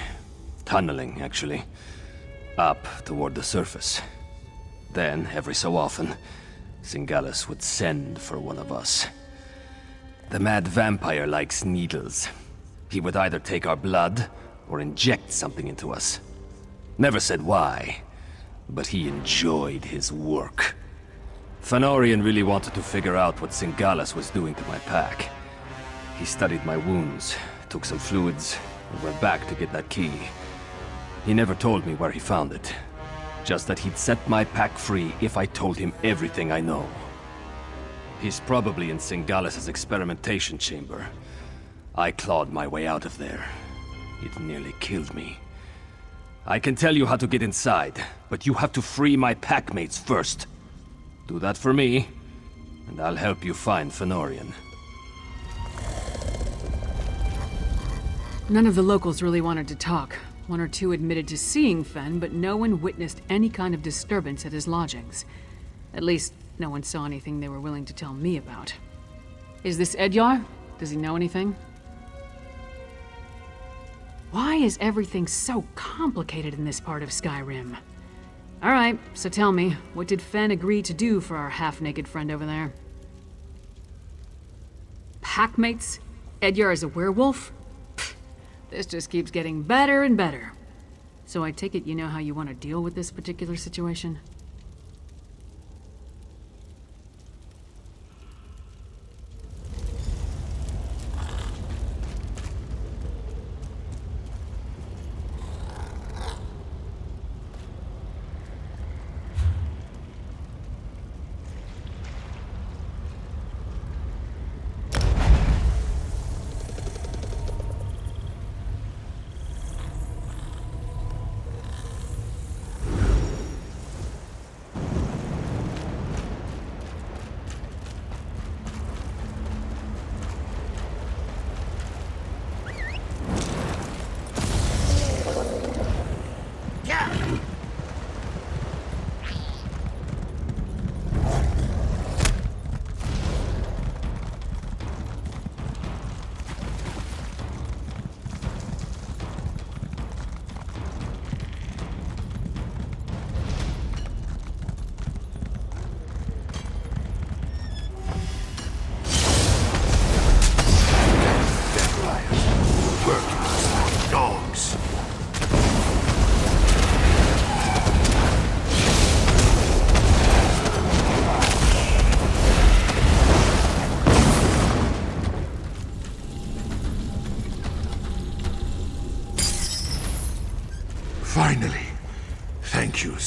tunneling, actually, up toward the surface. Then, every so often, Singalis would send for one of us. The mad vampire likes needles. He would either take our blood or inject something into us. Never said why, but he enjoyed his work. Fenorian really wanted to figure out what Singalis was doing to my pack. He studied my wounds, took some fluids, and went back to get that key. He never told me where he found it. Just that he'd set my pack free if I told him everything I know. He's probably in Singalis' experimentation chamber. I clawed my way out of there. It nearly killed me. I can tell you how to get inside, but you have to free my packmates first. Do that for me, and I'll help you find Fenorian. None of the locals really wanted to talk. One or two admitted to seeing Fen, but no one witnessed any kind of disturbance at his lodgings. At least, no one saw anything they were willing to tell me about. Is this Edyar? Does he know anything? Why is everything so complicated in this part of Skyrim? Alright, so tell me, what did Fen agree to do for our half-naked friend over there? Packmates? Edyar is a werewolf? Pfft, this just keeps getting better and better. So I take it you know how you want to deal with this particular situation?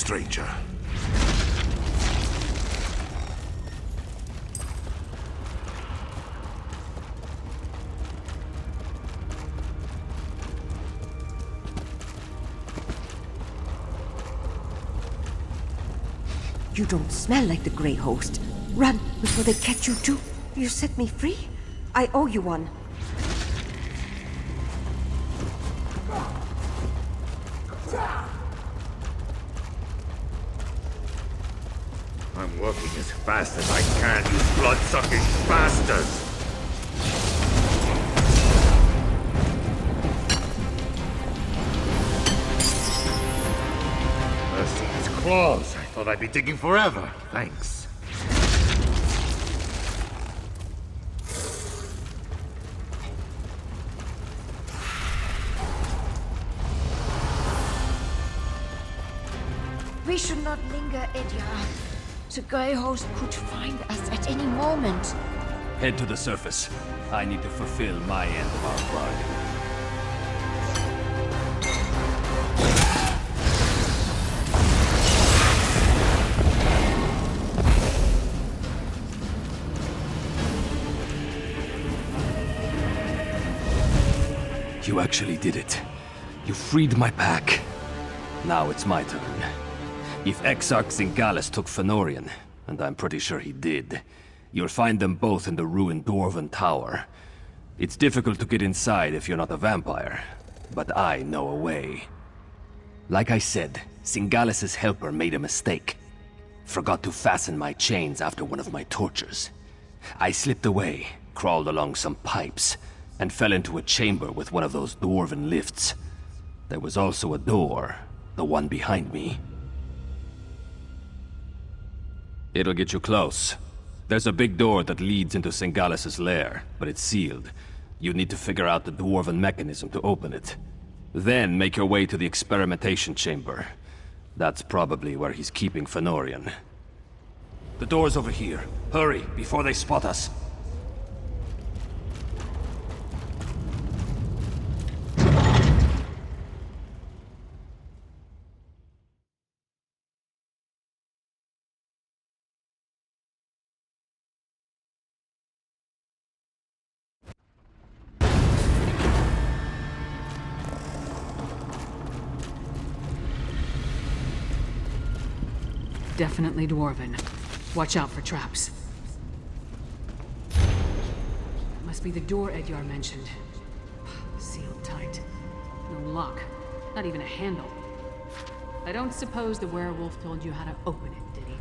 stranger. You don't smell like the Grey Host. Run before they catch you too. You set me free. I owe you one. I'm working as fast as I can, you blood-sucking bastards! Mercy, his claws. I thought I'd be digging forever. Thanks. We should not linger, Edyar. The Grey Host could find us at any moment. Head to the surface. I need to fulfill my end of our bargain. You actually did it. You freed my pack. Now it's my turn. If Exarch Zingalis took Fëanorian, and I'm pretty sure he did, you'll find them both in the ruined Dwarven Tower. It's difficult to get inside if you're not a vampire, but I know a way. Like I said, Zingalis' helper made a mistake. Forgot to fasten my chains after one of my tortures. I slipped away, crawled along some pipes, and fell into a chamber with one of those Dwarven lifts. There was also a door, the one behind me. It'll get you close. There's a big door that leads into Zingalis' lair, but it's sealed. You need to figure out the Dwarven mechanism to open it. Then make your way to the experimentation chamber. That's probably where he's keeping Fëanorian. The door's over here. Hurry, before they spot us. Definitely Dwarven. Watch out for traps. That must be the door Edyar mentioned. Sealed tight. No lock. Not even a handle. I don't suppose the werewolf told you how to open it, did he?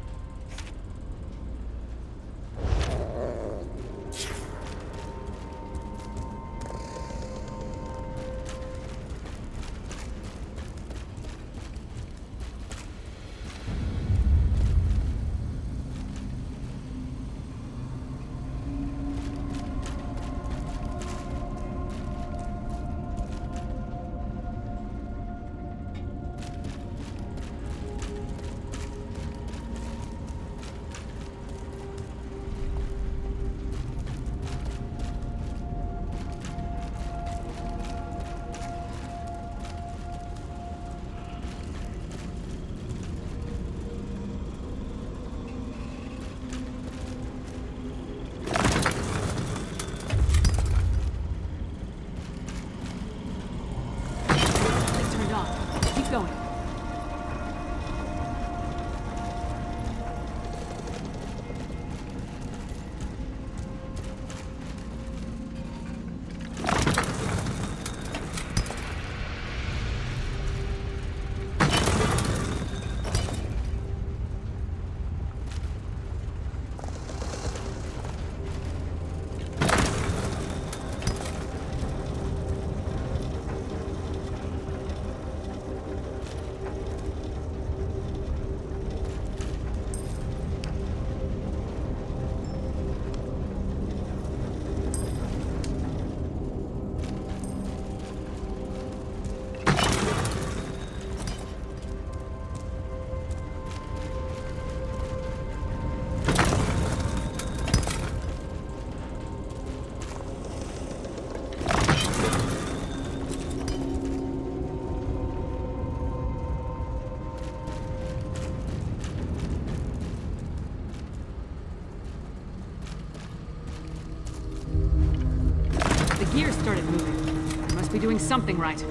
be doing something right.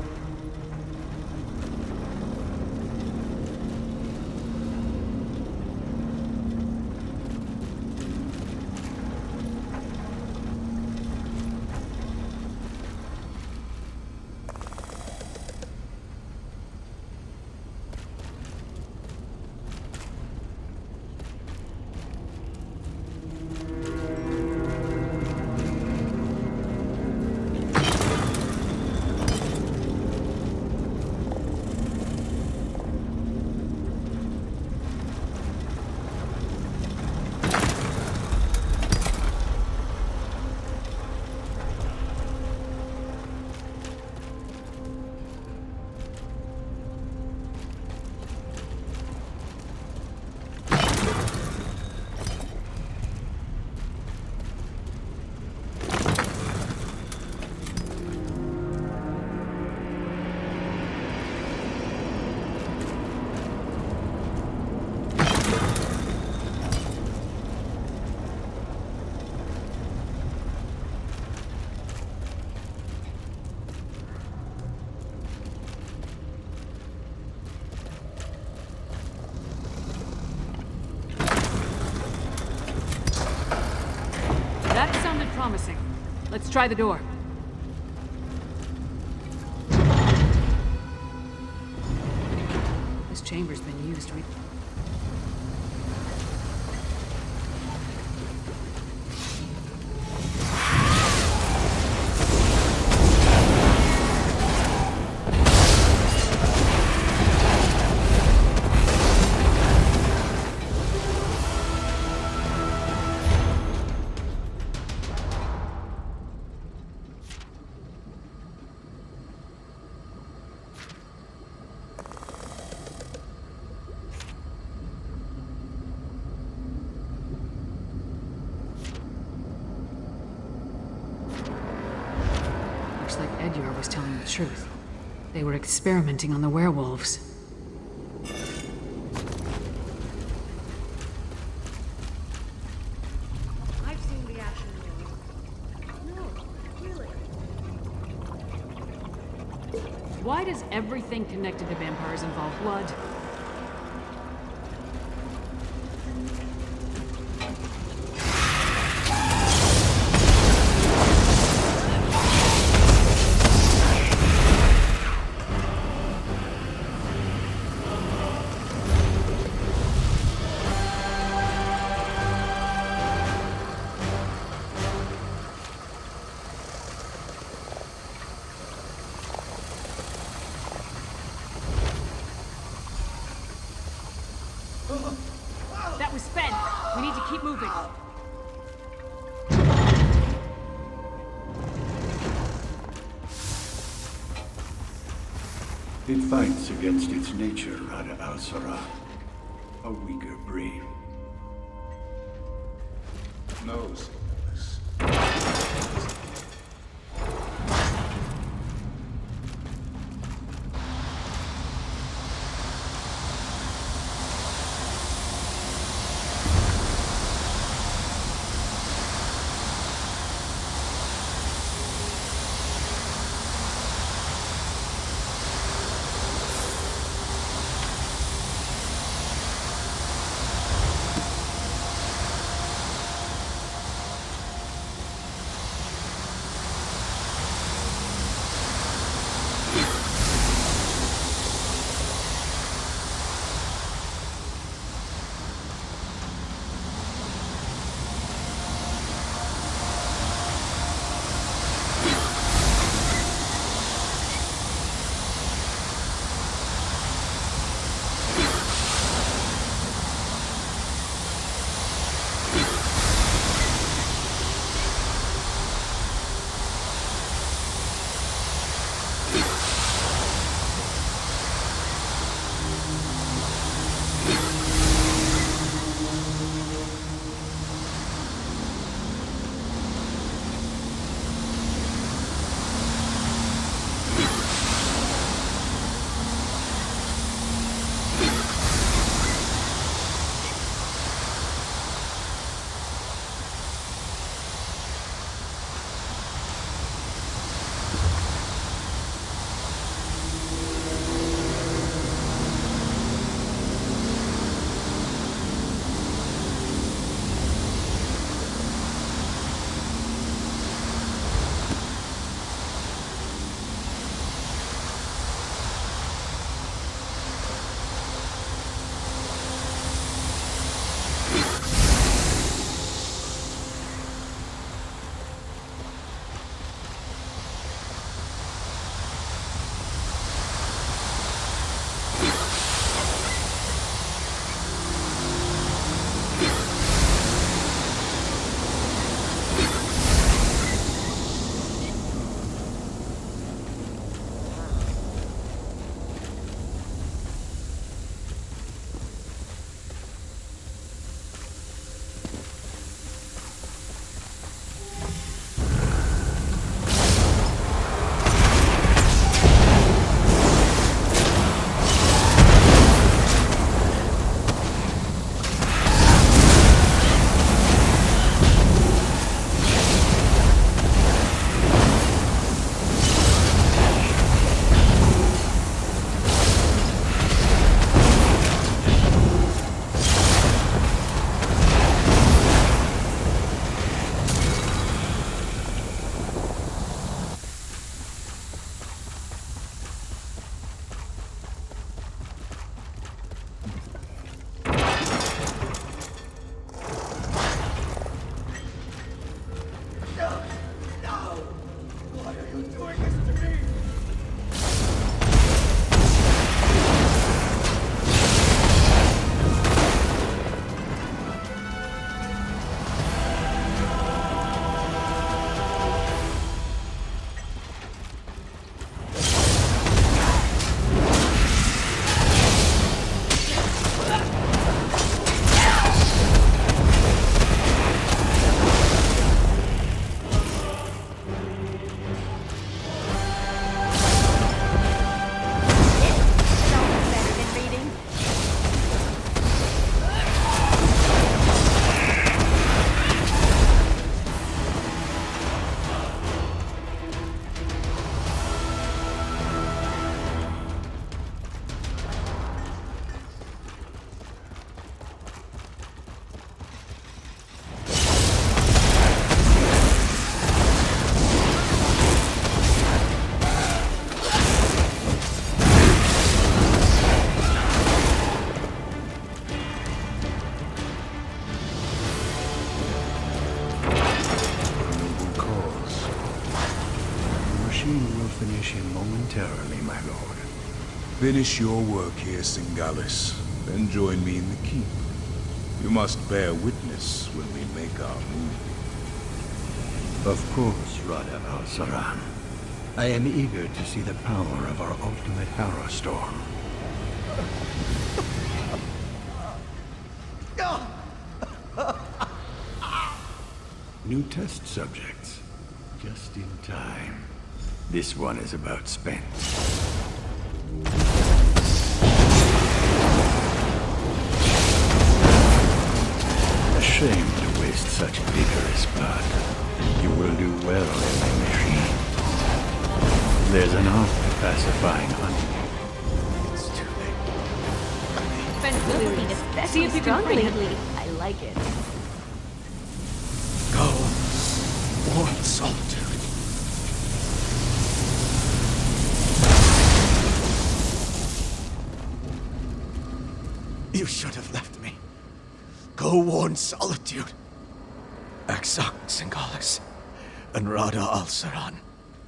That sounded promising. Let's try the door. This chamber's been used. Looks like Edyar was telling the truth. They were experimenting on the werewolves. I've seen the Ashen Lord. No, really. Why does everything connected to vampires involve blood? That was Fen. We need to keep moving. It fights against its nature, Rada al-Sara. A weaker breed. Knows. finish him momentarily, my lord. Finish your work here, Singalis, then join me in the keep. You must bear witness when we make our move. Of course, Rada al-Saran. I am eager to see the power of our ultimate Harrow Storm. New test subjects. Just in time. This one is about spent. A shame to waste such vigorous blood. You will do well in my machine. There's an art to pacifying honey. It's too late. Fenn's delirious. See if you can free him. I like it. Go. Warm solitude. You should have left me. Go warn solitude. Aksak Singalis and Rada al-Saran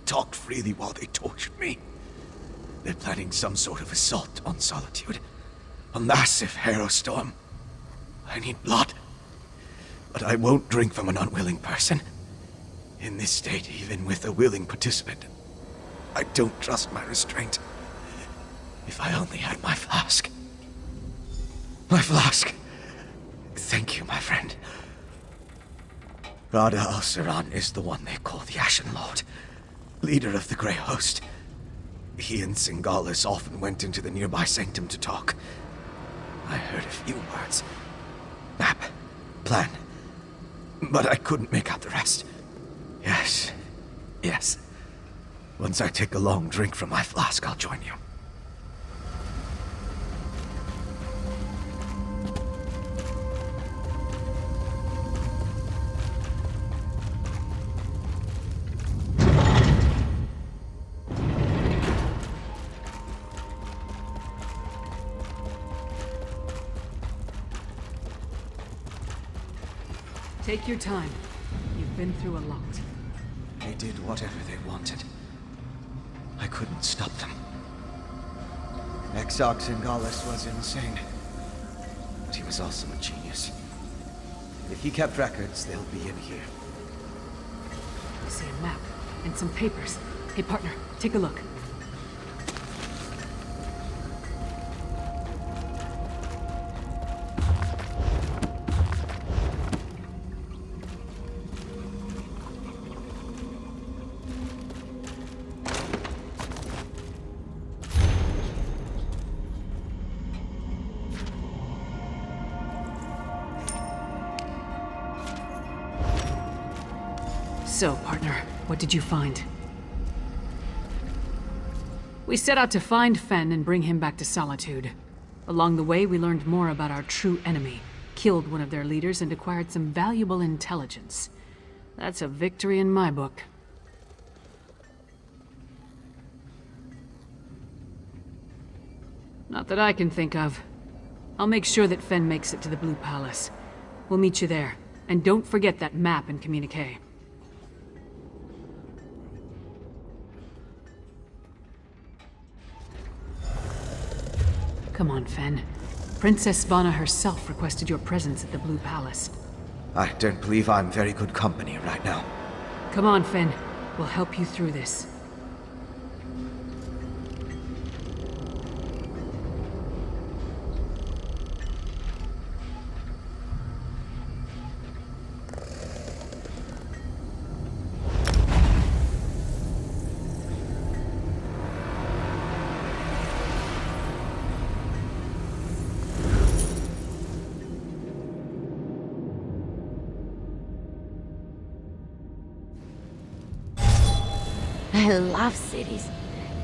talked freely while they tortured me. They're planning some sort of assault on Solitude. A massive Harrow Storm. I need blood. But I won't drink from an unwilling person. In this state, even with a willing participant, I don't trust my restraint. If I only had my flask. My flask. Thank you, my friend. Rada al-Saran is the one they call the Ashen Lord, leader of the Grey Host. He and Singalis often went into the nearby sanctum to talk. I heard a few words. Map. Plan. But I couldn't make out the rest. Yes. Once I take a long drink from my flask, I'll join you. Take your time. You've been through a lot. They did whatever they wanted. I couldn't stop them. Exox Singalis was insane. But he was also a genius. If he kept records, they'll be in here. I see a map and some papers. Hey, partner, take a look. So, partner, what did you find? We set out to find Fenn and bring him back to Solitude. Along the way, we learned more about our true enemy, killed one of their leaders, and acquired some valuable intelligence. That's a victory in my book. Not that I can think of. I'll make sure that Fenn makes it to the Blue Palace. We'll meet you there. And don't forget that map and communique. Come on, Fenn. Princess Svana herself requested your presence at the Blue Palace. I don't believe I'm very good company right now. Come on, Fenn. We'll help you through this. I love cities.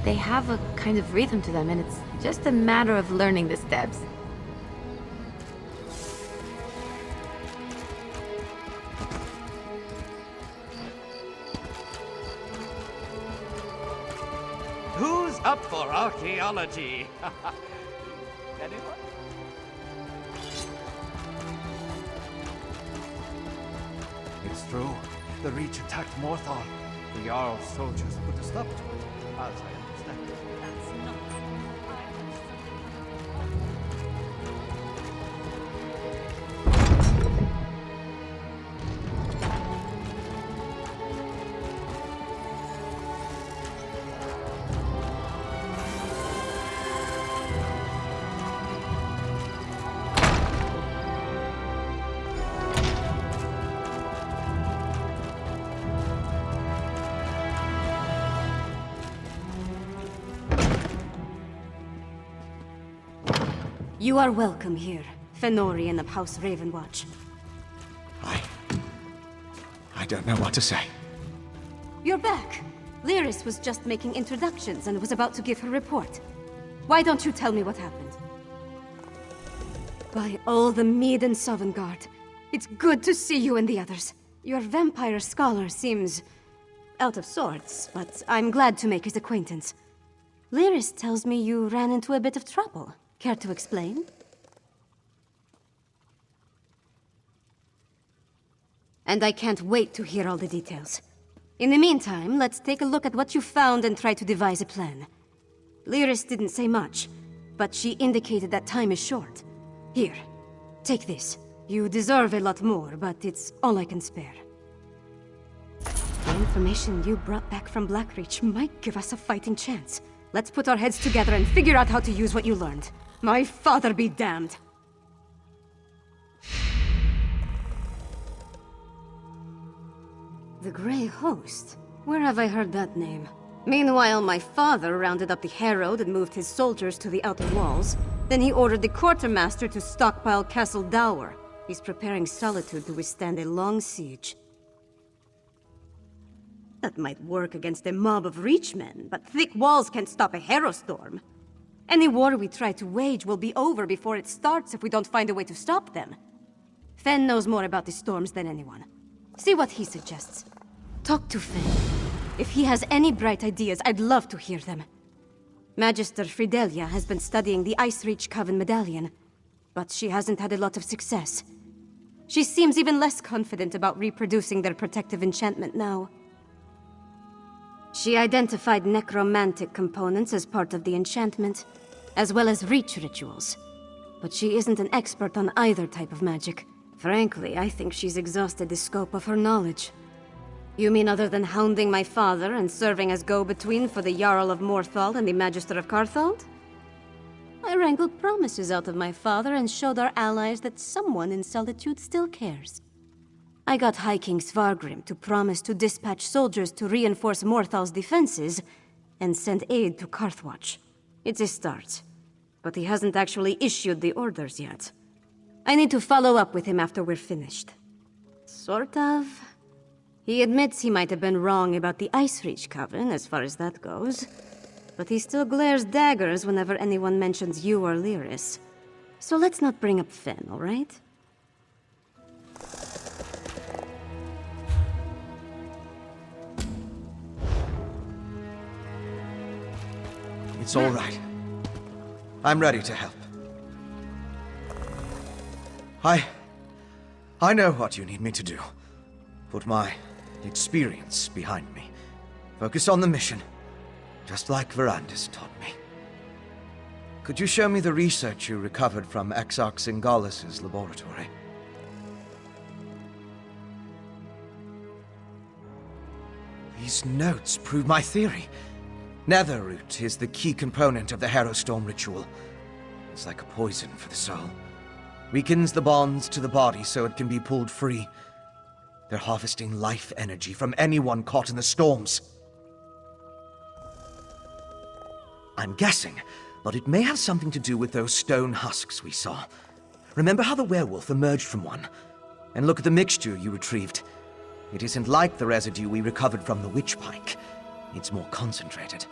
They have a kind of rhythm to them, and it's just a matter of learning the steps. Who's up for archaeology? Anyone? It's true. The Reach attacked Morthal. The Jarl's soldiers put a stop to it. as I understand it. That's not. You are welcome here, Fenorian of House Ravenwatch. I don't know what to say. You're back. Lyris was just making introductions and was about to give her report. Why don't you tell me what happened? By all the Mead and Sovngarde, it's good to see you and the others. Your vampire scholar seems out of sorts, but I'm glad to make his acquaintance. Lyris tells me you ran into a bit of trouble. Care to explain? And I can't wait to hear all the details. In the meantime, let's take a look at what you found and try to devise a plan. Lyris didn't say much, but she indicated that time is short. Here, take this. You deserve a lot more, but it's all I can spare. The information you brought back from Blackreach might give us a fighting chance. Let's put our heads together and figure out how to use what you learned. My father be damned! The Grey Host? Where have I heard that name? Meanwhile, my father rounded up the Herald and moved his soldiers to the outer walls. Then he ordered the quartermaster to stockpile Castle Dower. He's preparing Solitude to withstand a long siege. That might work against a mob of Reachmen, but thick walls can't stop a Herostorm. Any war we try to wage will be over before it starts if we don't find a way to stop them. Fen knows more about the storms than anyone. See what he suggests. Talk to Fen. If he has any bright ideas, I'd love to hear them. Magister Fidelia has been studying the Ice Reach Coven medallion, but she hasn't had a lot of success. She seems even less confident about reproducing their protective enchantment now. She identified necromantic components as part of the enchantment, as well as reach rituals. But she isn't an expert on either type of magic. Frankly, I think she's exhausted the scope of her knowledge. You mean other than hounding my father and serving as go-between for the Jarl of Morthal and the Magister of Carthald? I wrangled promises out of my father and showed our allies that someone in Solitude still cares. I got High King Svargrim to promise to dispatch soldiers to reinforce Morthal's defenses and send aid to Carthwatch. It's a start, but he hasn't actually issued the orders yet. I need to follow up with him after we're finished. Sort of. He admits he might have been wrong about the Ice Reach Coven, as far as that goes. But he still glares daggers whenever anyone mentions you or Lyris. So let's not bring up Fen, all right? It's all right. I'm ready to help. I know what you need me to do. Put my experience behind me. Focus on the mission, just like Verandis taught me. Could you show me the research you recovered from Exarch Singalis' laboratory? These notes prove my theory. Netherroot is the key component of the Herostorm ritual. It's like a poison for the soul. Weakens the bonds to the body so it can be pulled free. They're harvesting life energy from anyone caught in the storms. I'm guessing, but it may have something to do with those stone husks we saw. Remember how the werewolf emerged from one? And look at the mixture you retrieved. It isn't like the residue we recovered from the witch pike. It's more concentrated.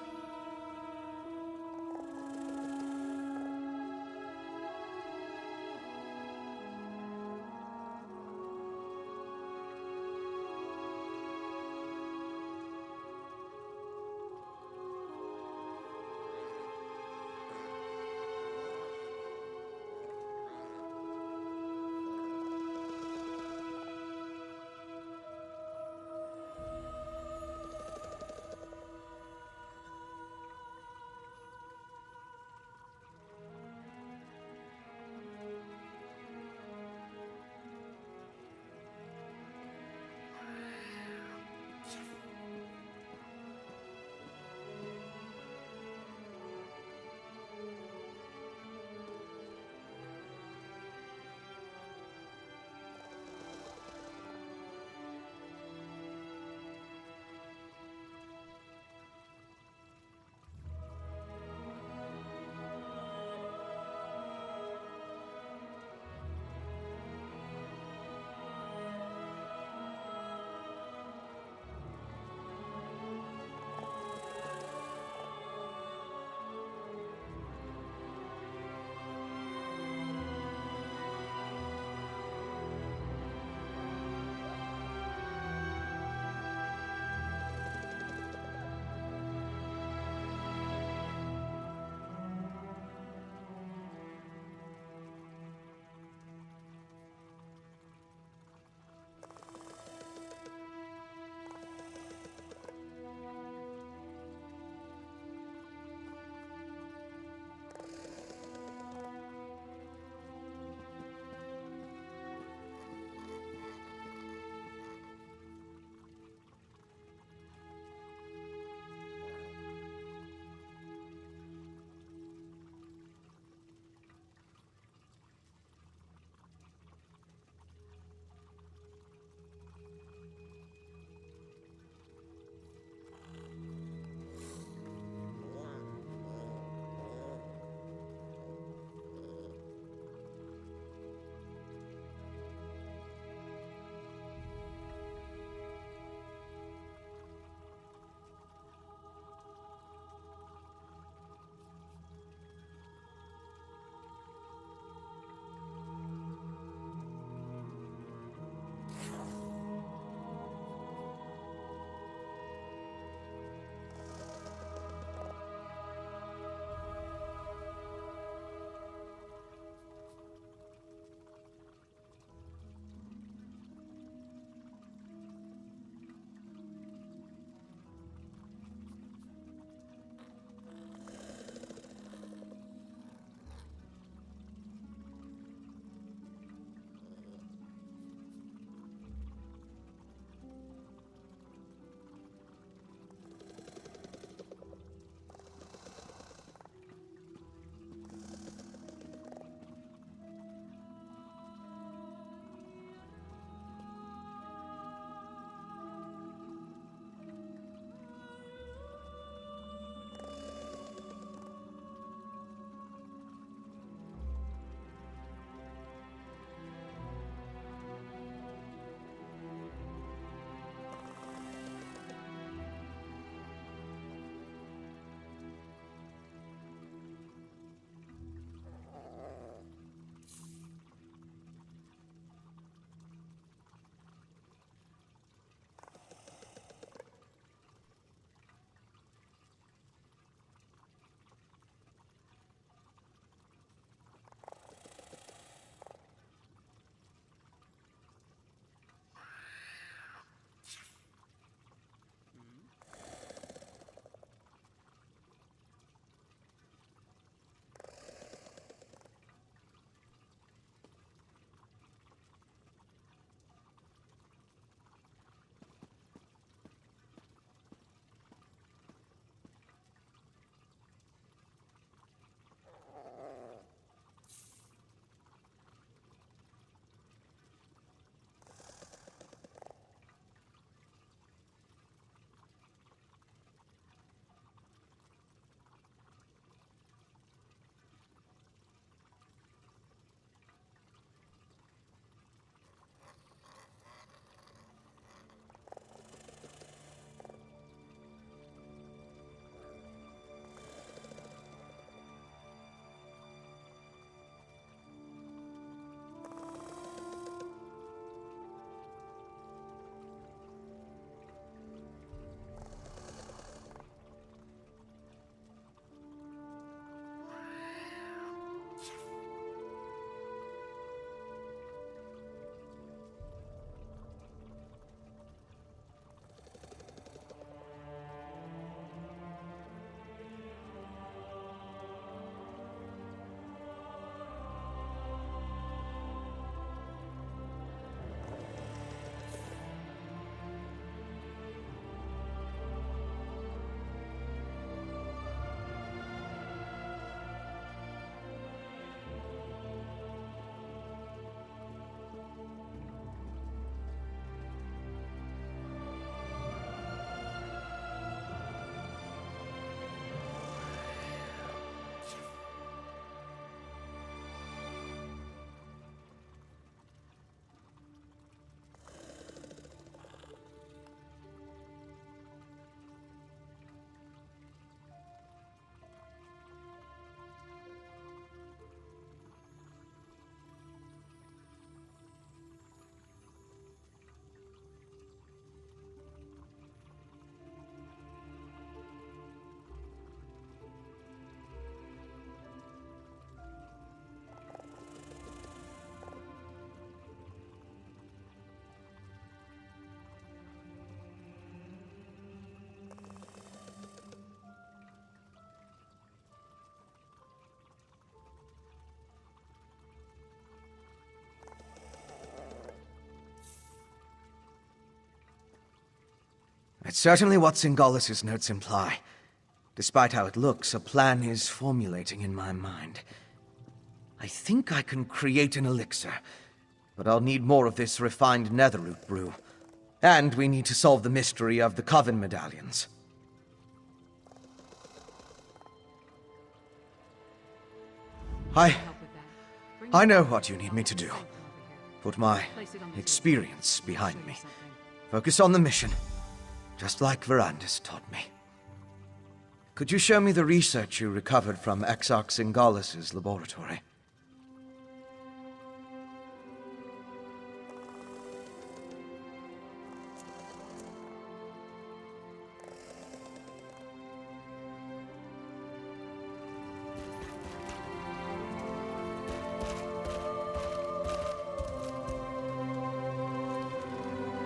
It's certainly what Singalis' notes imply. Despite how it looks, a plan is formulating in my mind. I think I can create an elixir, but I'll need more of this refined netherroot brew. And we need to solve the mystery of the Coven medallions. I know what you need me to do. Put my experience behind me. Focus on the mission, just like Verandis taught me. Could you show me the research you recovered from Exarch Singalis' laboratory?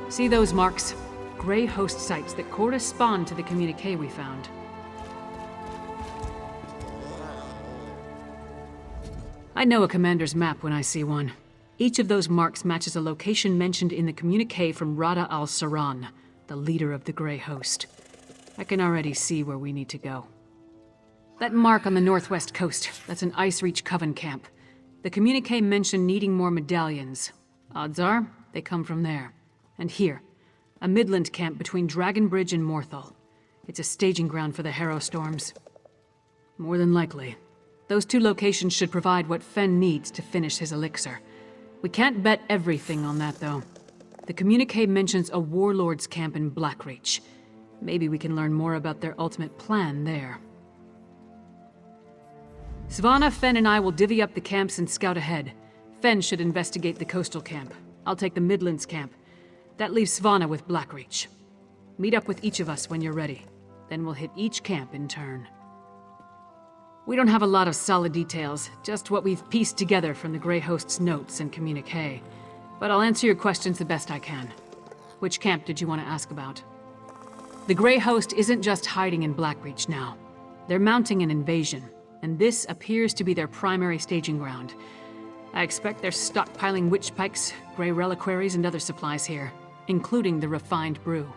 See those marks? Grey host sites that correspond to the communique we found. I know a commander's map when I see one. Each of those marks matches a location mentioned in the communique from Rada al-Saran, the leader of the Grey Host. I can already see where we need to go. That mark on the northwest coast, that's an Ice Reach Coven camp. The communique mentioned needing more medallions. Odds are, they come from there. And here, a Midland camp between Dragon Bridge and Morthal. It's a staging ground for the Harrow Storms. More than likely. Those two locations should provide what Fen needs to finish his elixir. We can't bet everything on that, though. The communique mentions a warlord's camp in Blackreach. Maybe we can learn more about their ultimate plan there. Svanna, Fen, and I will divvy up the camps and scout ahead. Fen should investigate the coastal camp. I'll take the Midlands camp. That leaves Svanna with Blackreach. Meet up with each of us when you're ready. Then we'll hit each camp in turn. We don't have a lot of solid details, just what we've pieced together from the Grey Host's notes and communique. But I'll answer your questions the best I can. Which camp did you want to ask about? The Grey Host isn't just hiding in Blackreach now. They're mounting an invasion, and this appears to be their primary staging ground. I expect they're stockpiling witch pikes, grey reliquaries, and other supplies here, including the refined brew.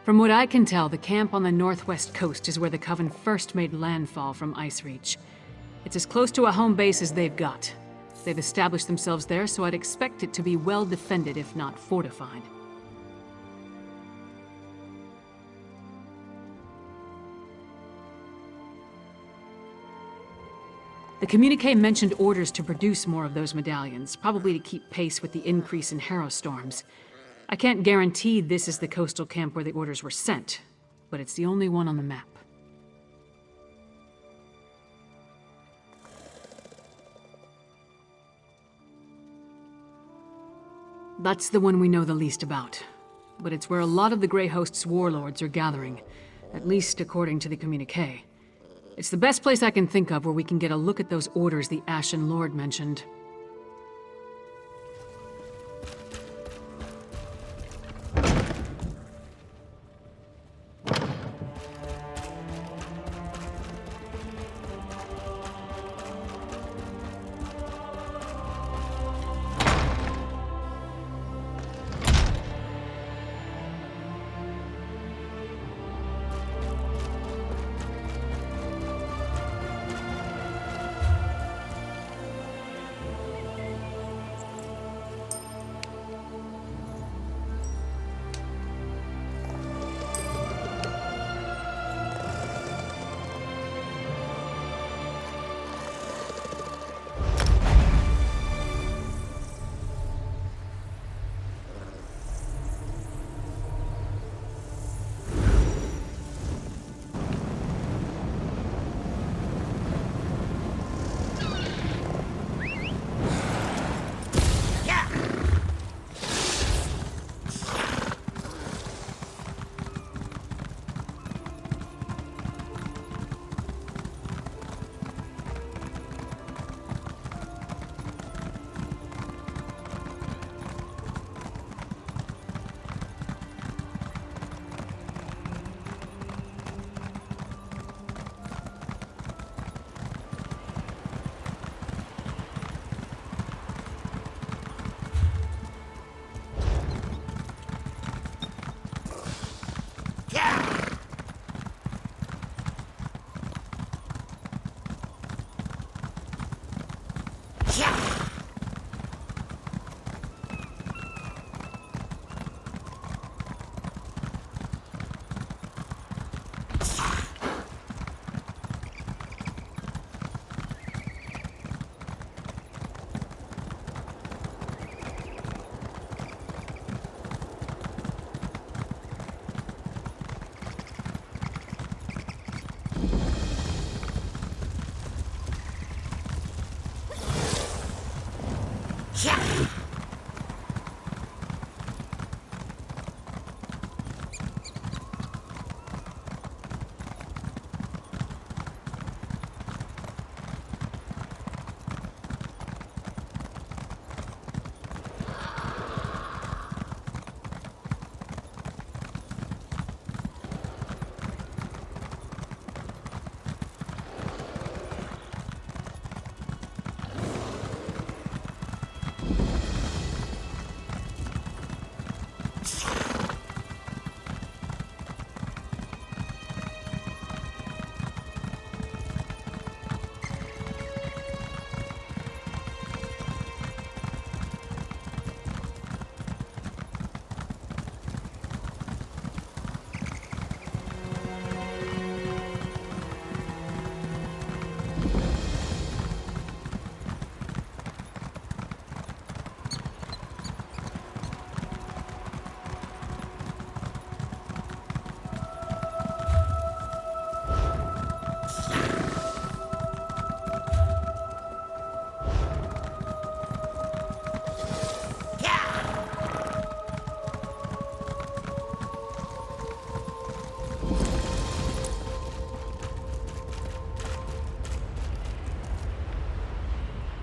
From what I can tell, the camp on the northwest coast is where the Coven first made landfall from Ice Reach. It's as close to a home base as they've got. They've established themselves there, so I'd expect it to be well defended, if not fortified. The communique mentioned orders to produce more of those medallions, probably to keep pace with the increase in Harrow Storms. I can't guarantee this is the coastal camp where the orders were sent, but it's the only one on the map. That's the one we know the least about, but it's where a lot of the Grey Host's warlords are gathering, at least according to the communique. It's the best place I can think of where we can get a look at those orders the Ashen Lord mentioned.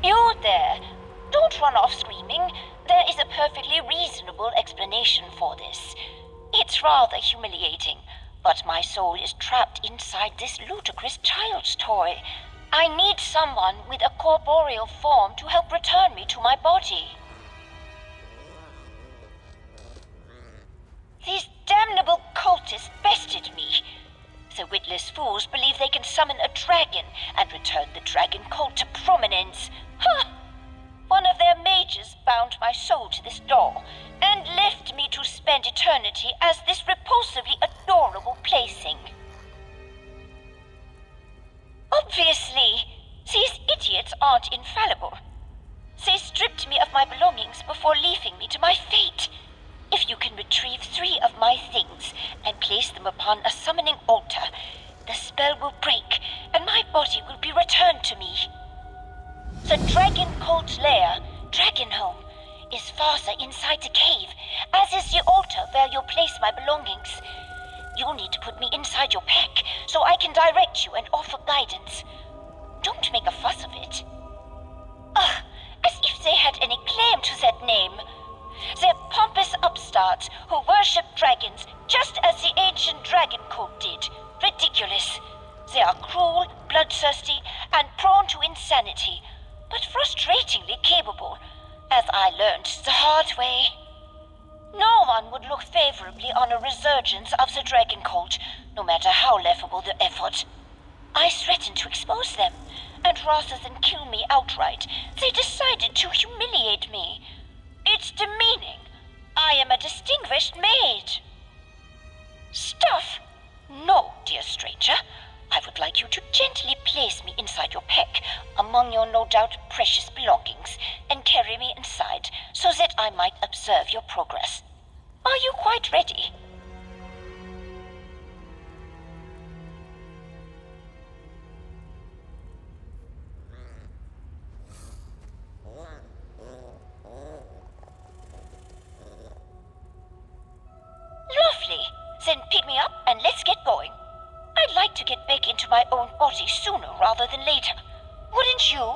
You there! Don't run off screaming. There is a perfectly reasonable explanation for this. It's rather humiliating, but my soul is trapped inside this ludicrous child's toy. I need someone with a corporeal form to help return me to my body. These damnable cultists bested me. The witless fools believe they can summon a dragon and return the dragon cult to prominence. Ha! One of their mages bound my soul to this doll and left me to spend eternity as this repulsively adorable plaything. Obviously, these idiots aren't infallible. They stripped me of my belongings before leaving me to my fate. If you can retrieve 3 of my things and place them upon a summoning altar, the spell will break and my body will be returned to me. The dragon cult lair, Dragonhome, is farther inside the cave, as is the altar where you'll place my belongings. You'll need to put me inside your pack so I can direct you and offer guidance. Don't make a fuss of it. Ugh, as if they had any claim to that name. They're pompous upstarts who worship dragons just as the ancient dragon cult did. Ridiculous. They are cruel, bloodthirsty, and prone to insanity, but frustratingly capable, as I learned the hard way. No one would look favorably on a resurgence of the dragon cult, no matter how laughable the effort. I threatened to expose them, and rather than kill me outright, they decided to humiliate me. It's demeaning. I am a distinguished maid. Stuff! No, dear stranger. I would like you to gently place me inside your pack, among your no doubt precious belongings, and carry me inside, so that I might observe your progress. Are you quite ready? Lovely. Then pick me up and let's get going. I'd like to get back into my own body sooner rather than later. Wouldn't you?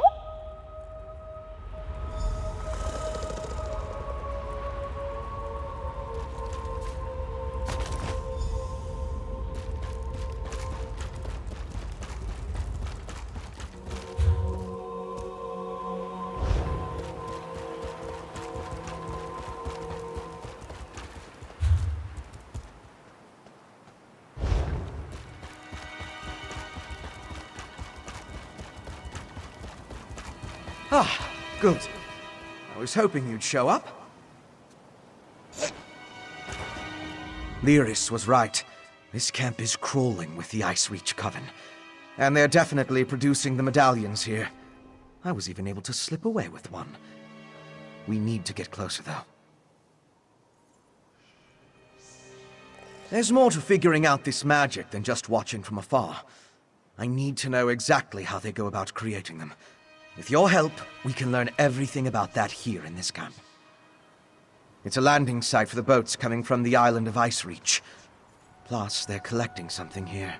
Ah, good. I was hoping you'd show up. Lyris was right. This camp is crawling with the Ice Reach Coven. And they're definitely producing the medallions here. I was even able to slip away with one. We need to get closer, though. There's more to figuring out this magic than just watching from afar. I need to know exactly how they go about creating them. With your help, we can learn everything about that here in this camp. It's a landing site for the boats coming from the island of Ice Reach. Plus, they're collecting something here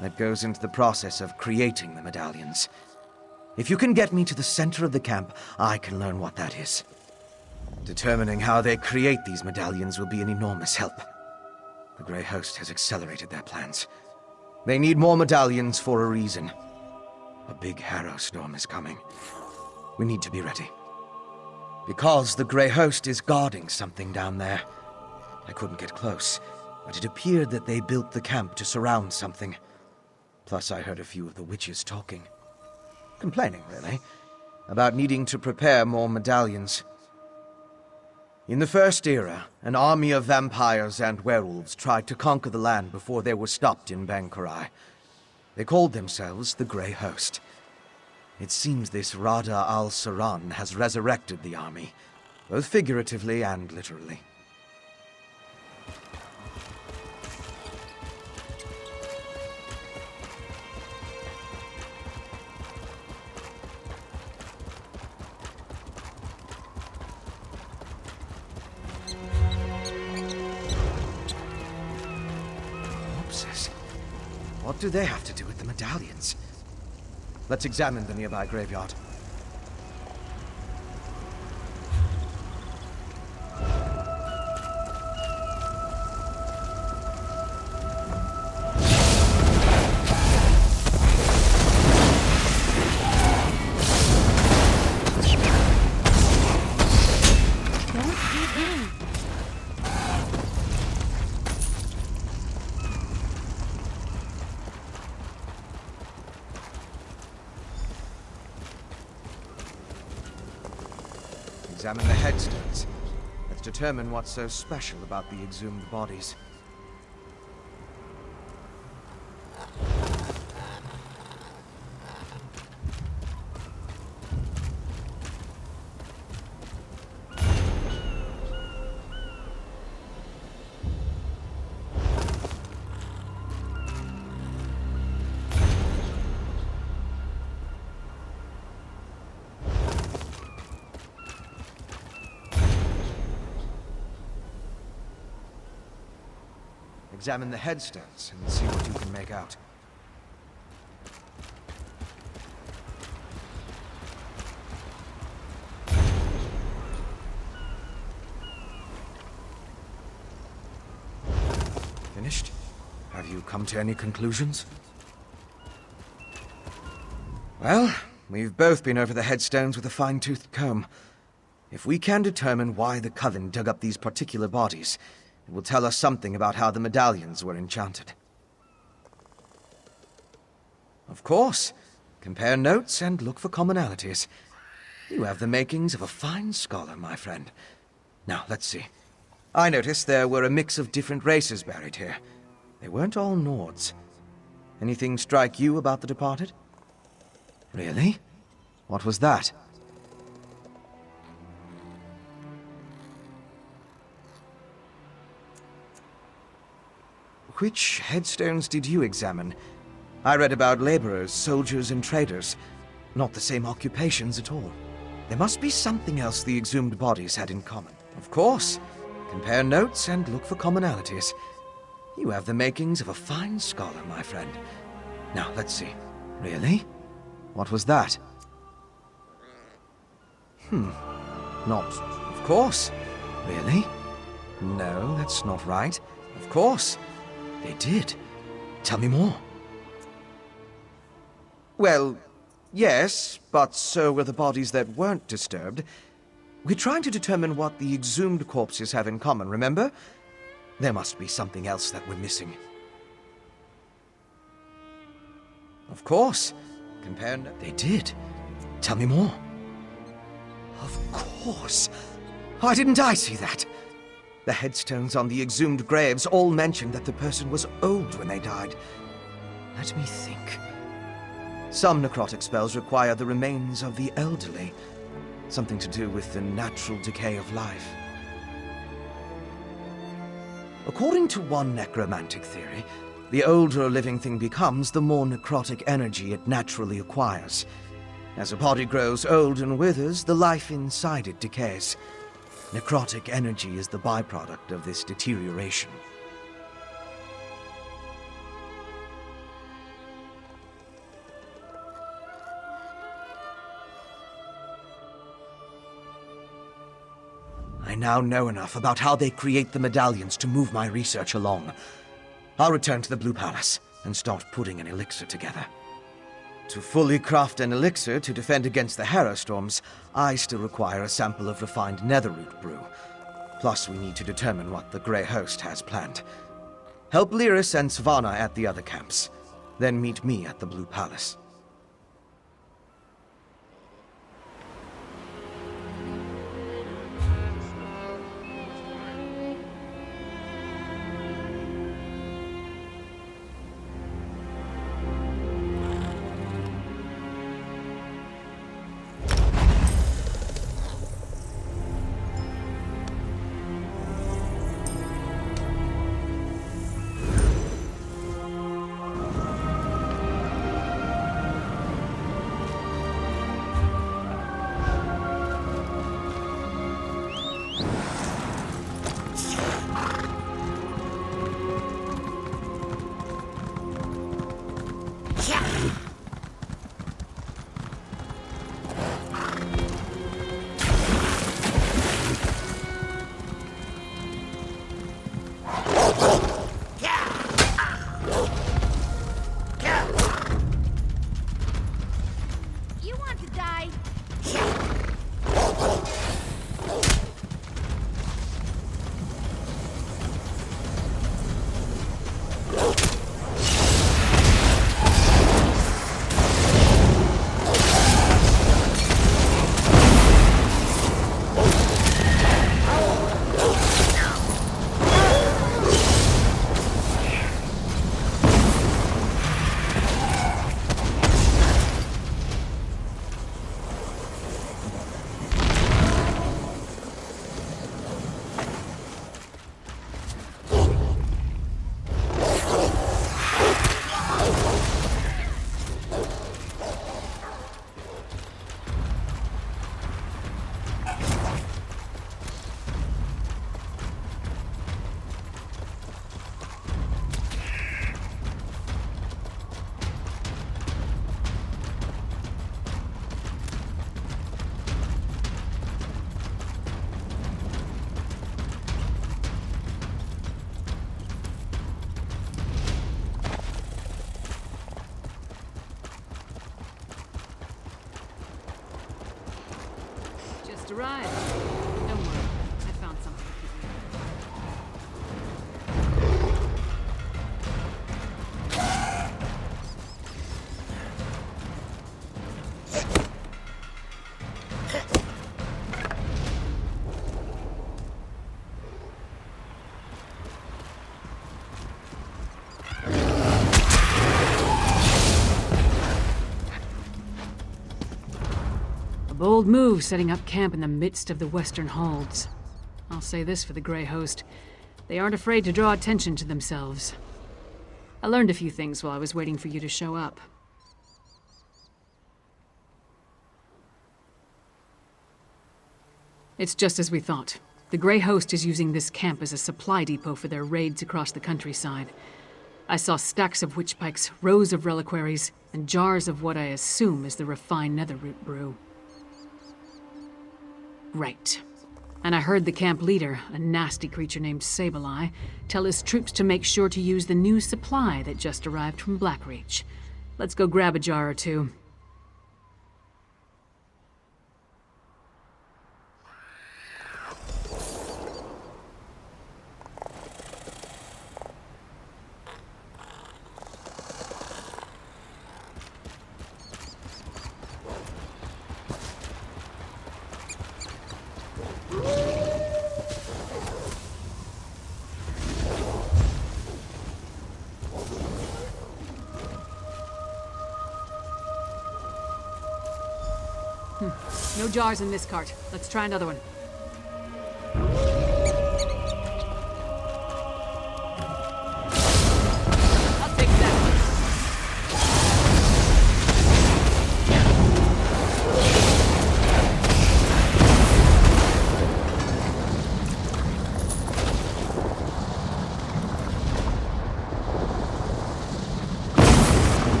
that goes into the process of creating the medallions. If you can get me to the center of the camp, I can learn what that is. Determining how they create these medallions will be an enormous help. The Grey Host has accelerated their plans. They need more medallions for a reason. A big harrow storm is coming. We need to be ready. Because the Grey Host is guarding something down there. I couldn't get close, but it appeared that they built the camp to surround something. Plus, I heard a few of the witches talking. Complaining, really, about needing to prepare more medallions. In the First Era, an army of vampires and werewolves tried to conquer the land before they were stopped in Bankarai. They called themselves the Grey Host. It seems this Rada al-Saran has resurrected the army, both figuratively and literally. What do they have to do with the medallions? Let's examine the nearby graveyard. Examine the headstones. Let's determine what's so special about the exhumed bodies. Examine the headstones and see what you can make out. Finished? Have you come to any conclusions? Well, we've both been over the headstones with a fine-toothed comb. If we can determine why the Coven dug up these particular bodies, it will tell us something about how the medallions were enchanted. Of course. Compare notes and look for commonalities. You have the makings of a fine scholar, my friend. Now, let's see. I noticed there were a mix of different races buried here. They weren't all Nords. Anything strike you about the departed? Really? What was that? Which headstones did you examine? I read about laborers, soldiers, and traders. Not the same occupations at all. There must be something else the exhumed bodies had in common. Of course. Compare notes and look for commonalities. You have the makings of a fine scholar, my friend. Now, let's see. Really? What was that? Not... Of course. Really? No, that's not right. Of course. They did. Tell me more. Well, yes, but so were the bodies that weren't disturbed. We're trying to determine what the exhumed corpses have in common, remember? There must be something else that we're missing. Of course. They did. Tell me more. Of course. Why didn't I see that? The headstones on the exhumed graves all mentioned that the person was old when they died. Let me think. Some necrotic spells require the remains of the elderly. Something to do with the natural decay of life. According to one necromantic theory, the older a living thing becomes, the more necrotic energy it naturally acquires. As a body grows old and withers, the life inside it decays. Necrotic energy is the byproduct of this deterioration. I now know enough about how they create the medallions to move my research along. I'll return to the Blue Palace and start putting an elixir together. To fully craft an elixir to defend against the Harrow storms, I still require a sample of refined netherroot brew. Plus, we need to determine what the Grey Host has planned. Help Lyris and Svanna at the other camps. Then meet me at the Blue Palace. Arrived. Don't worry, I found something to keep Bold move, setting up camp in the midst of the Western Halls. I'll say this for the Grey Host. They aren't afraid to draw attention to themselves. I learned a few things while I was waiting for you to show up. It's just as we thought. The Grey Host is using this camp as a supply depot for their raids across the countryside. I saw stacks of witch pikes, rows of reliquaries, and jars of what I assume is the refined netherroot brew. Right. And I heard the camp leader, a nasty creature named Sableye, tell his troops to make sure to use the new supply that just arrived from Blackreach. Let's go grab a jar or two. No jars in this cart. Let's try another one. I'll take that.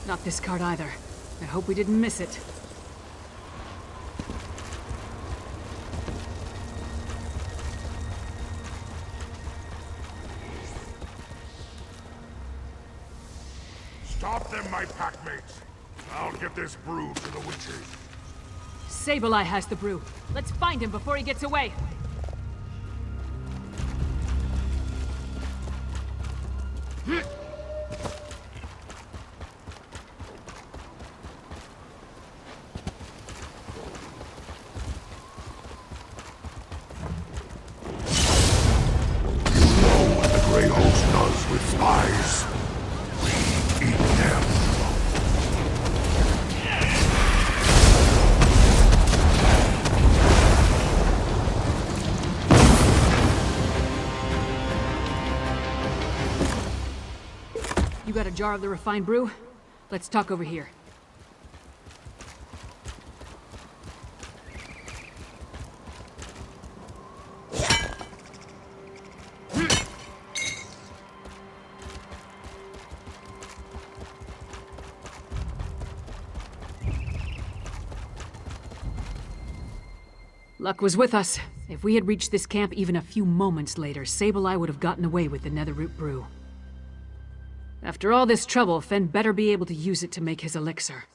Not this cart either. I hope we didn't miss it. Stop them, my packmates. I'll get this brew to the witches. Sableye has the brew. Let's find him before he gets away. Grey Host does with spies. We eat them. You got a jar of the refined brew? Let's talk over here. Luck was with us. If we had reached this camp even a few moments later, Sableye would have gotten away with the Netherroot brew. After all this trouble, Fen better be able to use it to make his elixir.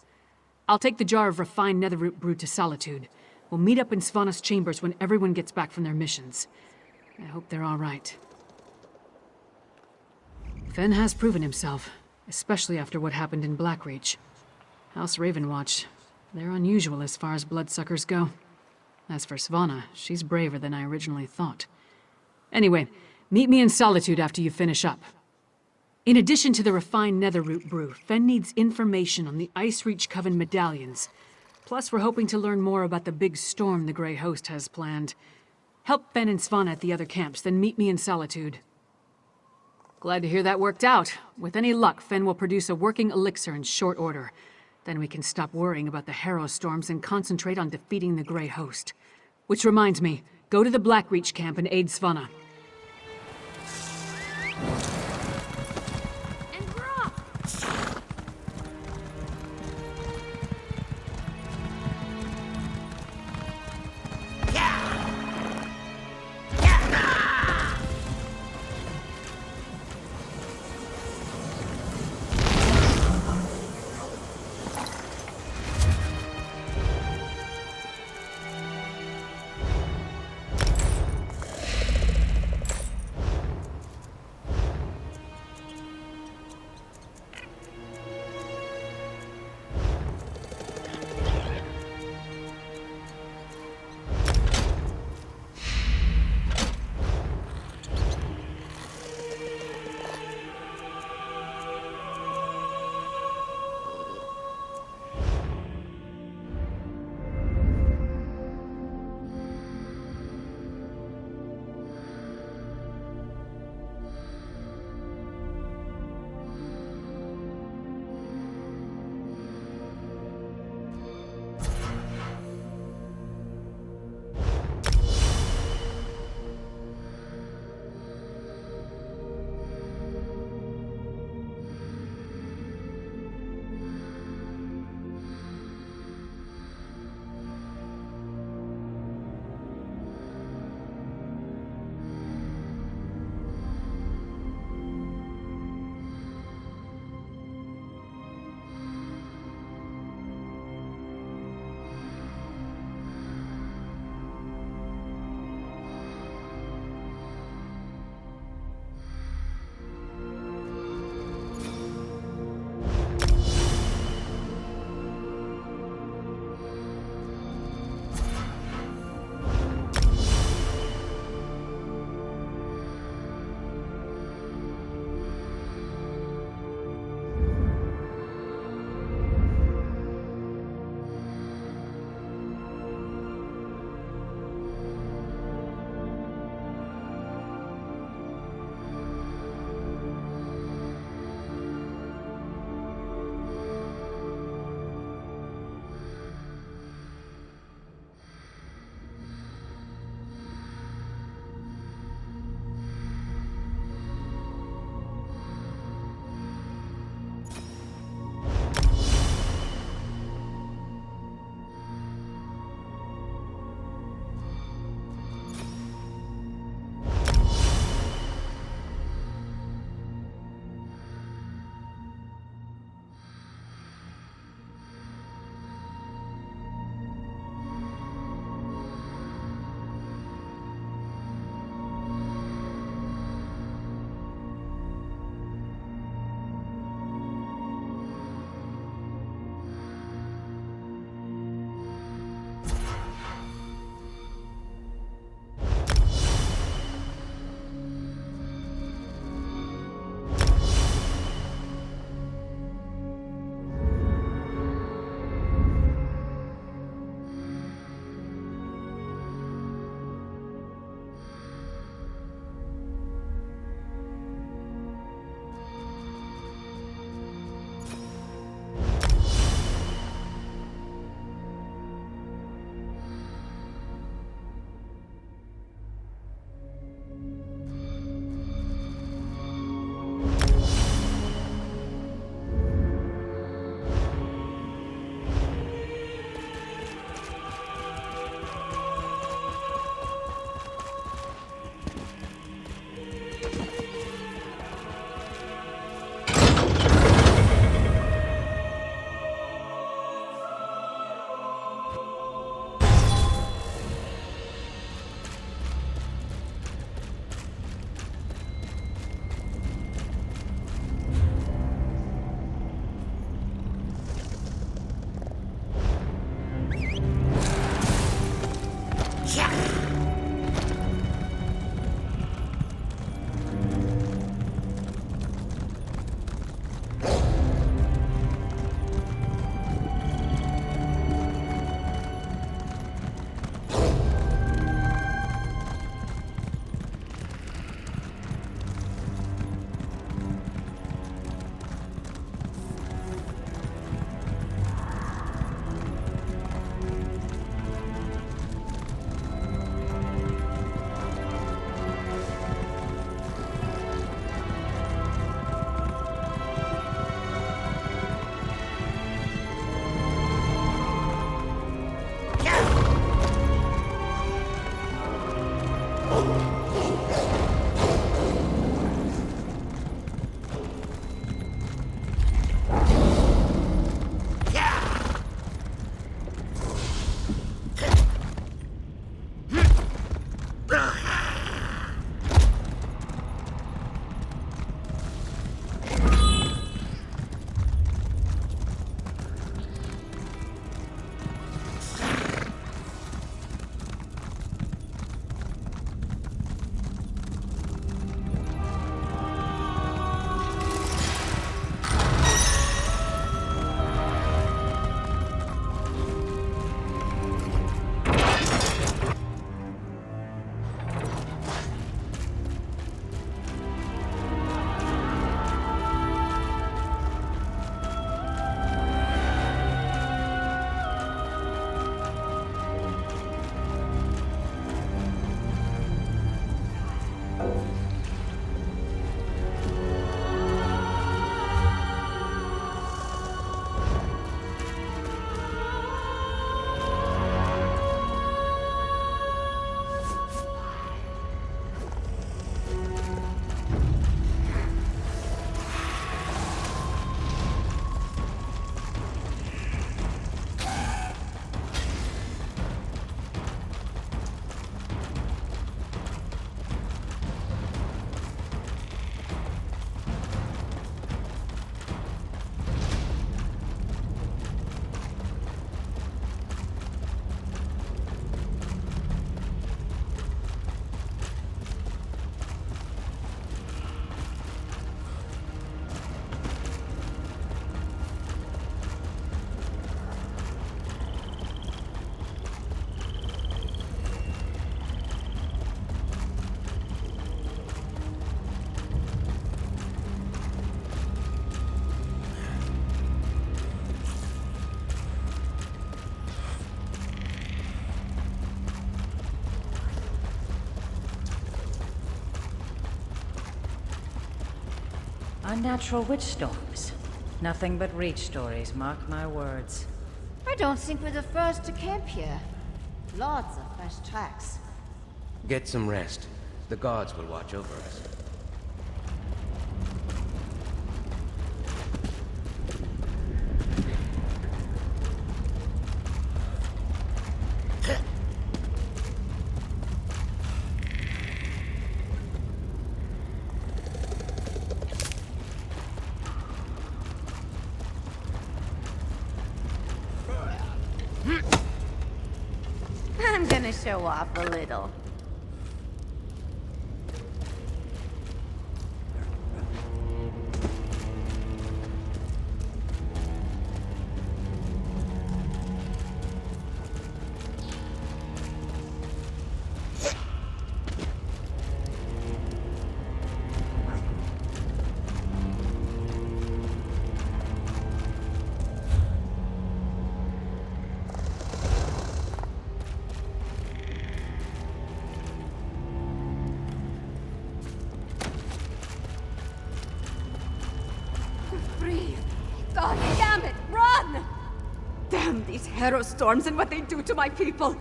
I'll take the jar of refined Netherroot brew to Solitude. We'll meet up in Svanna's chambers when everyone gets back from their missions. I hope they're all right. Fen has proven himself, especially after what happened in Blackreach. House Ravenwatch, they're unusual as far as bloodsuckers go. As for Svanna, she's braver than I originally thought. Anyway, meet me in Solitude after you finish up. In addition to the refined Netherroot brew, Fen needs information on the Ice Reach Coven medallions. Plus, we're hoping to learn more about the big storm the Grey Host has planned. Help Fen and Svanna at the other camps, then meet me in Solitude. Glad to hear that worked out. With any luck, Fen will produce a working elixir in short order. Then we can stop worrying about the Harrow storms and concentrate on defeating the Grey Host. Which reminds me, go to the Blackreach camp and aid Svanna. Unnatural witch storms. Nothing but reach stories, mark my words. I don't think we're the first to camp here. Lots of fresh tracks. Get some rest. The gods will watch over us. I'm gonna show off a little. God damn it! Run! Damn these hero storms and what they do to my people!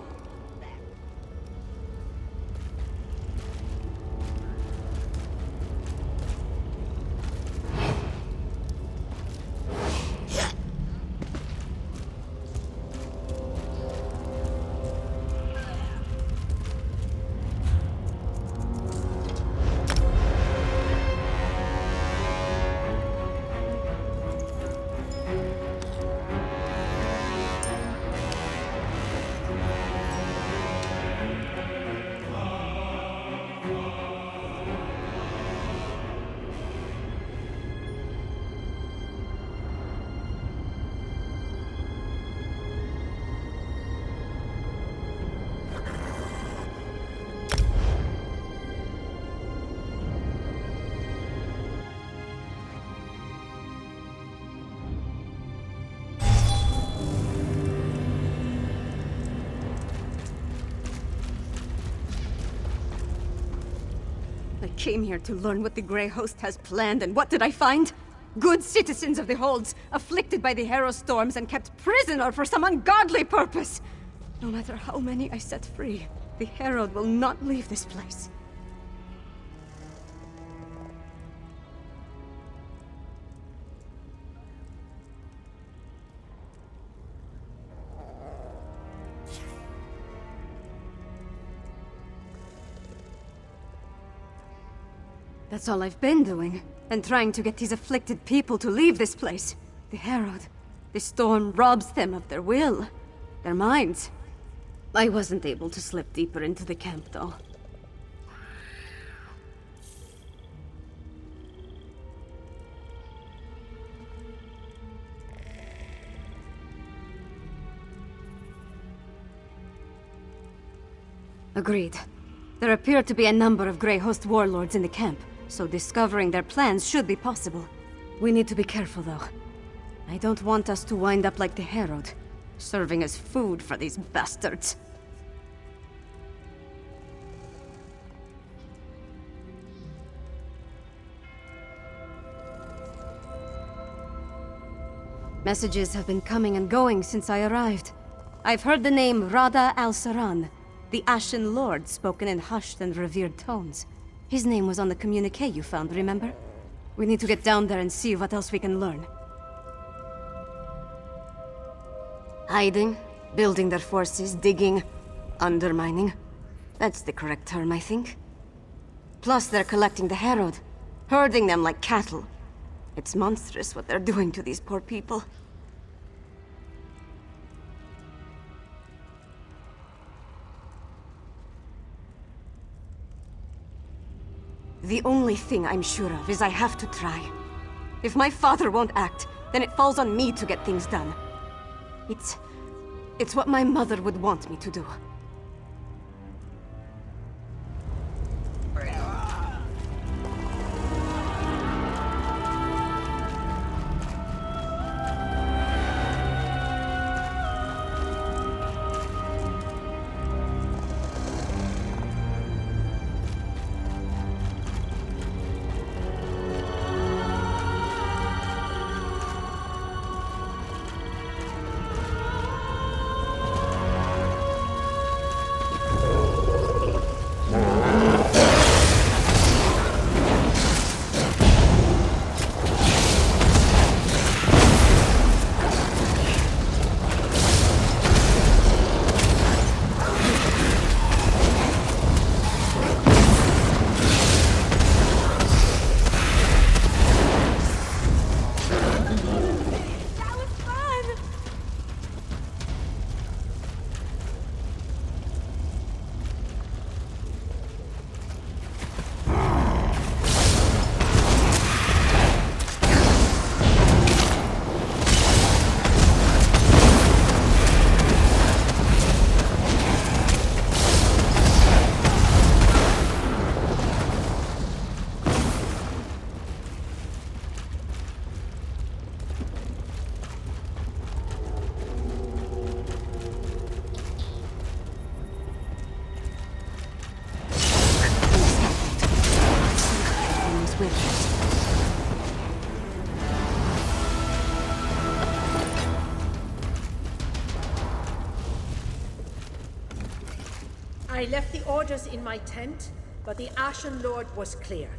I came here to learn what the Grey Host has planned, and what did I find? Good citizens of the Holds, afflicted by the hero storms and kept prisoner for some ungodly purpose! No matter how many I set free, The Herald will not leave this place. That's all I've been doing, and trying to get these afflicted people to leave this place. The Herald. The storm robs them of their will, their minds. I wasn't able to slip deeper into the camp, though. Agreed. There appear to be a number of Grey Host warlords in the camp, so discovering their plans should be possible. We need to be careful, though. I don't want us to wind up like the Herald, serving as food for these bastards. Messages have been coming and going since I arrived. I've heard the name Rada al-Saran, the Ashen Lord, spoken in hushed and revered tones. His name was on the communique you found, remember? We need to get down there and see what else we can learn. Hiding, building their forces, digging, undermining. That's the correct term, I think. Plus, they're collecting the Herald, herding them like cattle. It's monstrous what they're doing to these poor people. The only thing I'm sure of is I have to try. If my father won't act, then it falls on me to get things done. It's what my mother would want me to do. I left the orders in my tent, but the Ashen Lord was clear.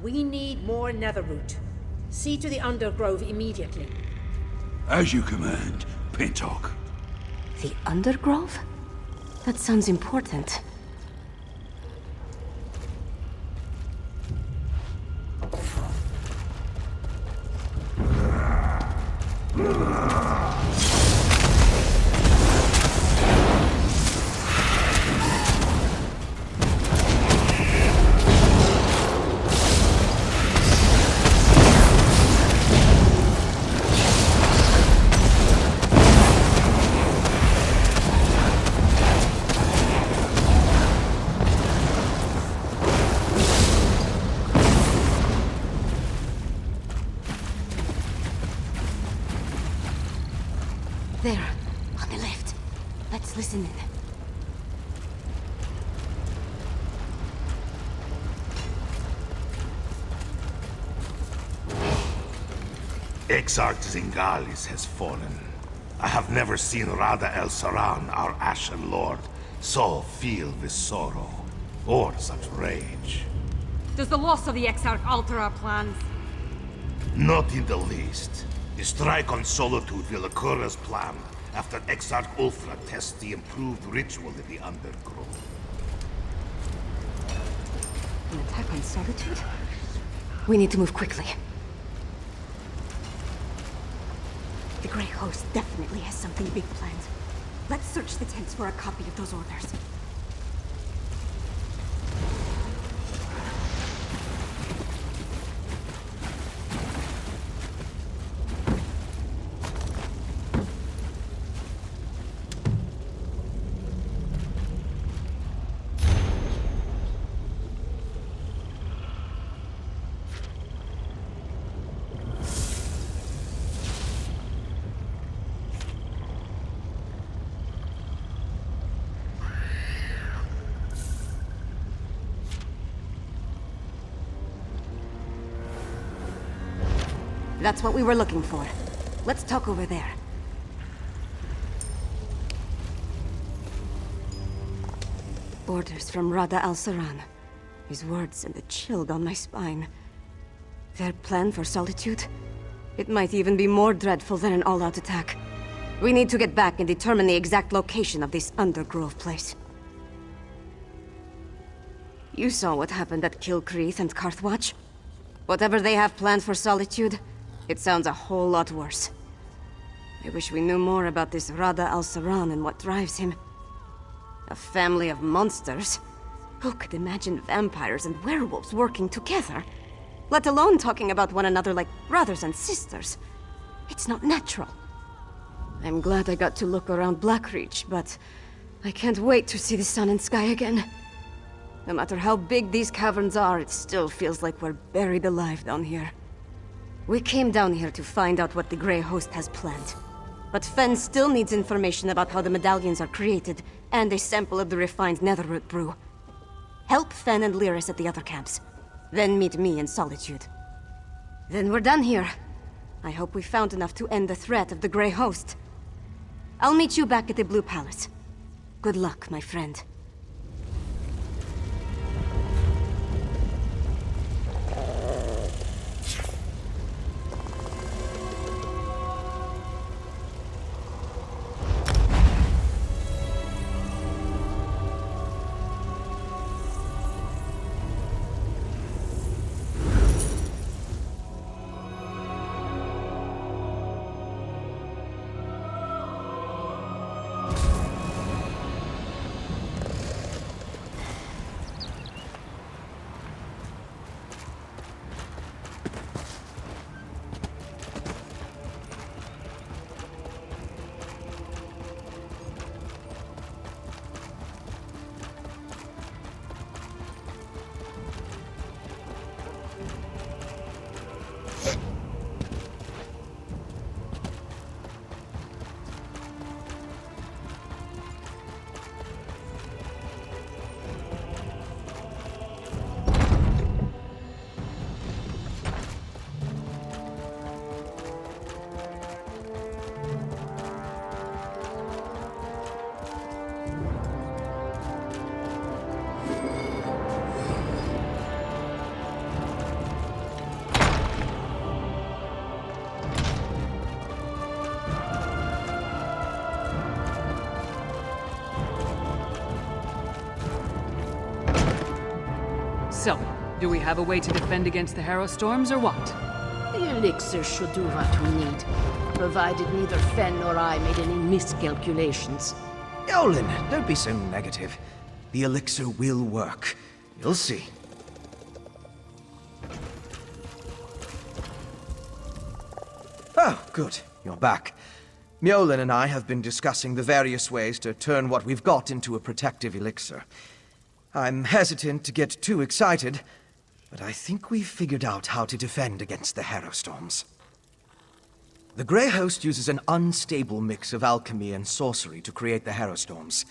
We need more netherroot. See to the Undergrove immediately. As you command, Pintock. The Undergrove? That sounds important. There, on the left. Let's listen in. Exarch Zingalis has fallen. I have never seen Rada el Saran, our Ashen Lord, so filled with sorrow, or such rage. Does the loss of the Exarch alter our plans? Not in the least. The strike on Solitude will occur as planned after Exarch Ulfra tests the improved ritual in the Undergrowth. An attack on Solitude? We need to move quickly. The Grey Host definitely has something big planned. Let's search the tents for a copy of those orders. That's what we were looking for. Let's talk over there. Orders from Rada al-Saran. His words sent a chill down my spine. Their plan for Solitude? It might even be more dreadful than an all-out attack. We need to get back and determine the exact location of this Undergrove place. You saw what happened at Kilcreath and Carthwatch. Whatever they have planned for Solitude, it sounds a whole lot worse. I wish we knew more about this Rada al-Saran and what drives him. A family of monsters? Who could imagine vampires and werewolves working together? Let alone talking about one another like brothers and sisters. It's not natural. I'm glad I got to look around Blackreach, but I can't wait to see the sun and sky again. No matter how big these caverns are, it still feels like we're buried alive down here. We came down here to find out what the Grey Host has planned. But Fen still needs information about how the medallions are created, and a sample of the refined netherroot brew. Help Fen and Lyris at the other camps. Then meet me in Solitude. Then we're done here. I hope we found enough to end the threat of the Grey Host. I'll meet you back at the Blue Palace. Good luck, my friend. So, do we have a way to defend against the Harrow Storms, or what? The elixir should do what we need, provided neither Fen nor I made any miscalculations. Yolen, don't be so negative. The elixir will work. You'll see. Oh, good. You're back. Mjolnir and I have been discussing the various ways to turn what we've got into a protective elixir. I'm hesitant to get too excited, but I think we've figured out how to defend against the Harrow Storms. The Grey Host uses an unstable mix of alchemy and sorcery to create the Harrow Storms.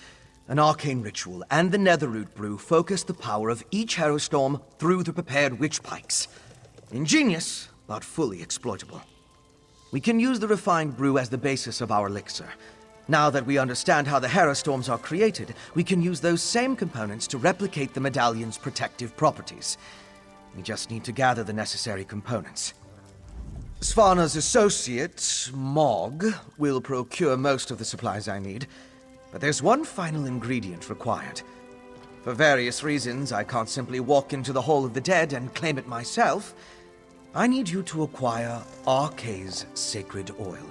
An arcane ritual and the netherroot brew focus the power of each Harrow Storm through the prepared witch pikes. Ingenious, but fully exploitable. We can use the refined brew as the basis of our elixir, Now that we understand how the Herostorms are created, we can use those same components to replicate the medallion's protective properties. We just need to gather the necessary components. Svana's associate, Mog, will procure most of the supplies I need, but there's one final ingredient required. For various reasons, I can't simply walk into the Hall of the Dead and claim it myself. I need you to acquire Arkay's sacred oil.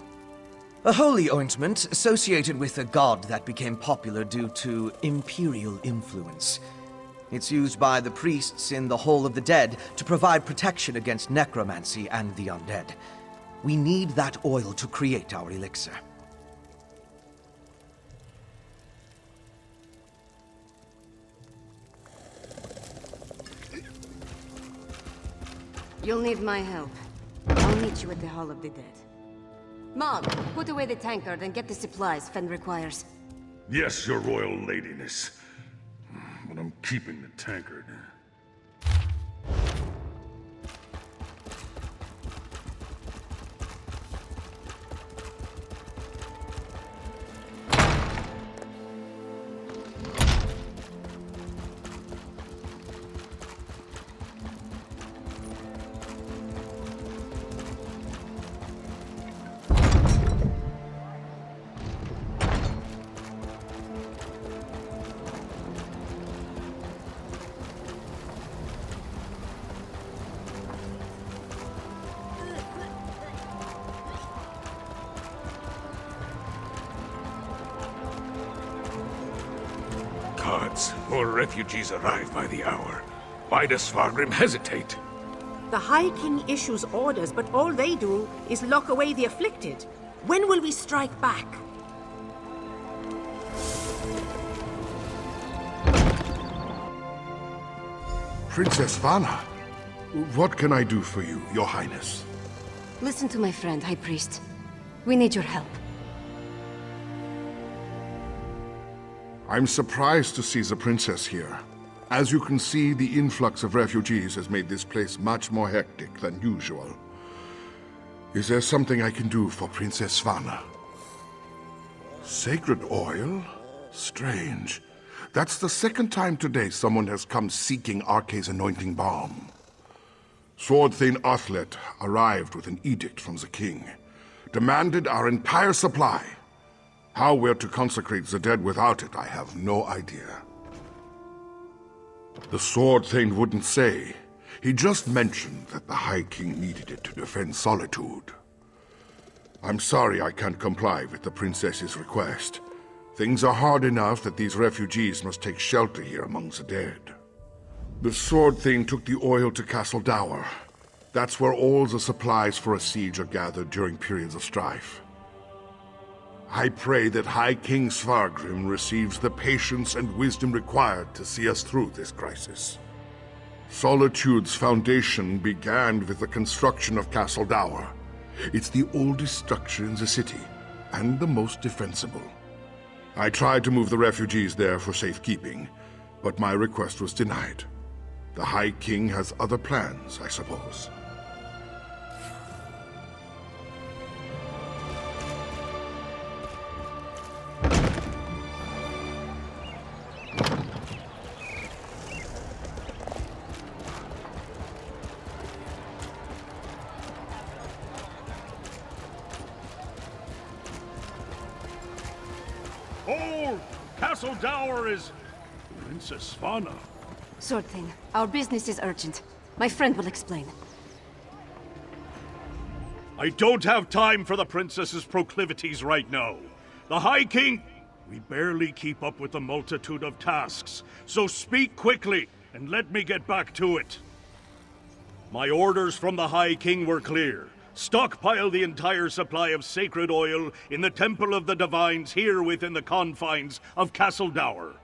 A holy ointment associated with a god that became popular due to imperial influence. It's used by the priests in the Hall of the Dead to provide protection against necromancy and the undead. We need that oil to create our elixir. You'll need my help. I'll meet you at the Hall of the Dead. Mog, put away the tankard and get the supplies Fen requires. Yes, your royal ladiness. But I'm keeping the tankard. Guards, more refugees arrive by the hour. Why does Svargrim hesitate? The High King issues orders, but all they do is lock away the afflicted. When will we strike back? Princess Svana, what can I do for you, Your Highness? Listen to my friend, High Priest. We need your help. I'm surprised to see the princess here. As you can see, the influx of refugees has made this place much more hectic than usual. Is there something I can do for Princess Svana? Sacred oil? Strange. That's the second time today someone has come seeking Arkay's anointing balm. Sword Thane Athlet arrived with an edict from the king. Demanded our entire supply. How we're to consecrate the dead without it, I have no idea. The Sword Thane wouldn't say. He just mentioned that the High King needed it to defend Solitude. I'm sorry I can't comply with the princess's request. Things are hard enough that these refugees must take shelter here among the dead. The Sword Thane took the oil to Castle Dower. That's where all the supplies for a siege are gathered during periods of strife. I pray that High King Svargrim receives the patience and wisdom required to see us through this crisis. Solitude's foundation began with the construction of Castle Dower. It's the oldest structure in the city, and the most defensible. I tried to move the refugees there for safekeeping, but my request was denied. The High King has other plans, I suppose. Hold! Castle Dower is... Princess Svana. Sword Thane, our business is urgent. My friend will explain. I don't have time for the princess's proclivities right now. The High King... We barely keep up with the multitude of tasks, so speak quickly and let me get back to it. My orders from the High King were clear. Stockpile the entire supply of sacred oil in the Temple of the Divines here within the confines of Castle Dower.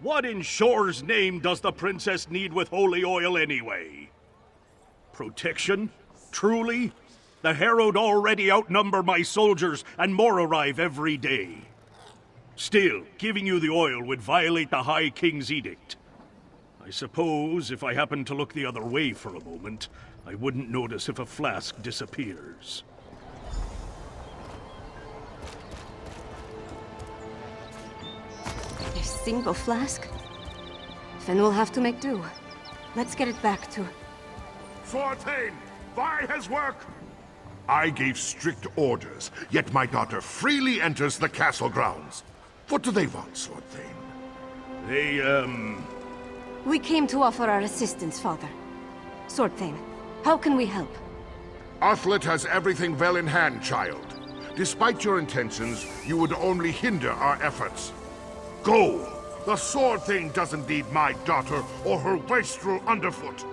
What in Shore's name does the princess need with holy oil anyway? Protection? Truly? The Herald already outnumber my soldiers, and more arrive every day. Still, giving you the oil would violate the High King's edict. I suppose if I happened to look the other way for a moment, I wouldn't notice if a flask disappears. A single flask? Then we'll have to make do. Let's get it back to... Forthane, by his work! I gave strict orders, yet my daughter freely enters the castle grounds. What do they want, Swordthane? We came to offer our assistance, Father. Swordthane, how can we help? Athlet has everything well in hand, child. Despite your intentions, you would only hinder our efforts. Go! The Swordthane doesn't need my daughter or her wastrel underfoot.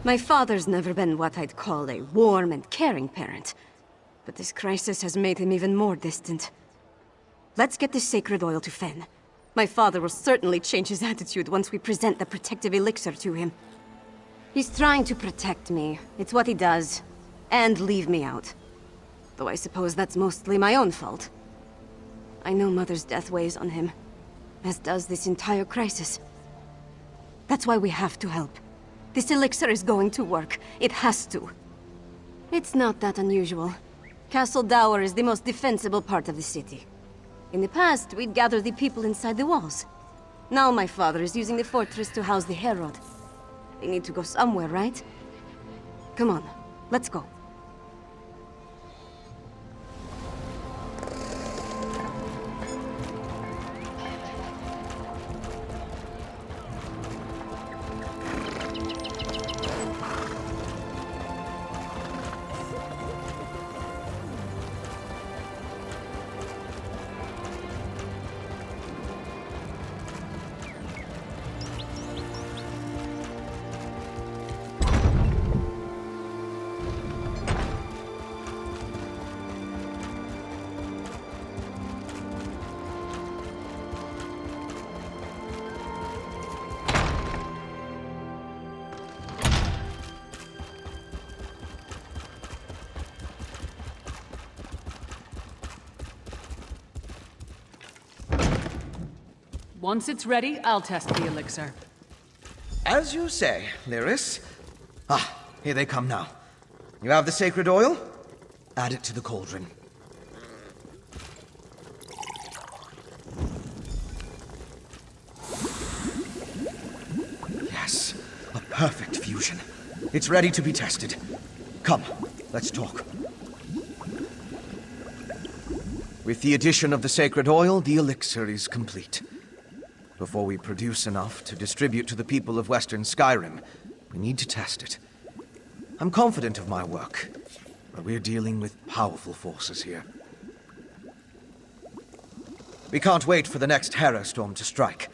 My father's never been what I'd call a warm and caring parent. But this crisis has made him even more distant. Let's get this sacred oil to Fen. My father will certainly change his attitude once we present the protective elixir to him. He's trying to protect me. It's what he does. And leave me out. Though I suppose that's mostly my own fault. I know Mother's death weighs on him. As does this entire crisis. That's why we have to help. This elixir is going to work. It has to. It's not that unusual. Castle Dower is the most defensible part of the city. In the past, we'd gather the people inside the walls. Now my father is using the fortress to house the Herald. They need to go somewhere, right? Come on, let's go. Once it's ready, I'll test the elixir. As you say, Lyris. Ah, here they come now. You have the sacred oil? Add it to the cauldron. Yes, a perfect fusion. It's ready to be tested. Come, let's talk. With the addition of the sacred oil, the elixir is complete. Before we produce enough to distribute to the people of Western Skyrim, we need to test it. I'm confident of my work, but we're dealing with powerful forces here. We can't wait for the next Harrow Storm to strike,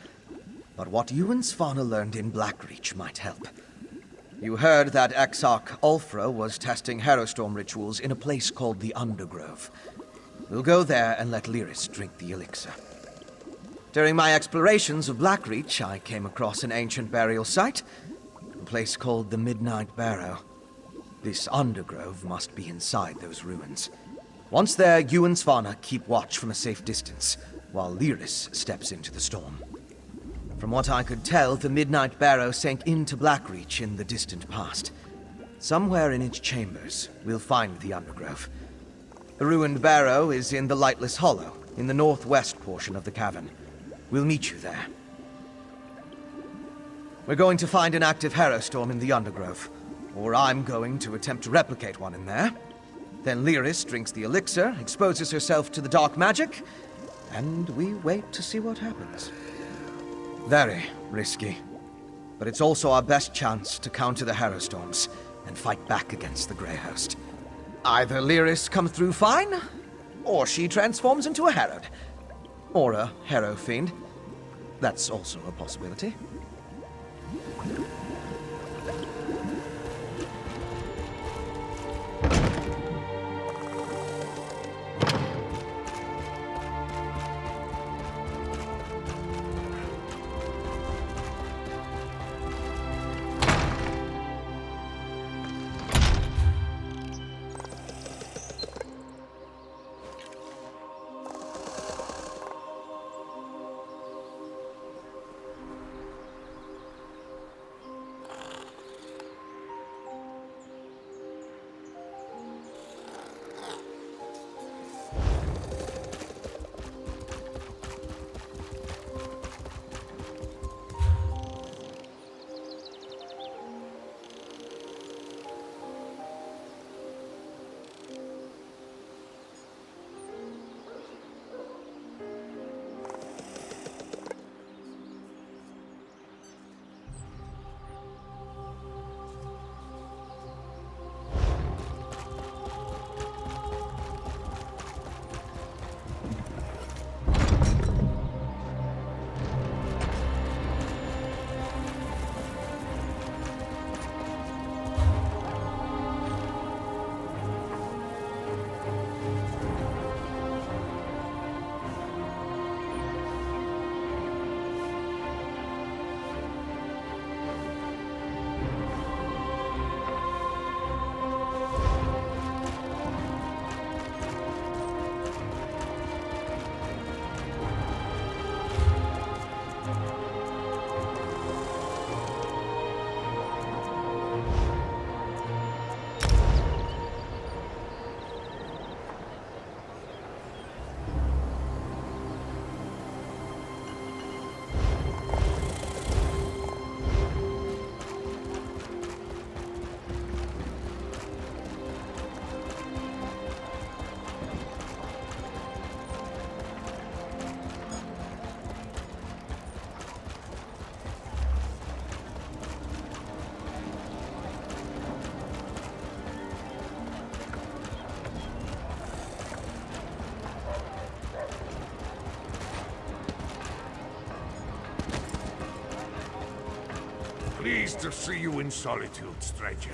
but what you and Svanna learned in Blackreach might help. You heard that Exarch Ulfra was testing Harrowstorm rituals in a place called the Undergrove. We'll go there and let Lyris drink the elixir. During my explorations of Blackreach, I came across an ancient burial site, a place called the Midnight Barrow. This Undergrove must be inside those ruins. Once there, you and Svanna keep watch from a safe distance, while Lyris steps into the storm. From what I could tell, the Midnight Barrow sank into Blackreach in the distant past. Somewhere in its chambers, we'll find the Undergrove. The ruined barrow is in the Lightless Hollow, in the northwest portion of the cavern. We'll meet you there. We're going to find an active Harrowstorm in the Undergrove, or I'm going to attempt to replicate one in there. Then Lyris drinks the elixir, exposes herself to the dark magic, and we wait to see what happens. Very risky, but it's also our best chance to counter the Harrowstorms and fight back against the Grey Host. Either Lyris comes through fine, or she transforms into a Harrowed. Or a Harrow Fiend. That's also a possibility. Pleased to see you in solitude, stranger.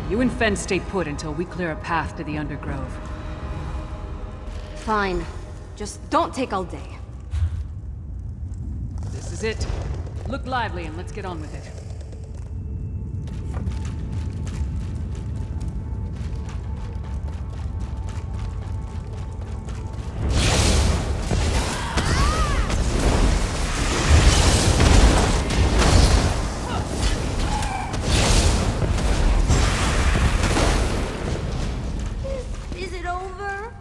You and Fen stay put until we clear a path to the Undergrove. Fine. Just don't take all day. This is it. Look lively and let's get on with it. Is it over?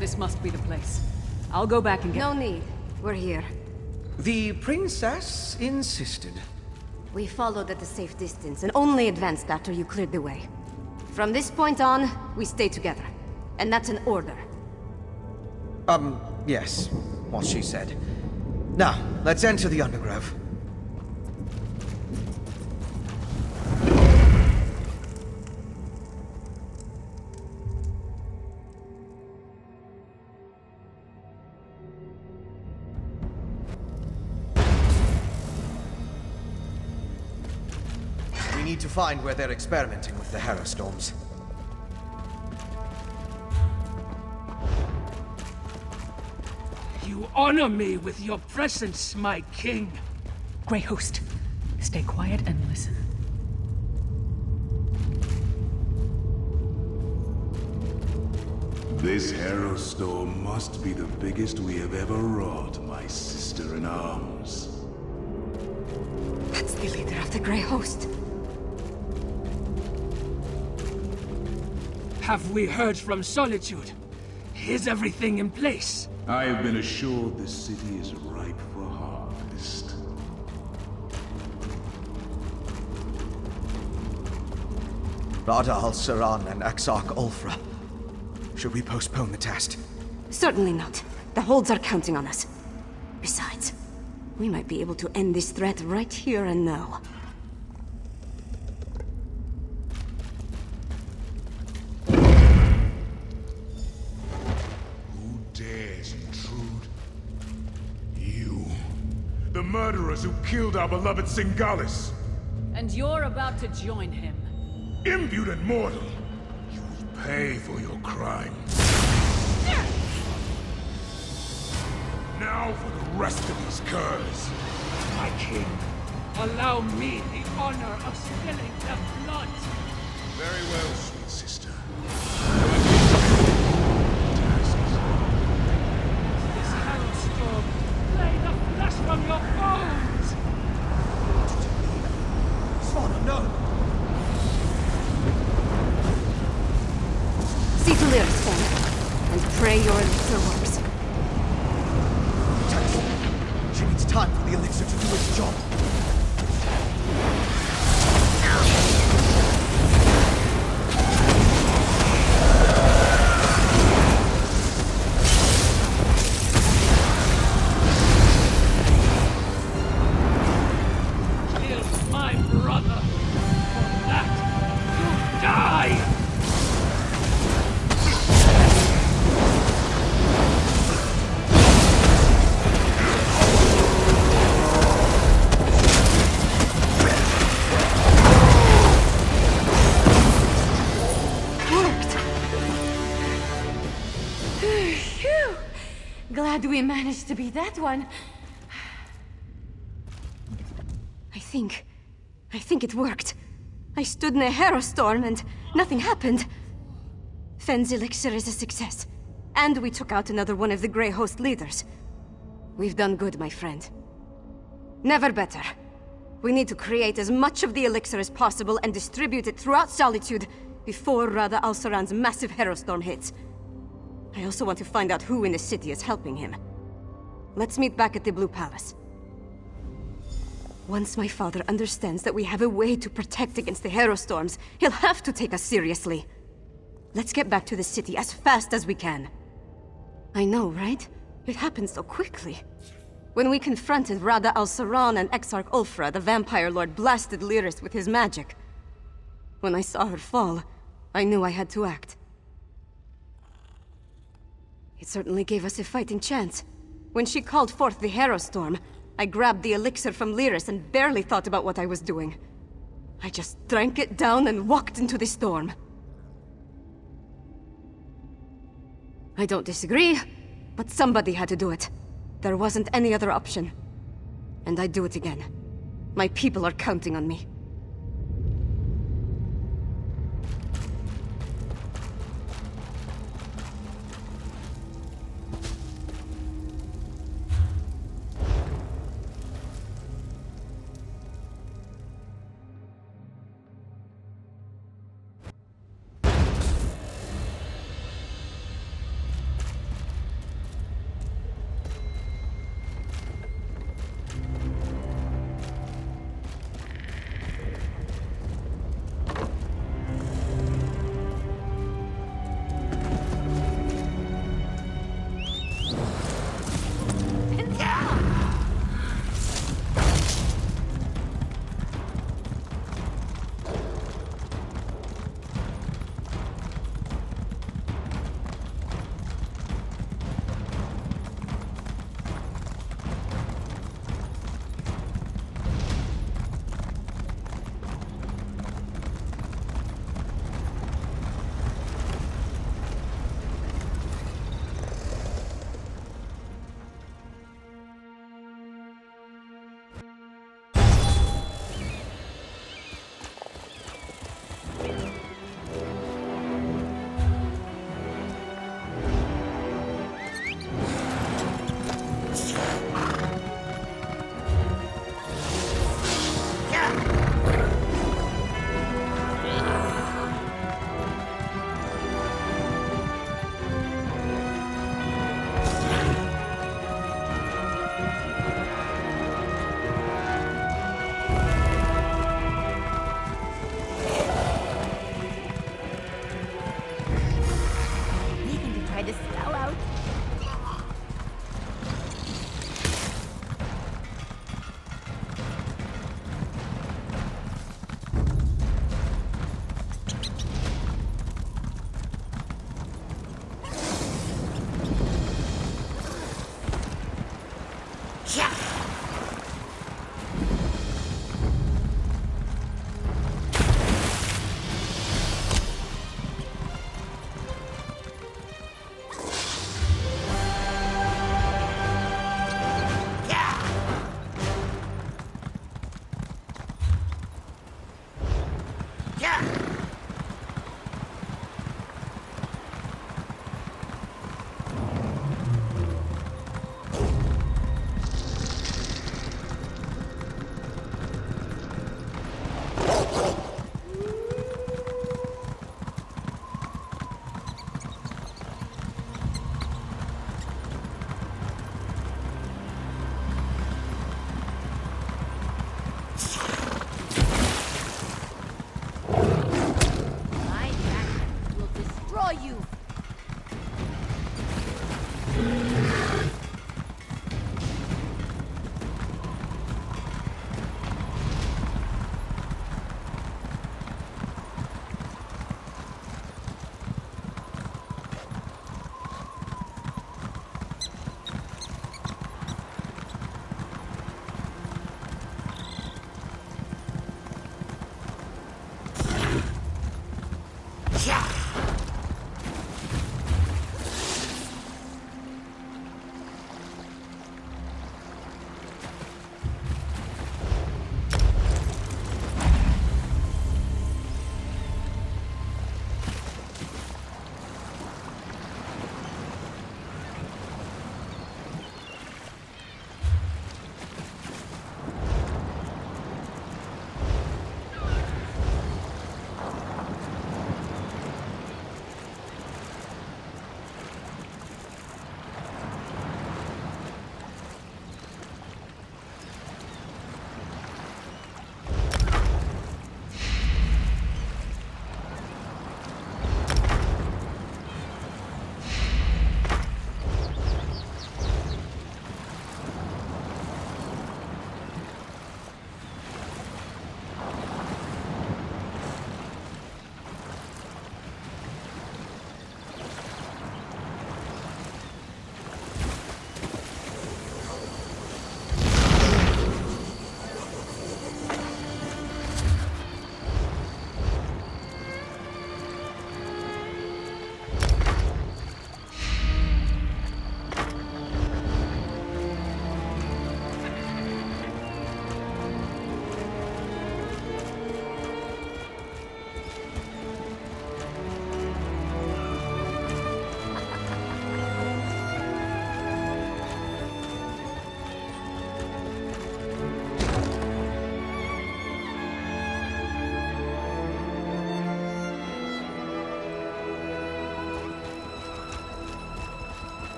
This must be the place. I'll go back and get— No need. We're here. The princess insisted. We followed at a safe distance and only advanced after you cleared the way. From this point on, we stay together. And that's an order. Yes. What she said. Now, let's enter the Undergrove. We need to find where they're experimenting with the Harrow Storms. You honor me with your presence, my king. Grey Host, stay quiet and listen. This Harrow Storm must be the biggest we have ever wrought, my sister-in-arms. That's the leader of the Grey Host. Have we heard from Solitude? Is everything in place? I have been assured the city is ripe for harvest. Rada al-Saran and Exarch Ulfra. Should we postpone the test? Certainly not. The holds are counting on us. Besides, we might be able to end this threat right here and now. The murderers who killed our beloved Singalis! And you're about to join him. Impudent mortal! You will pay for your crime. Now for the rest of these curs. My king, allow me the honor of spilling the blood. Very well, sweet sister. This Harrow Storm, lay the flesh from your bones! Swana, no! See to Lyris, then, and pray your elixir works. She needs time for the elixir to do its job. Kill my brother! For that, you die! Phew! Glad we managed to beat that one. I think it worked. I stood in a Harrow Storm and nothing happened. Fenn's elixir is a success. And we took out another one of the Grey Host leaders. We've done good, my friend. Never better. We need to create as much of the elixir as possible and distribute it throughout Solitude before Rada al-Saran's massive Harrow Storm hits. I also want to find out who in the city is helping him. Let's meet back at the Blue Palace. Once my father understands that we have a way to protect against the Harrow Storms, he'll have to take us seriously. Let's get back to the city as fast as we can. I know, right? It happened so quickly. When we confronted Rada al-Saran and Exarch Ulfra, the Vampire Lord blasted Lyris with his magic. When I saw her fall, I knew I had to act. It certainly gave us a fighting chance. When she called forth the Harrow Storm, I grabbed the elixir from Lyris and barely thought about what I was doing. I just drank it down and walked into the storm. I don't disagree, but somebody had to do it. There wasn't any other option. And I'd do it again. My people are counting on me.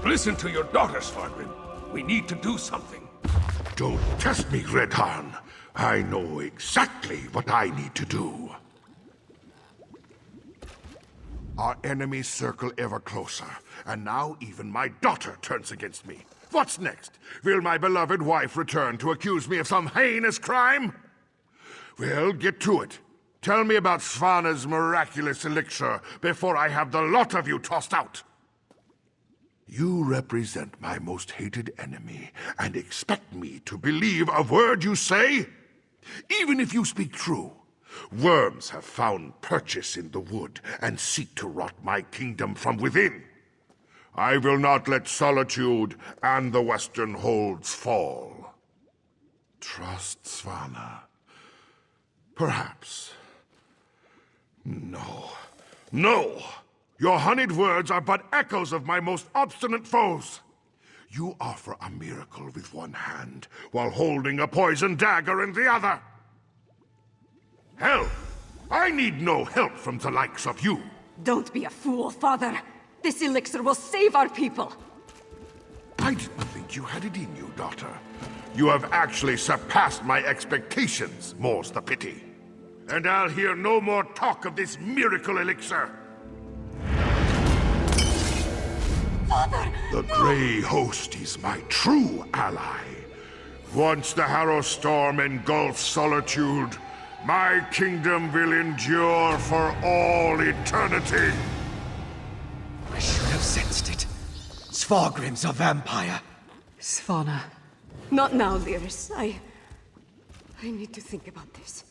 Listen to your daughter, Svargrim. We need to do something. Don't test me, Redharn. I know exactly what I need to do. Our enemies circle ever closer, and now even my daughter turns against me. What's next? Will my beloved wife return to accuse me of some heinous crime? Well, get to it. Tell me about Svana's miraculous elixir before I have the lot of you tossed out. You represent my most hated enemy, and expect me to believe a word you say? Even if you speak true, worms have found purchase in the wood and seek to rot my kingdom from within. I will not let Solitude and the Western Holds fall. Trust Svana. Perhaps. No. No! Your honeyed words are but echoes of my most obstinate foes. You offer a miracle with one hand, while holding a poisoned dagger in the other. Hell, I need no help from the likes of you. Don't be a fool, Father. This elixir will save our people. I didn't think you had it in you, daughter. You have actually surpassed my expectations, more's the pity. And I'll hear no more talk of this miracle elixir. Father! The Grey Host is my true ally. Once the Harrow Storm engulfs Solitude, my kingdom will endure for all eternity. I should have sensed it. Svargrim's a vampire. Svana. Not now, Lyris. I need to think about this.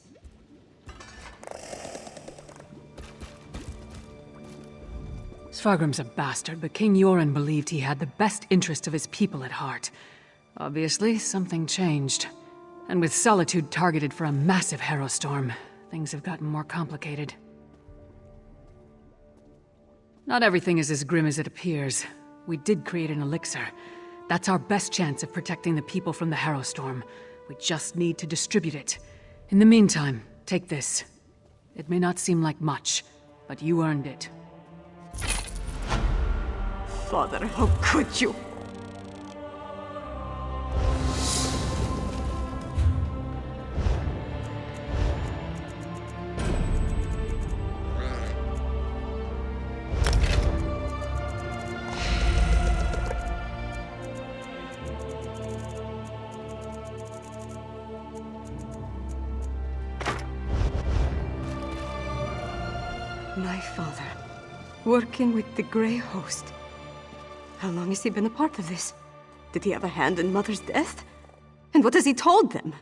Svargrim's a bastard, but King Yoren believed he had the best interest of his people at heart. Obviously, something changed. And with Solitude targeted for a massive Harrow Storm, things have gotten more complicated. Not everything is as grim as it appears. We did create an elixir. That's our best chance of protecting the people from the Harrow Storm. We just need to distribute it. In the meantime, take this. It may not seem like much, but you earned it. father, how could you? My father, working with the Grey Host. How long has he been a part of this? Did he have a hand in Mother's death? And what has he told them?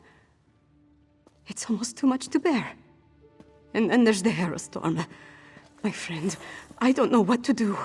It's almost too much to bear. And then there's the Herostorm. My friend, I don't know what to do.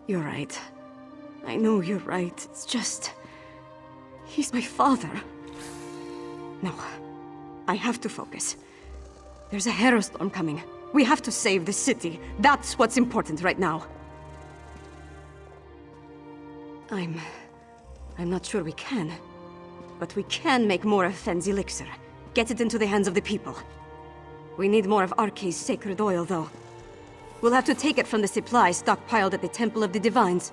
You're right. I know you're right. It's just... he's my father. No. I have to focus. There's a Hero Storm coming. We have to save the city. That's what's important right now. I'm not sure we can. But we can make more of Fenn's elixir. Get it into the hands of the people. We need more of Arkay's sacred oil, though. We'll have to take it from the supplies stockpiled at the Temple of the Divines.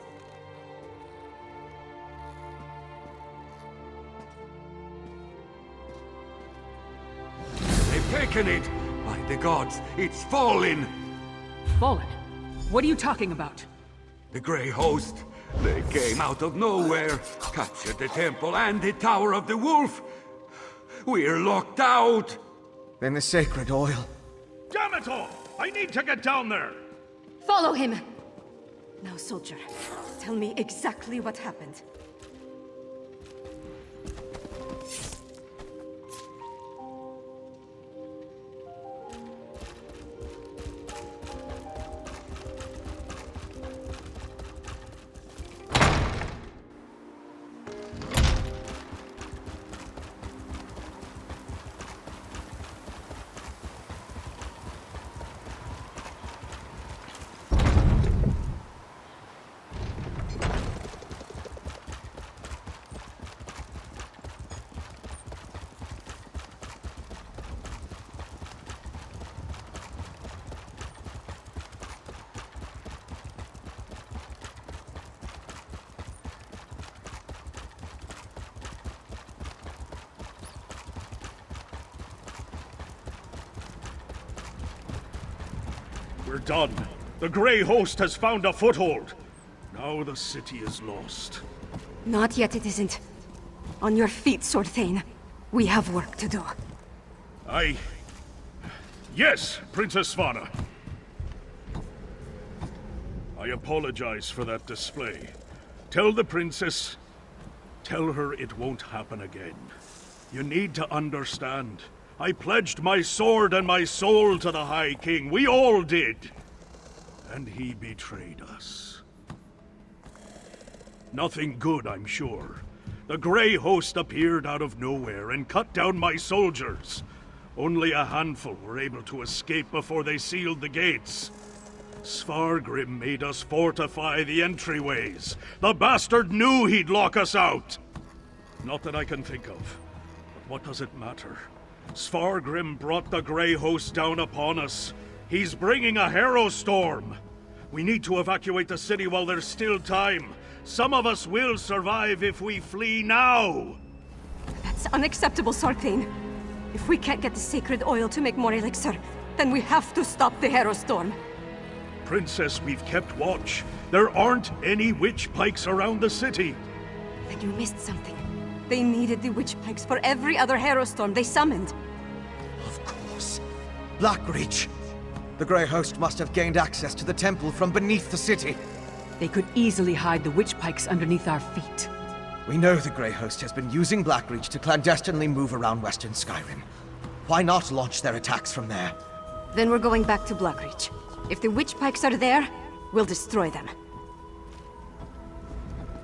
They've taken it! By the gods, it's fallen! Fallen? What are you talking about? The Grey Host. They came out of nowhere, captured the temple and the Tower of the Wolf. We're locked out! Then the sacred oil. Damn it all! I need to get down there! Follow him! Now, soldier, tell me exactly what happened. We're done. The Grey Host has found a foothold. Now the city is lost. Not yet, it isn't. On your feet, Sword Thane. We have work to do. Yes, Princess Svana. I apologize for that display. Tell the princess... tell her it won't happen again. You need to understand. I pledged my sword and my soul to the High King. We all did. And he betrayed us. Nothing good, I'm sure. The Grey Host appeared out of nowhere and cut down my soldiers. Only a handful were able to escape before they sealed the gates. Svargrim made us fortify the entryways. The bastard knew he'd lock us out. Not that I can think of. But what does it matter? Svargrim brought the Grey Host down upon us. He's bringing a Hero Storm. We need to evacuate the city while there's still time. Some of us will survive if we flee now. That's unacceptable, Sword Thane. If we can't get the sacred oil to make more elixir, then we have to stop the Hero Storm. Princess, we've kept watch. There aren't any witch pikes around the city. Then you missed something. They needed the witch pikes for every other Hero Storm they summoned. Of course. Blackreach. The Grey Host must have gained access to the temple from beneath the city. They could easily hide the witch pikes underneath our feet. We know the Grey Host has been using Blackreach to clandestinely move around Western Skyrim. Why not launch their attacks from there? Then we're going back to Blackreach. If the witch pikes are there, we'll destroy them.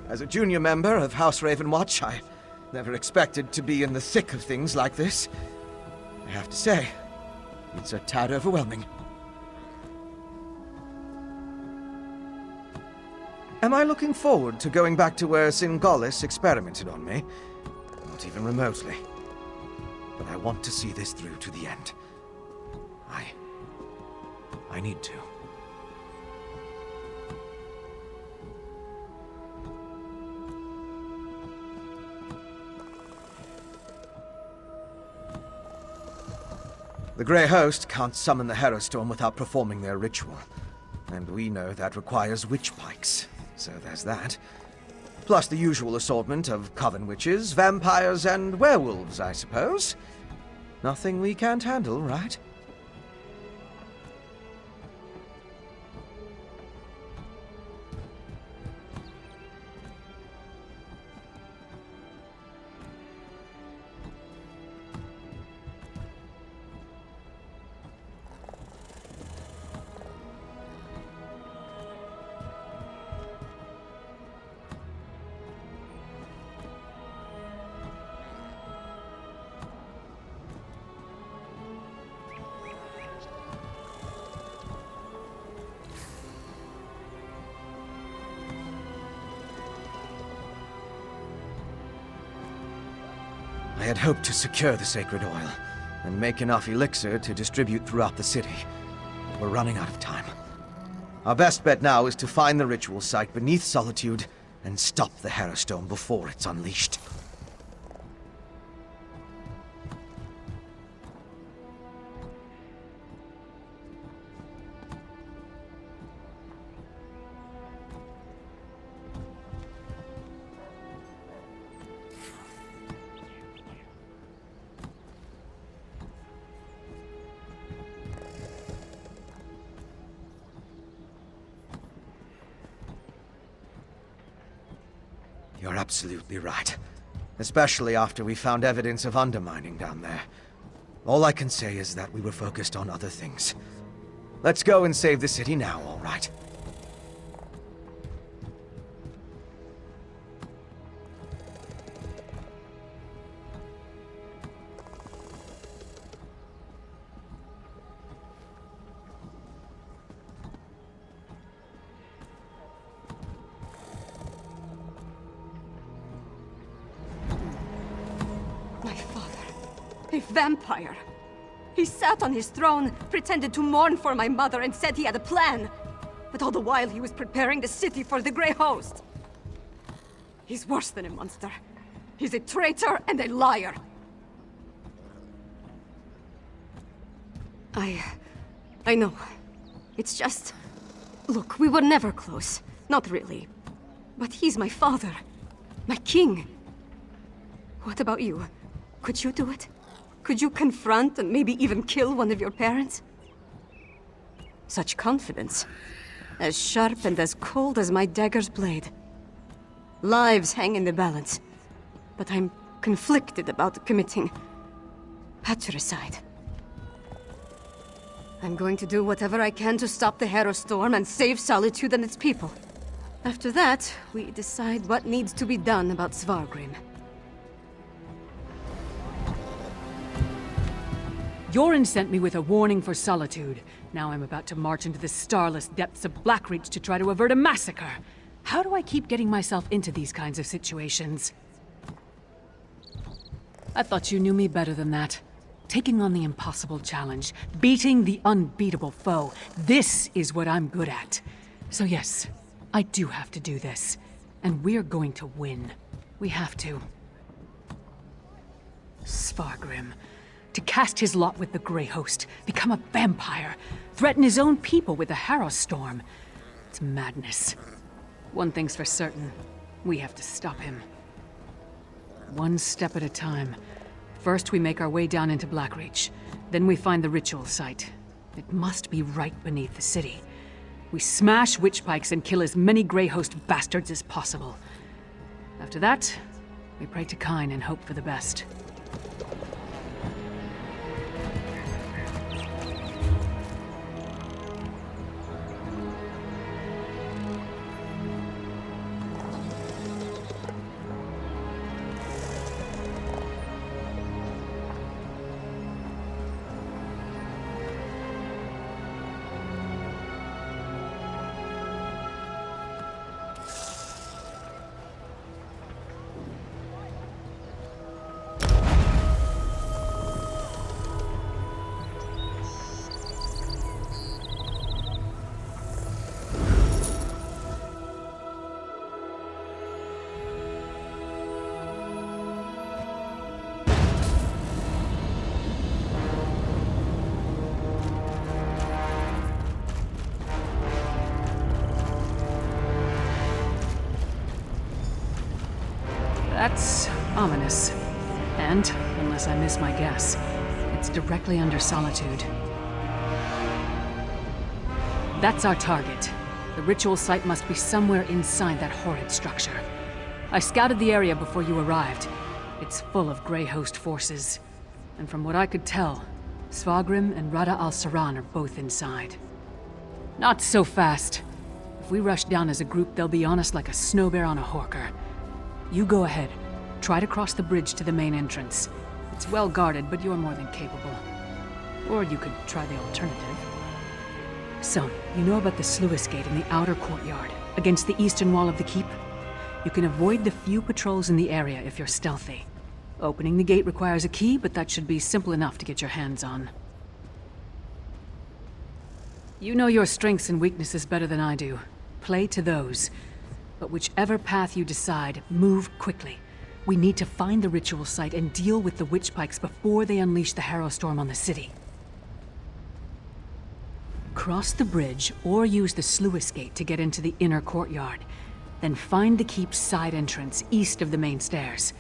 As a junior member of House Ravenwatch, I never expected to be in the thick of things like this. I have to say, it's a tad overwhelming. Am I looking forward to going back to where Singalis experimented on me? Not even remotely. But I want to see this through to the end. I need to. The Grey Host can't summon the Hero Storm without performing their ritual. And we know that requires witch pikes, so there's that. Plus the usual assortment of coven witches, vampires, and werewolves, I suppose. Nothing we can't handle, right? had hoped to secure the sacred oil, and make enough elixir to distribute throughout the city. But we're running out of time. Our best bet now is to find the ritual site beneath Solitude and stop the Harrowstone before it's unleashed. You're absolutely right. Especially after we found evidence of undermining down there. All I can say is that we were focused on other things. Let's go and save the city now, all right? A vampire! He sat on his throne, pretended to mourn for my mother, and said he had a plan. But all the while he was preparing the city for the Grey Host. He's worse than a monster. He's a traitor and a liar. I know. It's just... Look, we were never close. Not really. But he's my father. My king. What about you? Could you do it? Could you confront and maybe even kill one of your parents? Such confidence. As sharp and as cold as my dagger's blade. Lives hang in the balance. But I'm conflicted about committing patricide. I'm going to do whatever I can to stop the Harrowstorm and save Solitude and its people. After that, we decide what needs to be done about Svargrim. Yoren sent me with a warning for Solitude. Now I'm about to march into the starless depths of Blackreach to try to avert a massacre. How do I keep getting myself into these kinds of situations? I thought you knew me better than that. Taking on the impossible challenge, beating the unbeatable foe. This is what I'm good at. So yes, I do have to do this. And we're going to win. We have to. Svargrim. To cast his lot with the Grey Host, become a vampire, threaten his own people with the Harrowstorm. It's madness. One thing's for certain. We have to stop him. One step at a time. First, we make our way down into Blackreach. Then we find the ritual site. It must be right beneath the city. We smash witch pikes and kill as many Grey Host bastards as possible. After that, we pray to Kyne and hope for the best. That's ominous. And, unless I miss my guess, it's directly under Solitude. That's our target. The ritual site must be somewhere inside that horrid structure. I scouted the area before you arrived. It's full of Grey Host forces. And from what I could tell, Svargrim and Rada al-Saran are both inside. Not so fast. If we rush down as a group, they'll be on us like a snow bear on a horker. You go ahead. Try to cross the bridge to the main entrance. It's well guarded, but you're more than capable. Or you could try the alternative. So, you know about the sluice gate in the outer courtyard, against the eastern wall of the keep? You can avoid the few patrols in the area if you're stealthy. Opening the gate requires a key, but that should be simple enough to get your hands on. You know your strengths and weaknesses better than I do. Play to those. But whichever path you decide, move quickly. We need to find the ritual site and deal with the witch pikes before they unleash the Harrow Storm on the city. Cross the bridge or use the sluice gate to get into the inner courtyard. Then find the keep's side entrance east of the main stairs.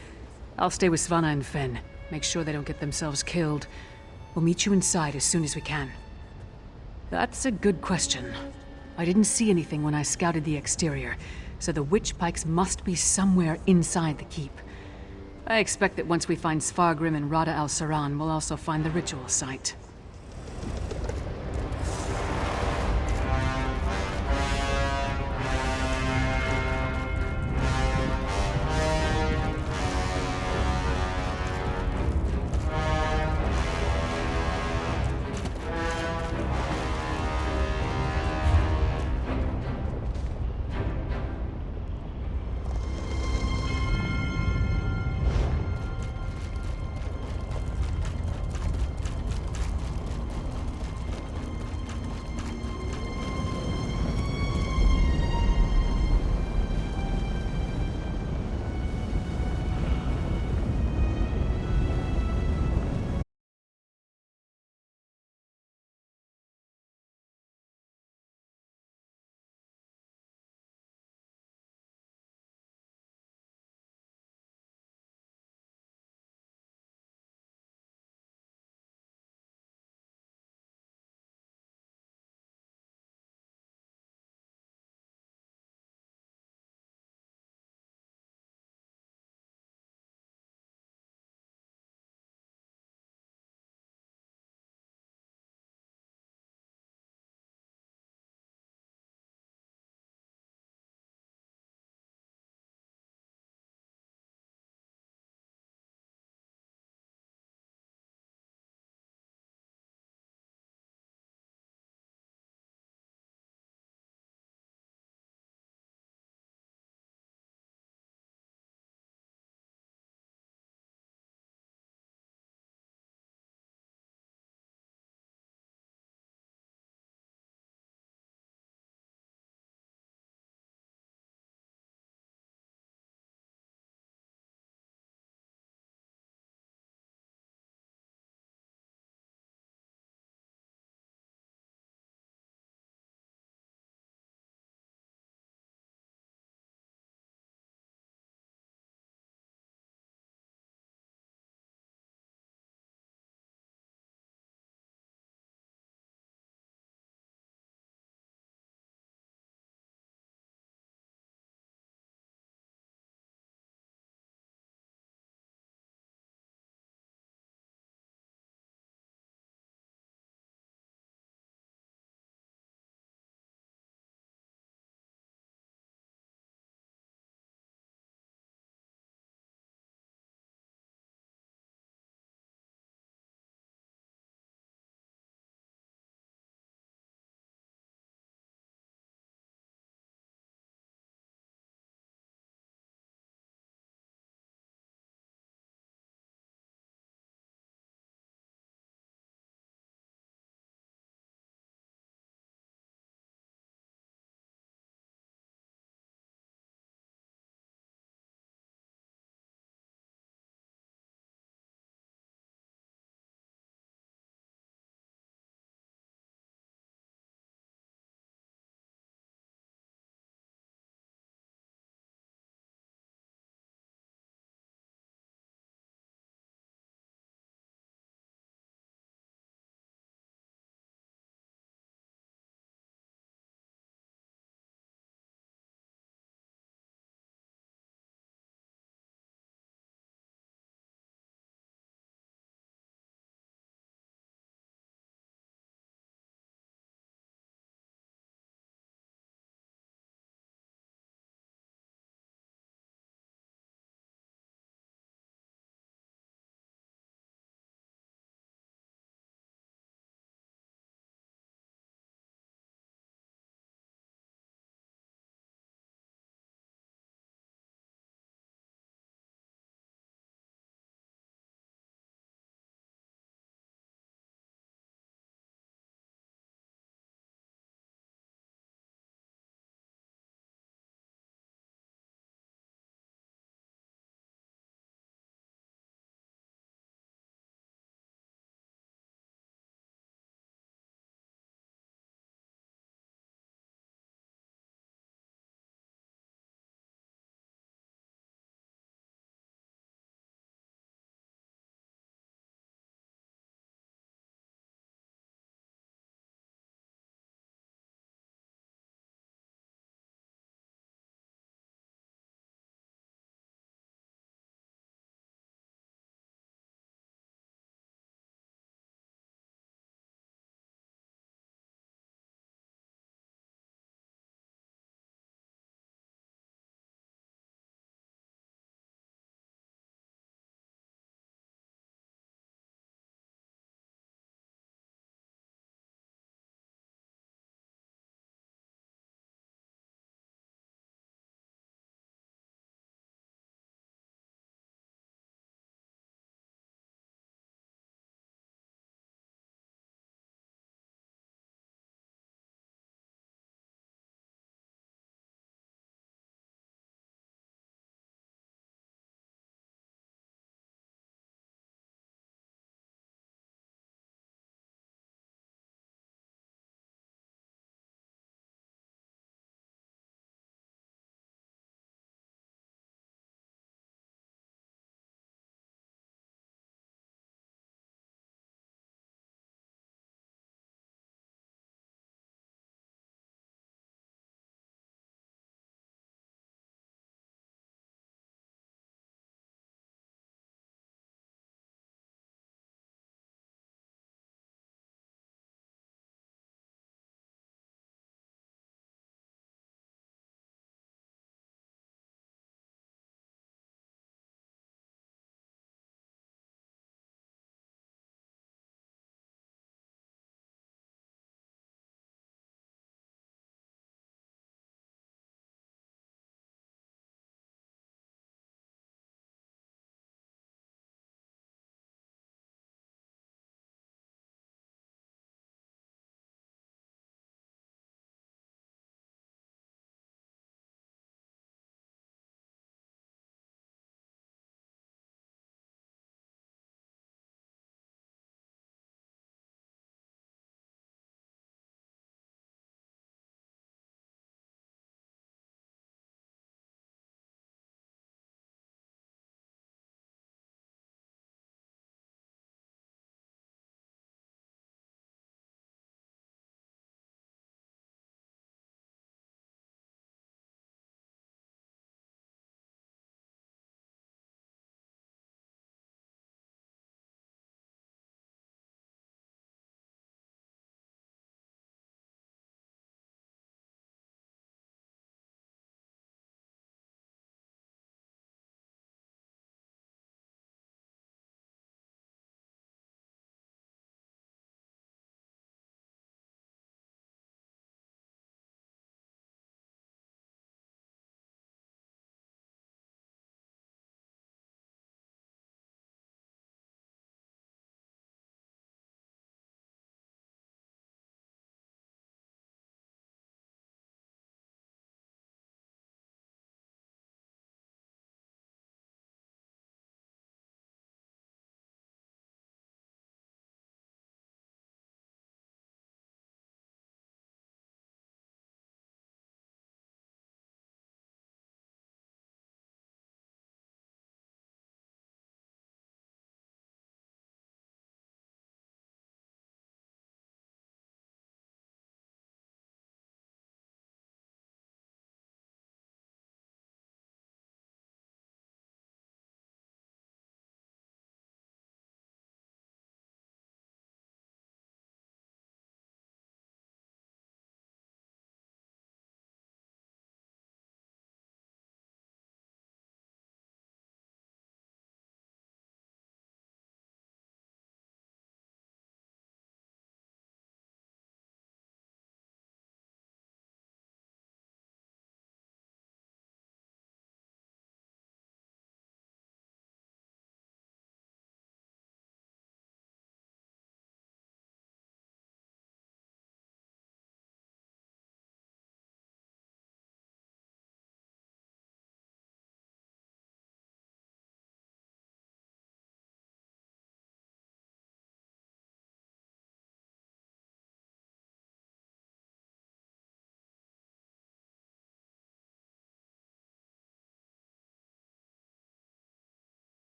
I'll stay with Svanna and Finn. Make sure they don't get themselves killed. We'll meet you inside as soon as we can. That's a good question. I didn't see anything when I scouted the exterior, so the witch pikes must be somewhere inside the keep. I expect that once we find Svargrim and Rada al-Saran, we'll also find the ritual site.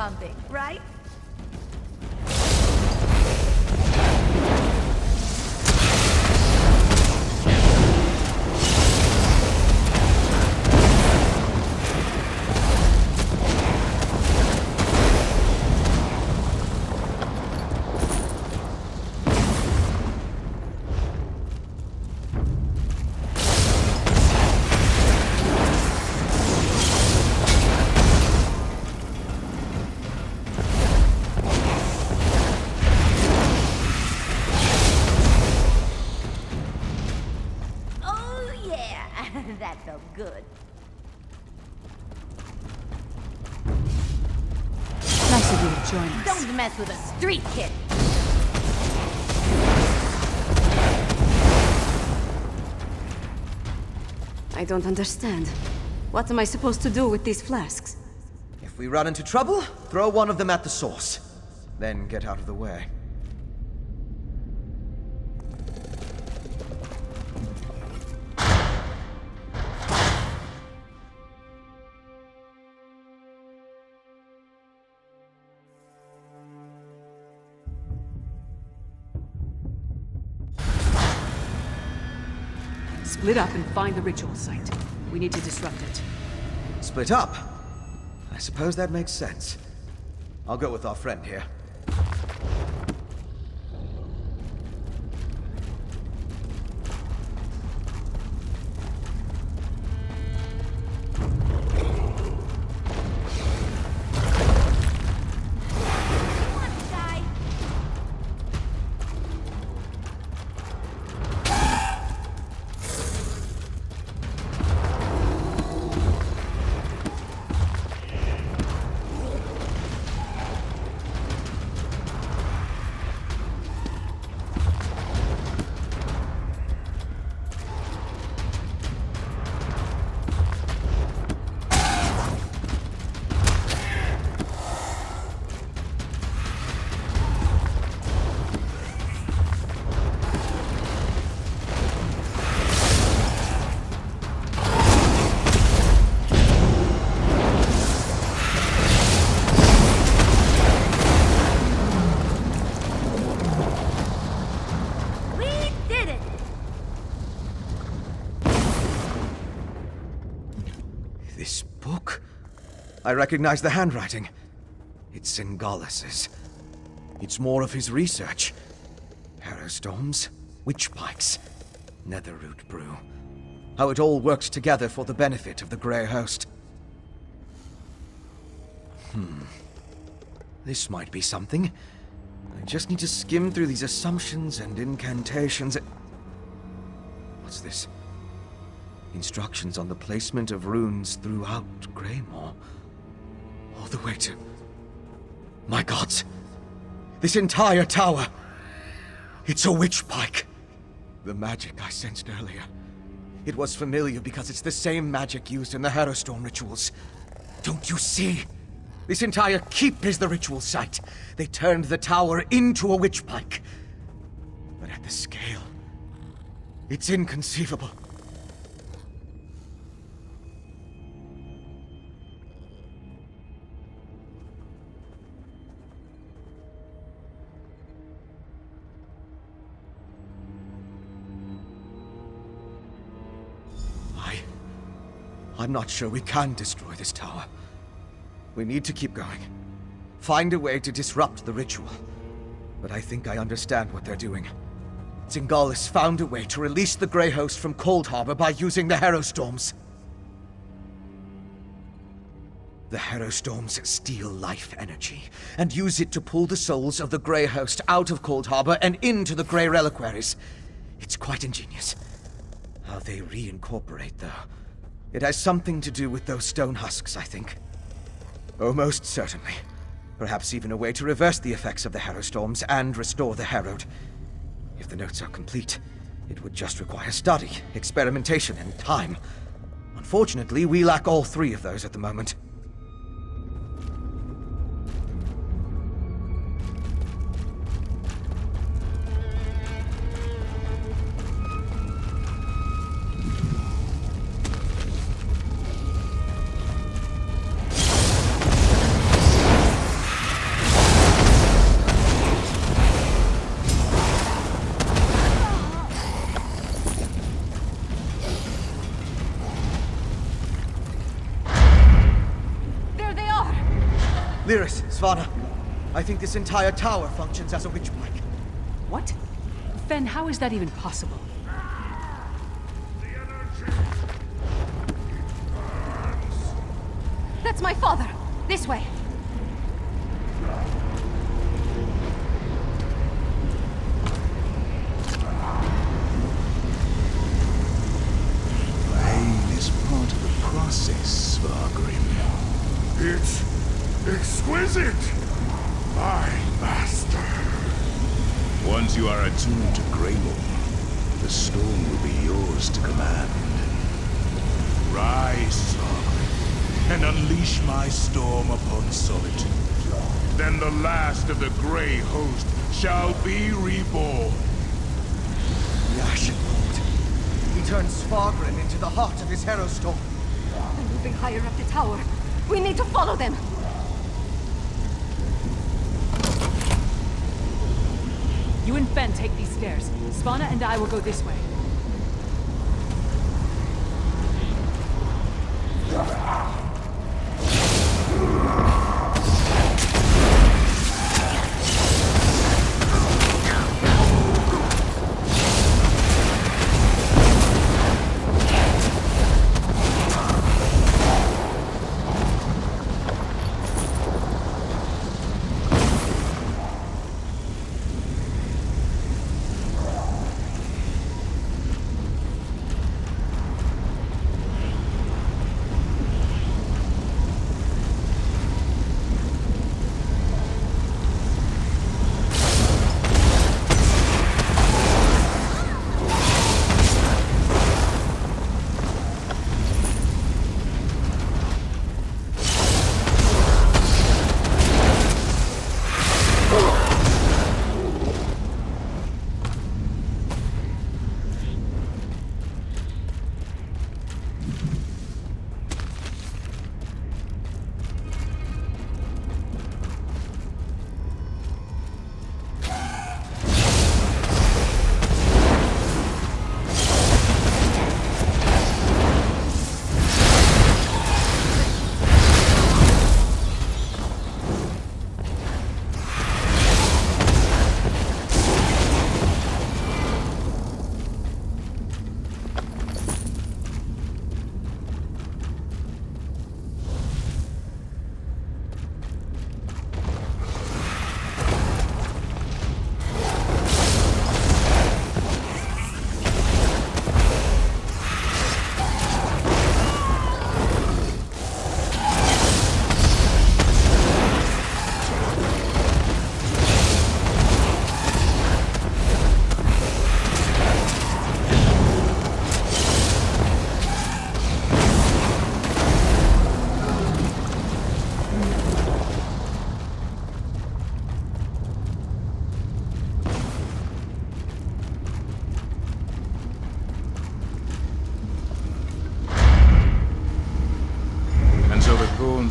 something, right? That felt good. Nice of you to join us. Don't mess with a street kid. I don't understand. What am I supposed to do with these flasks? If we run into trouble, throw one of them at the source. Then get out of the way. Split up and find the ritual site. We need to disrupt it. Split up? I suppose that makes sense. I'll go with our friend here. This book? I recognize the handwriting. It's Singalis's. It's more of his research. Harrowstorms, witch pikes, netherroot brew. How it all works together for the benefit of the Grey Host. This might be something. I just need to skim through these assumptions and incantations. What's this? Instructions on the placement of runes throughout Greymore. All the way to... My gods! This entire tower! It's a witch pike! The magic I sensed earlier. It was familiar because it's the same magic used in the Harrowstorm rituals. Don't you see? This entire keep is the ritual site. They turned the tower into a witch pike. But at the scale, it's inconceivable. I'm not sure we can destroy this tower. We need to keep going. Find a way to disrupt the ritual. But I think I understand what they're doing. Singalis found a way to release the Grey Host from Cold Harbor by using the Harrowstorms. The Harrowstorms steal life energy and use it to pull the souls of the Grey Host out of Cold Harbor and into the Grey Reliquaries. It's quite ingenious. How they reincorporate, though. It has something to do with those stone husks, I think. Oh, most certainly. Perhaps even a way to reverse the effects of the Harrowstorms and restore the Harrowed. If the notes are complete, it would just require study, experimentation, and time. Unfortunately, we lack all three of those at the moment. Lyris, Svanna, I think this entire tower functions as a witch point. What? Fen, how is that even possible? That's my father! This way! Pain is part of the process, Svargrim. It's exquisite! My master. Once you are attuned to Greymore, the storm will be yours to command. Rise, Svargrim, and unleash my storm upon Solitude. Then the last of the Grey Host shall be reborn. The Ashen Lord. He turns Svargrim into the heart of his Hero Storm. They're moving higher up the tower. We need to follow them! You and Fen take these stairs. Svanna and I will go this way.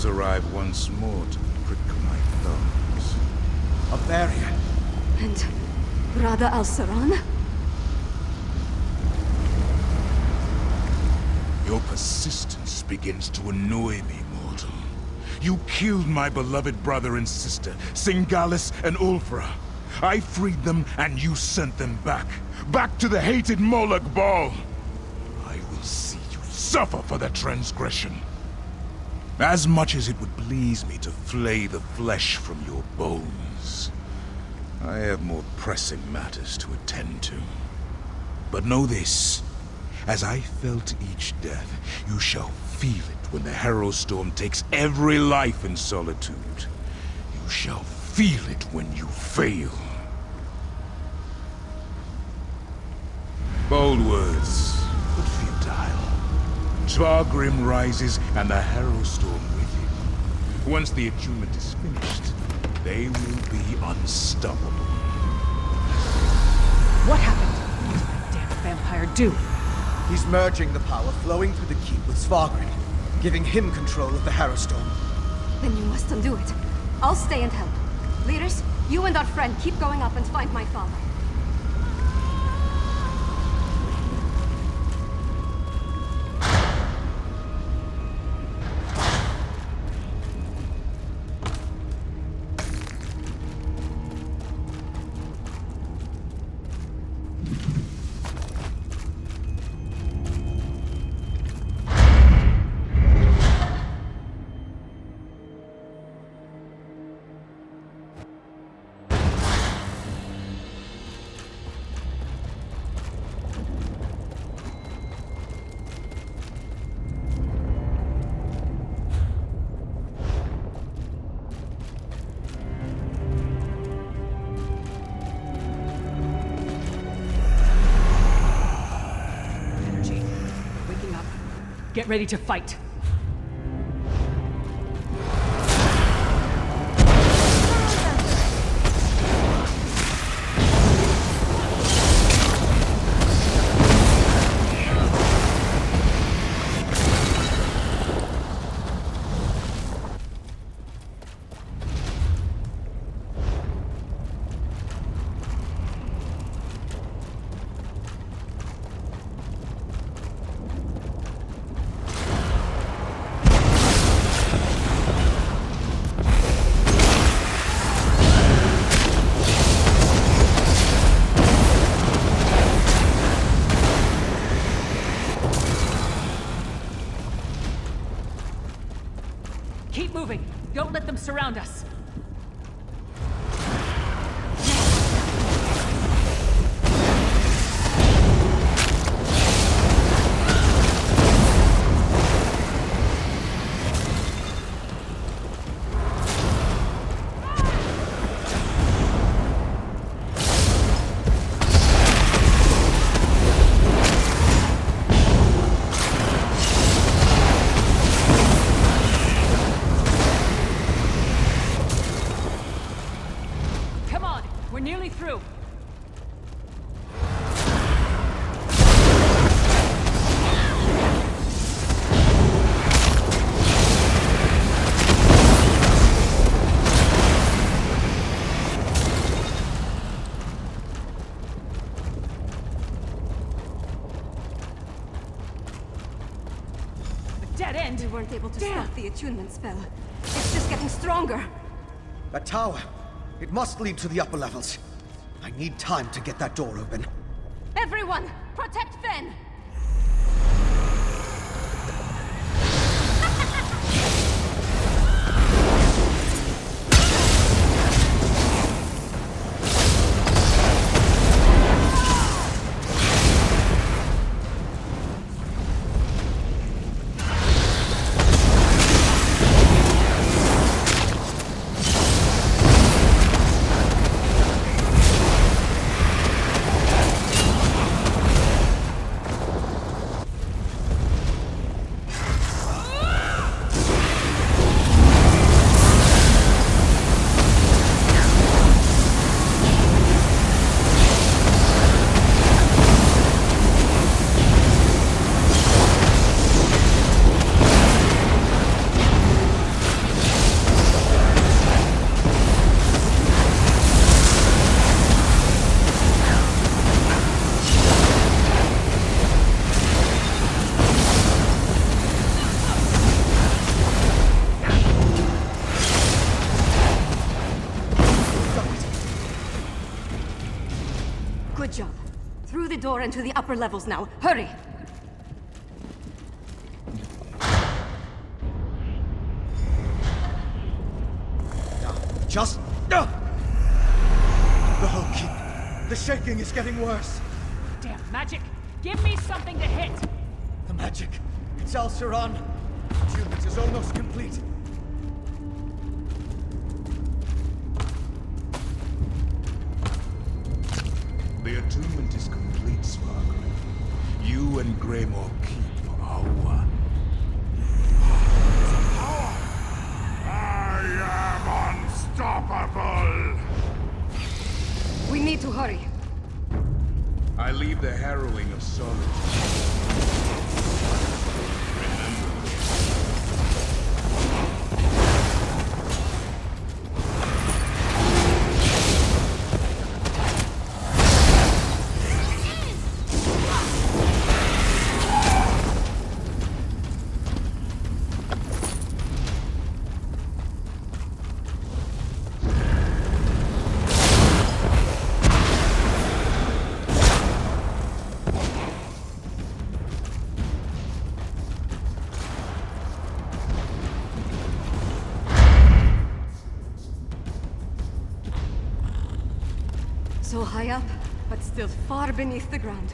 Arrive once more to prick my thumbs. A barrier. And Rada al-Saran? Your persistence begins to annoy me, mortal. You killed my beloved brother and sister, Singalis and Ulfra. I freed them and you sent them back. Back to the hated Moloch Ball. I will see you suffer for the transgression. As much as it would please me to flay the flesh from your bones, I have more pressing matters to attend to. But know this, as I felt each death, you shall feel it when the Hero Storm takes every life in Solitude. You shall feel it when you fail. Bold words, but futile. Svargrim rises, and the Hero Storm with him. Once the attunement is finished, they will be unstoppable. What happened? What did that damn vampire do? He's merging the power flowing through the keep with Svargrim, giving him control of the Hero Storm. Then you must undo it. I'll stay and help. Lyris, you and our friend keep going up and find my father. Get ready to fight. Keep moving. Don't let them surround us. We're nearly through. Dead end. We weren't able to stop the attunement spell. It's just getting stronger. That tower. It must lead to the upper levels. I need time to get that door open. Everyone, protect Fen! Good job. Through the door and to the upper levels now. Hurry! Just... The whole keep. The shaking is getting worse. Damn magic! Give me something to hit! The magic. It's Alceran. Attunement is almost complete. The attunement is complete, Sparkle. You and Greymore keep are one. I am unstoppable! We need to hurry. I leave the harrowing of solitude. Remember this. So high up, but still far beneath the ground.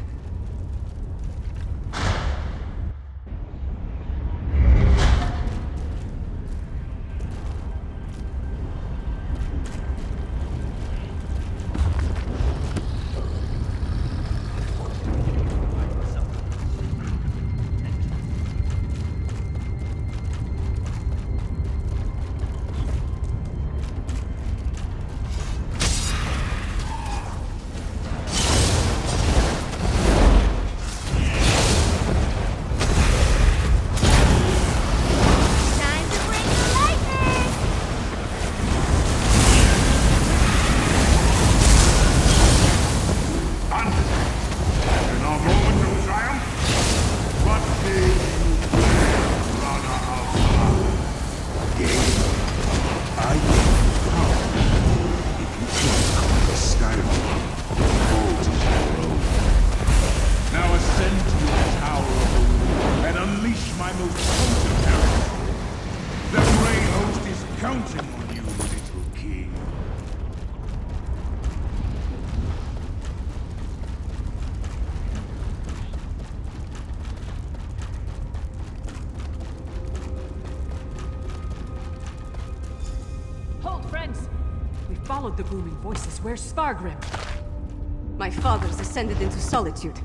followed the booming voices. Where's Svargrim? My father's ascended into solitude.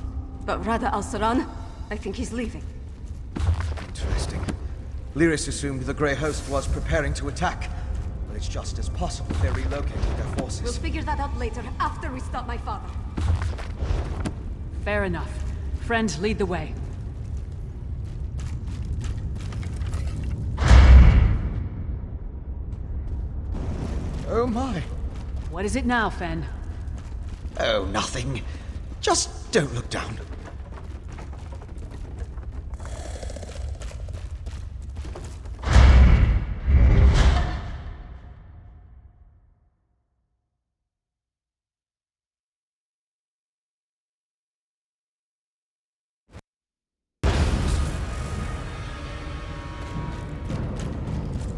But Rada al-Saran, I think he's leaving. Interesting. Lyris assumed the Grey Host was preparing to attack. But it's just as possible they're relocating their forces. We'll figure that out later, after we stop my father. Fair enough. Friend, lead the way. Oh my. What is it now, Fen? Oh, nothing. Just don't look down.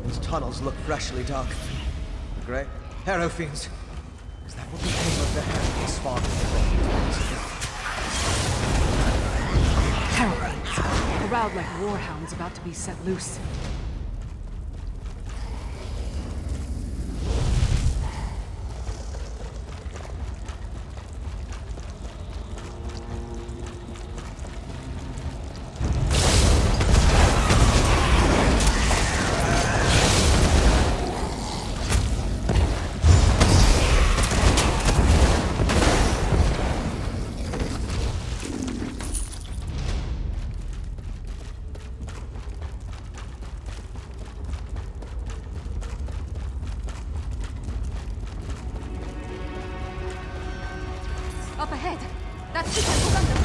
These tunnels look freshly dug. The Grey Harrow Fiends. Is that what became of the Harrow's father? Harrow Fiends. Corralled like warhounds about to be set loose. Up ahead. That's the temple under.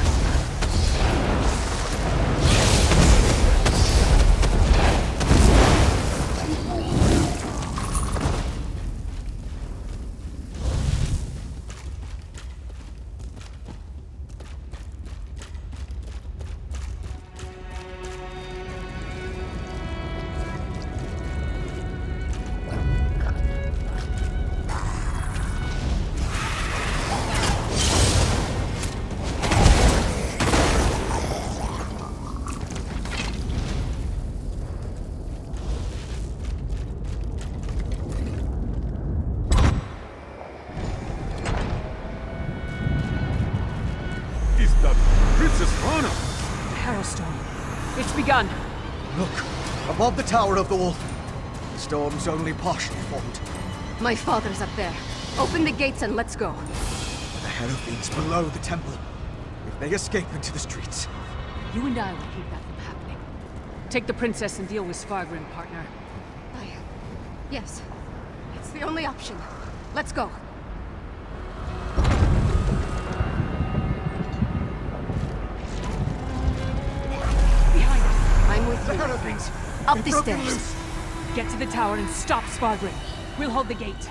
It's begun. Look, above the tower of the wolf. The storm's only partially formed. My father's up there. Open the gates and let's go. The Harrow Fiends below the temple. If they escape into the streets. You and I will keep that from happening. Take the princess and deal with Svargrim, partner. Yes. It's the only option. Let's go. Behind us. I'm with you. The Harrow Fiends. Up the stairs. Loose. Get to the tower and stop Svargrim. We'll hold the gate.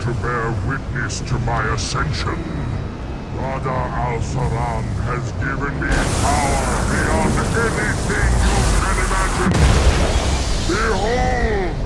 To bear witness to my ascension. Rada al-Saran has given me power beyond anything you can imagine. Behold!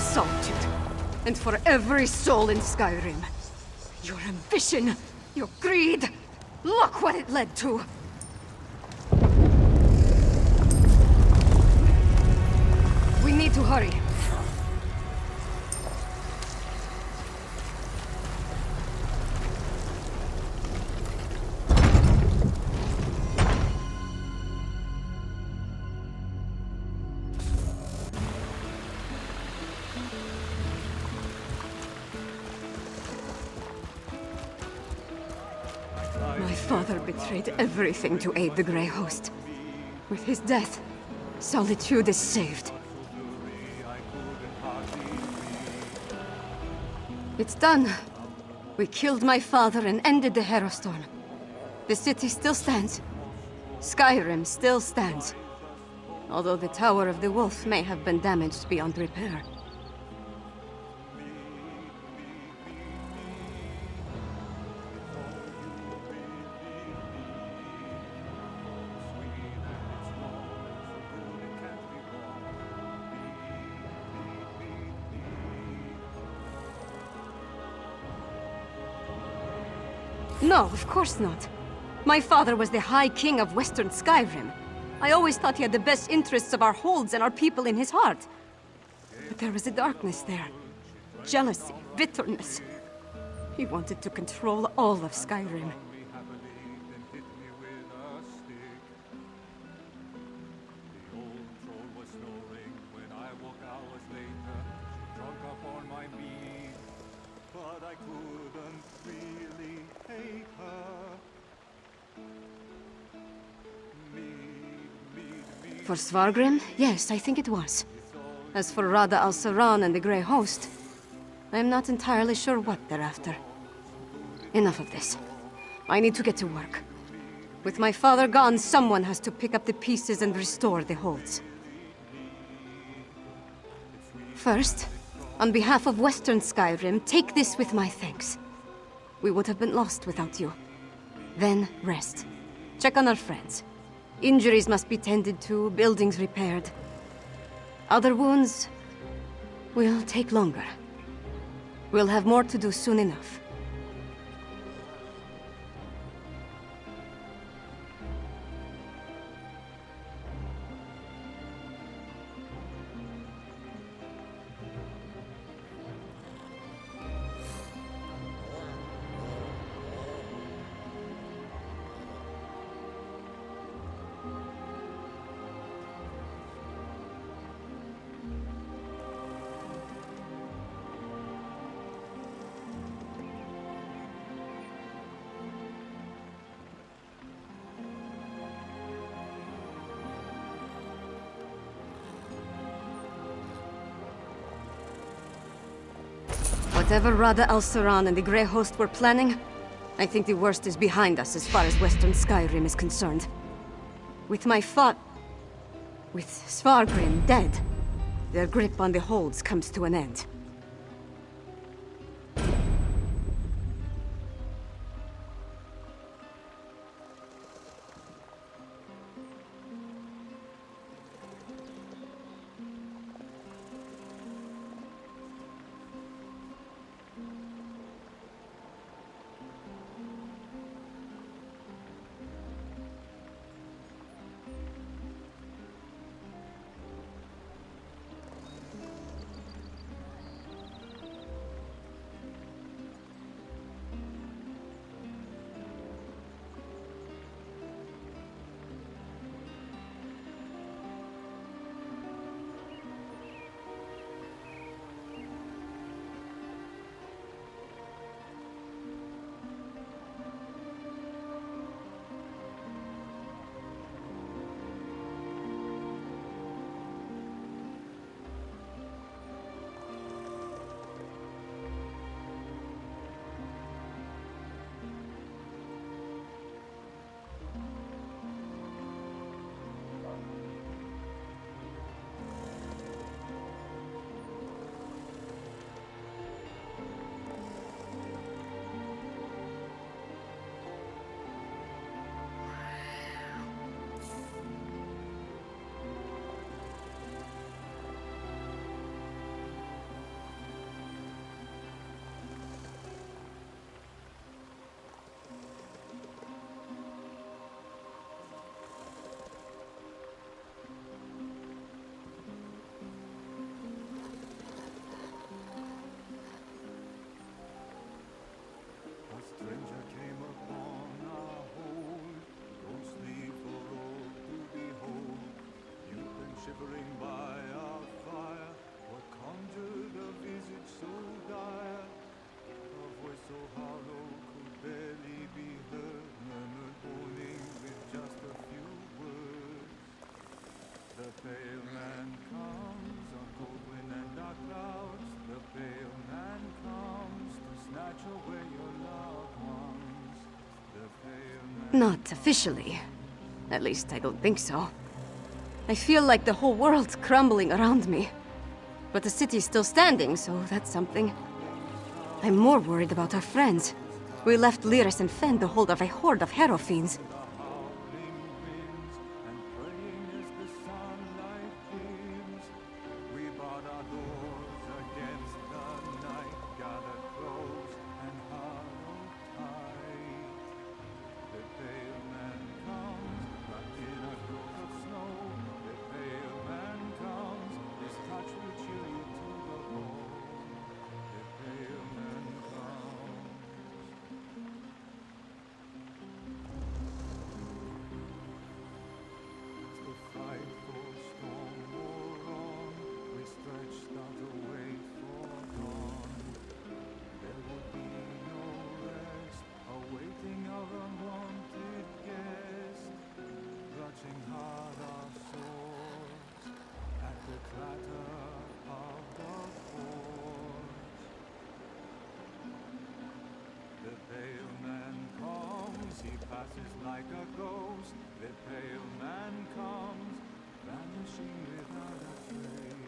Solitude. And for every soul in Skyrim. Your ambition, your greed, look what it led to! We need to hurry. My father betrayed everything to aid the Grey Host. With his death, Solitude is saved. It's done. We killed my father and ended the Herostorm. The city still stands. Skyrim still stands. Although the Tower of the Wolf may have been damaged beyond repair. No, of course not. My father was the High King of Western Skyrim. I always thought he had the best interests of our holds and our people in his heart. But there was a darkness there. Jealousy, bitterness. He wanted to control all of Skyrim. For Svargrim? Yes, I think it was. As for Rada al-Saran and the Grey Host, I am not entirely sure what they're after. Enough of this. I need to get to work. With my father gone, someone has to pick up the pieces and restore the holds. First, on behalf of Western Skyrim, take this with my thanks. We would have been lost without you. Then, rest. Check on our friends. Injuries must be tended to, buildings repaired. Other wounds will take longer. We'll have more to do soon enough. Whatever Rada al-Saran and the Grey Host were planning, I think the worst is behind us as far as Western Skyrim is concerned. With Svargrim dead, their grip on the holds comes to an end. Not officially. At least I don't think so. I feel like the whole world's crumbling around me. But the city's still standing, so that's something. I'm more worried about our friends. We left Lyris and Fen to hold off a horde of hero fiends. Like a ghost, the pale man comes, vanishing without a trace.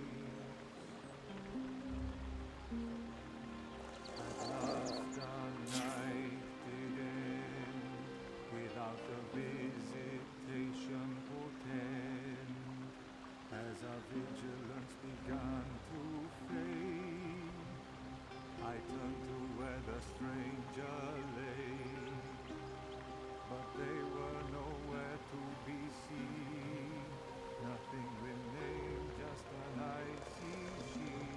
At last the night did end, without the visitation portend. As our vigilance began to fade, I turned to where the stranger lay. But they were nowhere to be seen. Nothing remained, just an icy sheet.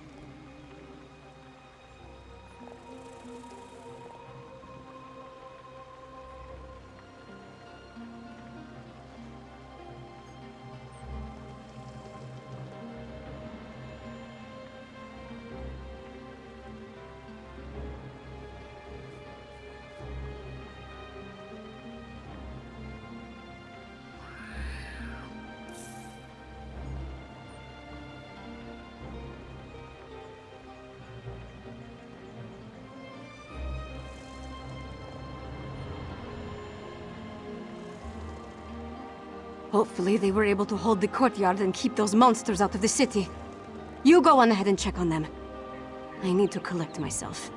Hopefully they were able to hold the courtyard and keep those monsters out of the city. You go on ahead and check on them. I need to collect myself.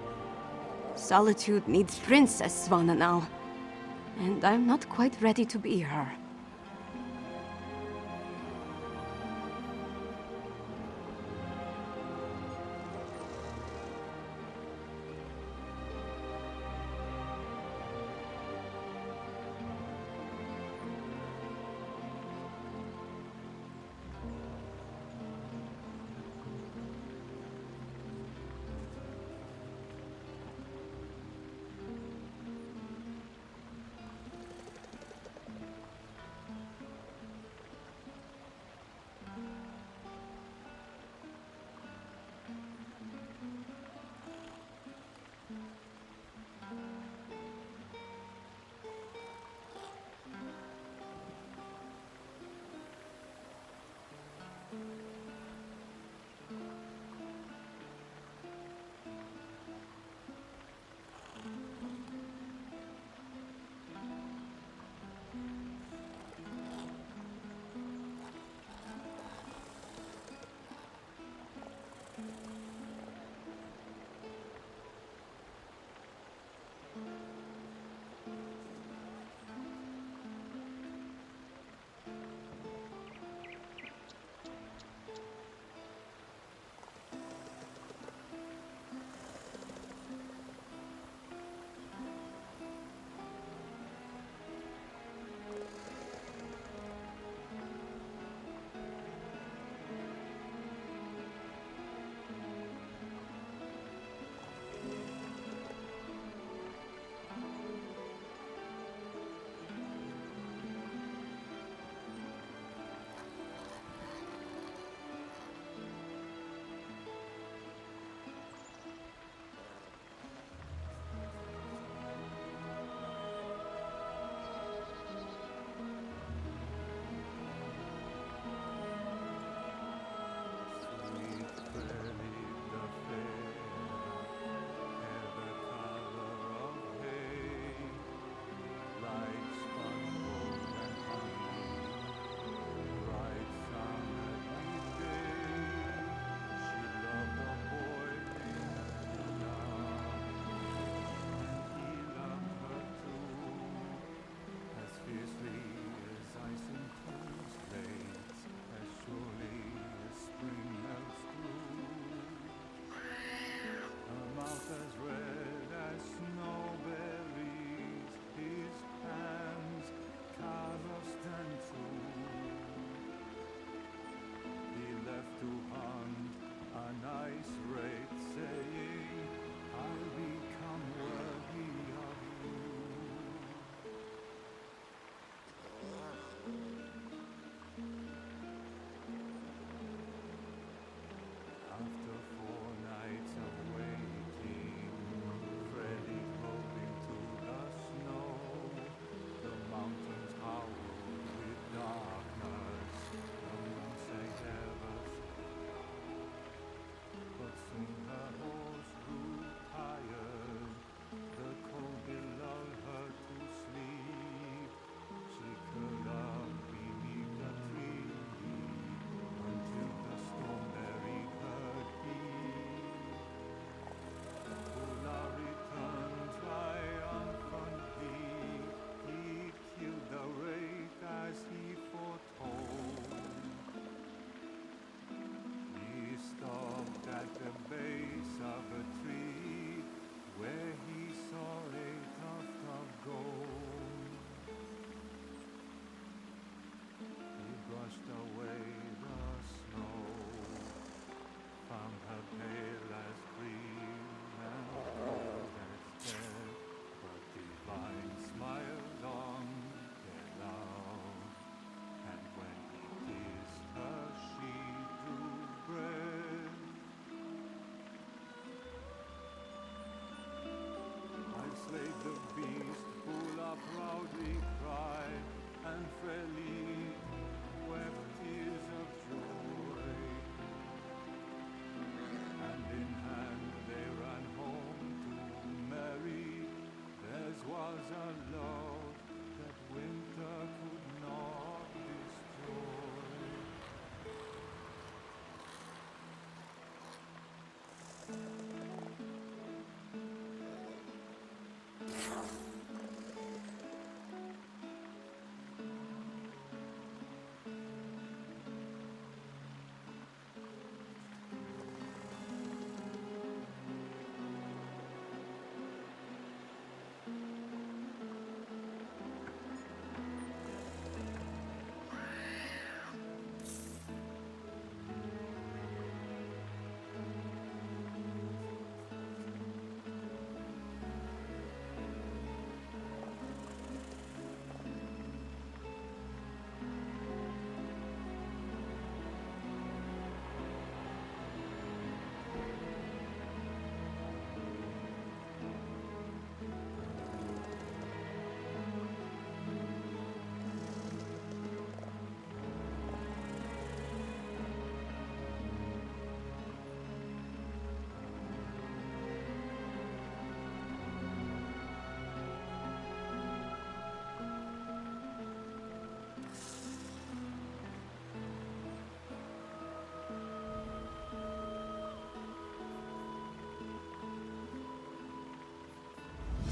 Solitude needs Princess Svanna now. And I'm not quite ready to be her.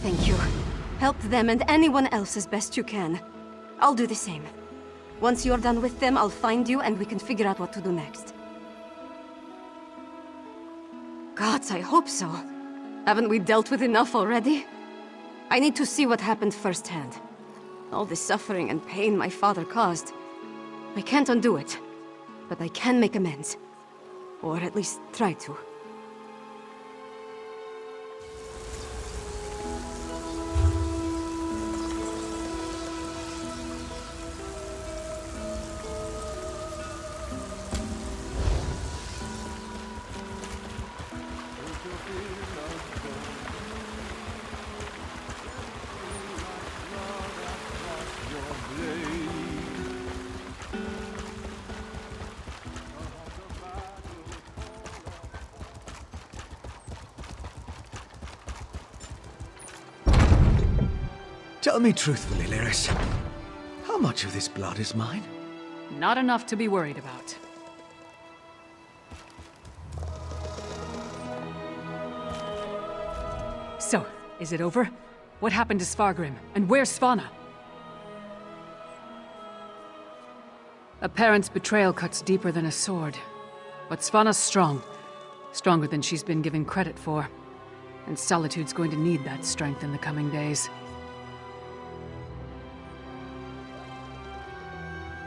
Thank you. Help them and anyone else as best you can. I'll do the same. Once you're done with them, I'll find you and we can figure out what to do next. Gods, I hope so. Haven't we dealt with enough already? I need to see what happened firsthand. All the suffering and pain my father caused. I can't undo it, but I can make amends. Or at least try to. Tell me truthfully, Lyris. How much of this blood is mine? Not enough to be worried about. So, is it over? What happened to Svargrim? And where's Svanna? A parent's betrayal cuts deeper than a sword. But Svanna's strong. Stronger than she's been given credit for. And Solitude's going to need that strength in the coming days.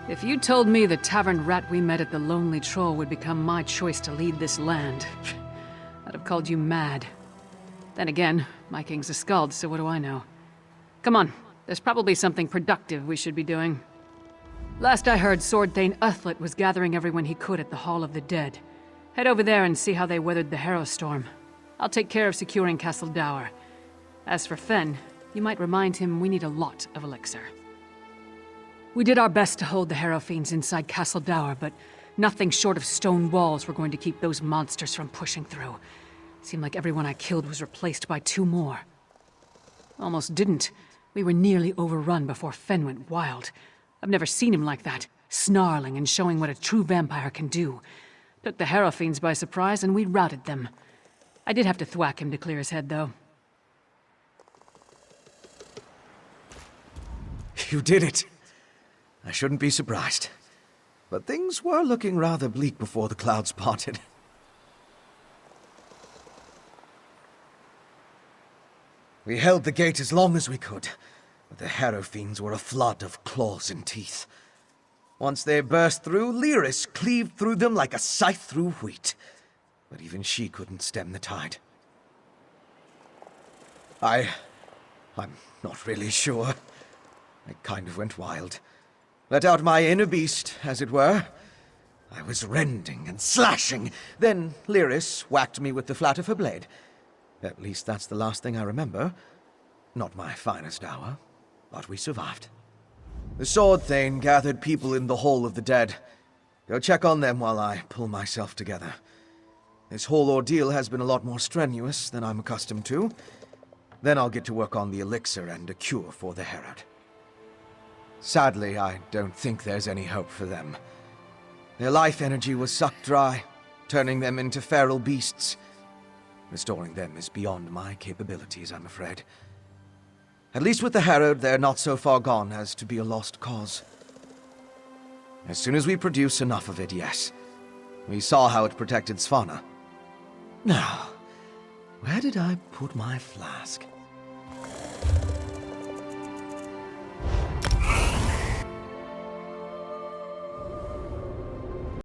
If you told me the tavern rat we met at the Lonely Troll would become my choice to lead this land, I'd have called you mad. Then again, my king's a skald, so what do I know? Come on, there's probably something productive we should be doing. Last I heard, Sword Thane Uthlet was gathering everyone he could at the Hall of the Dead. Head over there and see how they weathered the Harrow Storm. I'll take care of securing Castle Dower. As for Fen, you might remind him we need a lot of elixir. We did our best to hold the Harrow Fiends inside Castle Dower, but nothing short of stone walls were going to keep those monsters from pushing through. Seemed like everyone I killed was replaced by 2 more. Almost didn't. We were nearly overrun before Fen went wild. I've never seen him like that, snarling and showing what a true vampire can do. Took the Harrow Fiends by surprise and we routed them. I did have to thwack him to clear his head, though. You did it. I shouldn't be surprised. But things were looking rather bleak before the clouds parted. We held the gate as long as we could, but the Harrow Fiends were a flood of claws and teeth. Once they burst through, Lyris cleaved through them like a scythe through wheat. But even she couldn't stem the tide. I'm not really sure. I kind of went wild. Let out my inner beast, as it were. I was rending and slashing. Then Lyris whacked me with the flat of her blade. At least that's the last thing I remember. Not my finest hour, but we survived. The Sword Thane gathered people in the Hall of the Dead. Go check on them while I pull myself together. This whole ordeal has been a lot more strenuous than I'm accustomed to. Then I'll get to work on the elixir and a cure for the Herod. Sadly, I don't think there's any hope for them. Their life energy was sucked dry, turning them into feral beasts. Restoring them is beyond my capabilities, I'm afraid. At least with the Herod, they're not so far gone as to be a lost cause. As soon as we produce enough of it, yes. We saw how it protected Svanna. Now, where did I put my flask?